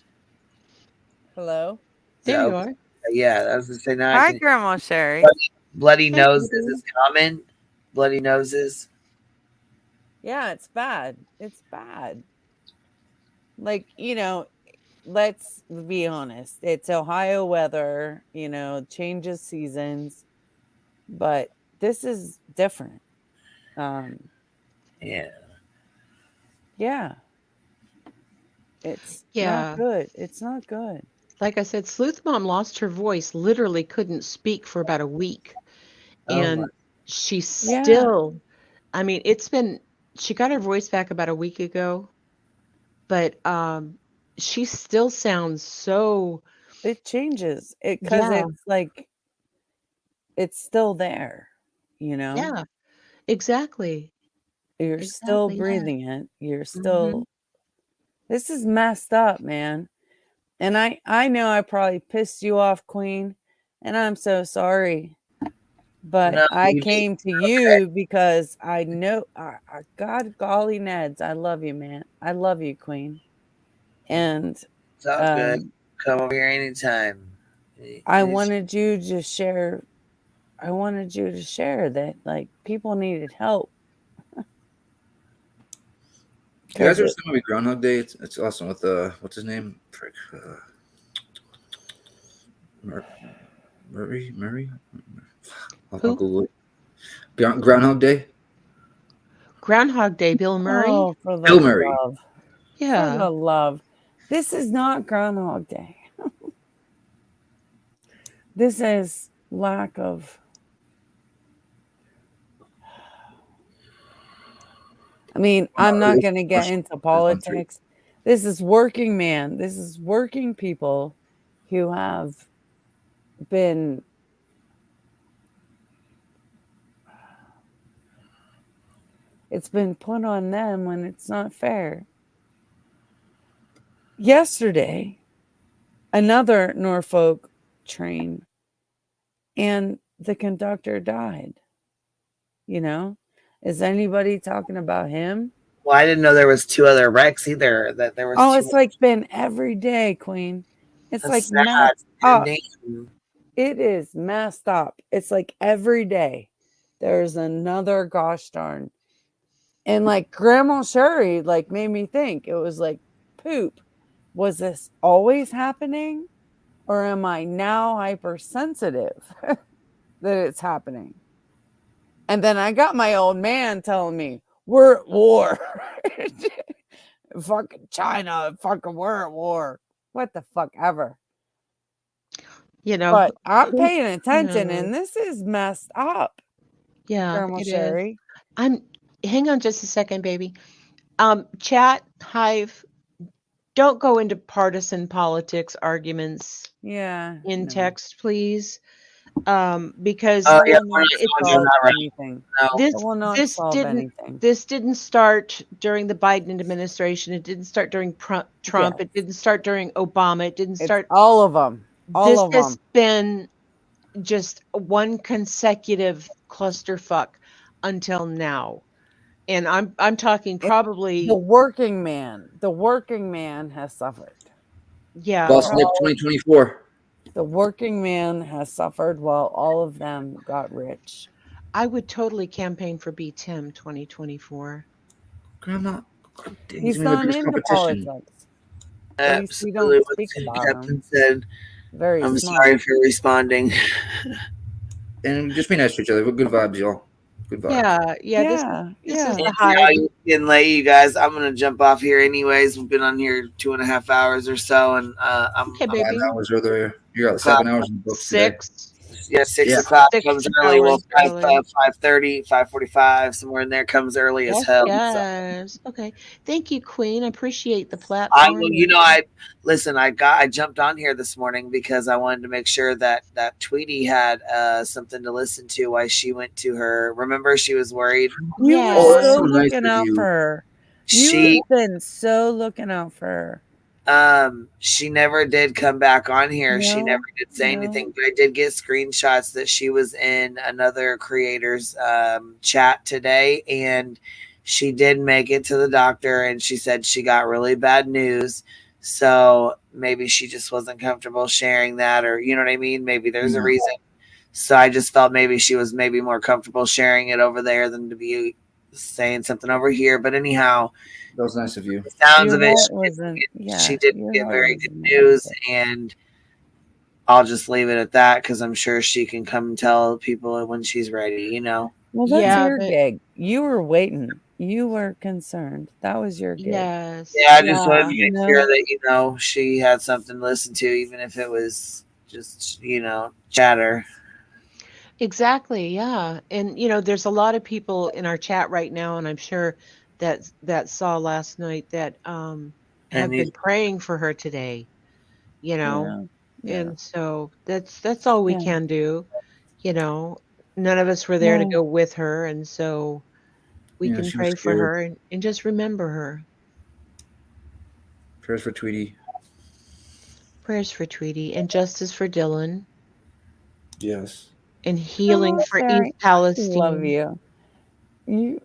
Hello? There you are. Yeah, I was going to say now. Hi, Grandma Sherry. Bloody noses is common. Bloody noses. Yeah, it's bad. It's bad. Like, let's be honest. It's Ohio weather, changes seasons, but this is different. Yeah. Yeah. It's Yeah. not good. It's not good. Like I said, Sleuth Mom lost her voice, literally couldn't speak for about a week. And she still, I mean, she got her voice back about a week ago, but she still sounds so. It changes because it's like, it's still there, Yeah, exactly. You're still breathing it. You're still, this is messed up, man. And I know I probably pissed you off, Queen, and I'm so sorry. But No, I you came to you because I know, God golly Neds, I love you, man. I love you, Queen. And It's all good. Come over here anytime. I wanted you to share. I wanted you to share that, like, people needed help. You guys ever seen the movie Groundhog Day? It's awesome with what's his name? Frick. Murray? I'll Google it. Groundhog Day? Groundhog Day, Bill Murray. Oh, for the Bill Murray. love. For Yeah. the love. This is not Groundhog Day. This is lack of. I mean, I'm not going to get into politics. This is working man. This is working people who have been it's been put on them when it's not fair. Yesterday, another Norfolk train and the conductor died. You know, is anybody talking about him? Well, I didn't know there was 2 other wrecks either. That there was. Oh, 2 it's like been every day, Queen. It's That's like sad. messed up. Damn. It is messed up. It's like every day there's another gosh darn. And like Grandma Sherry like made me think, it was like, poop. Was this always happening? Or am I now hypersensitive that it's happening? And then I got my old man telling me, we're at war. Fucking China, fucking we're at war. What the fuck ever. You know, But I'm paying attention, Yeah. and this is messed up. Yeah, Grandma it is. Sherry. Hang on just a second, baby. Chat, Hive, don't go into partisan politics arguments Yeah. in no. text, please. Because Oh yeah, it's we're not right. anything. No. It will not solve anything. This didn't start during the Biden administration. It didn't start during Trump. Yes. It didn't start during Obama. It didn't It's start. all of them. All This of has them. been just one consecutive clusterfuck until now. And I'm talking probably The working man has suffered. Yeah. Boss Nick 2024. The working man has suffered while all of them got rich. I would totally campaign for B Tim 2024. Grandma, He's gonna not be into competition. politics. At least we don't Absolutely what speak the about captain him. said. Very I'm smart. sorry for responding. And just be nice to each other. Good vibes, y'all. Good vibes. Yeah. This is the How Hive. you getting late, you guys? I'm gonna jump off here anyways. We've been on here 2.5 hours or so, and I'm Okay, baby. 5 hours earlier. You're at 7 hours in the books today. 6. Yeah, 6 Yeah. o'clock 6 comes early. Well, hours early. 5:30, 5:45, somewhere in there comes early as hell. So. Yes. Okay. Thank you, Queen. I appreciate the I platform. will. You know, I jumped on here this morning because I wanted to make sure that Tweety had something to listen to while she went to her. Remember, she was worried. You Yeah. were that's so so nice looking of out you. for her. She You've been so looking out for her. she never did come back on here. She No, never did say no. anything, but I did get screenshots that she was in another creator's chat today, and she did make it to the doctor, and she said she got really bad news. So maybe she just wasn't comfortable sharing that, or you know what I mean? Maybe there's a reason. So I just felt maybe she was maybe more comfortable sharing it over there than to be saying something over here. But anyhow, That was nice of you. the sounds Your of it, heart wasn't. Yeah, she did your get heart very wasn't good right news, with it. and I'll just leave it at that because I'm sure she can come tell people when she's ready, you know. Well, that's Yeah, your but- gig. You were waiting. You were concerned. That was your gig. Yes. Yeah, I just wanted to You make know? sure that, you know, she had something to listen to, even if it was just, you know, chatter. Exactly. Yeah. And there's a lot of people in our chat right now, and I'm sure that saw last night that have And been praying for her today. Yeah. And so that's all we Yeah. can do. None of us were there to No. go with her, and so we Yeah, can she was pray for scared. her and just remember her. Prayers for Tweety. Prayers for Tweety and justice for Dylan Yes. and healing Grandma for Sherry, East Palestine. I love you.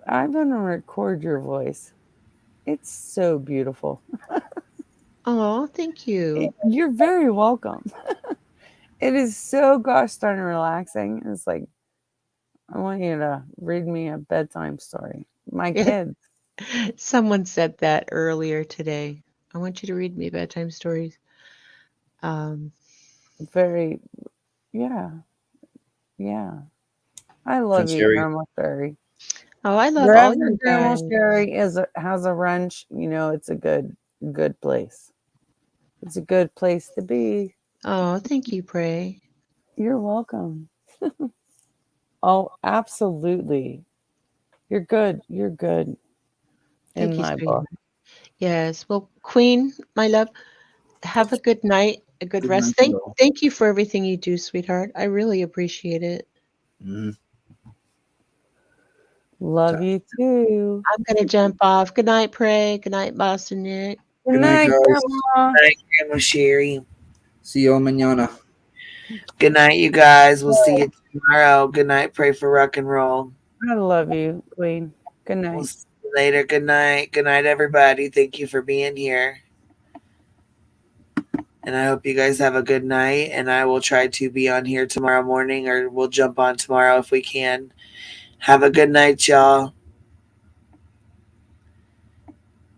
I'm gonna record your voice. It's so beautiful. Oh, thank you. You're very welcome. It is so gosh darn relaxing. It's like I want you to read me a bedtime story. My kids. Someone said that earlier today. I want you to read me bedtime stories. Very, yeah. I love Prince you, Harry. Grandma Sherry. Oh, I love all Wherever you Grandma guys. Sherry has a ranch, it's a good place. It's a good place to be. Oh, thank you, Pray. You're welcome. Oh, absolutely. You're good. You're good. Thank In you, my sweetheart. book. Yes. Well, Queen, my love, have a good night, a good Good rest. night, y'all. Thank you for everything you do, sweetheart. I really appreciate it. Love you too. I'm gonna jump off. Good night, Pray. Good night, Boston Nick. Good night, Grandma. Good night, Grandma Sherry. See you mañana. Good night, you guys. We'll see you tomorrow. Good night. Pray for rock and roll. I love you, Queen. Good night. We'll see you later. Good night. Good night, everybody. Thank you for being here. And I hope you guys have a good night. And I will try to be on here tomorrow morning, or we'll jump on tomorrow if we can. Have a good night, y'all.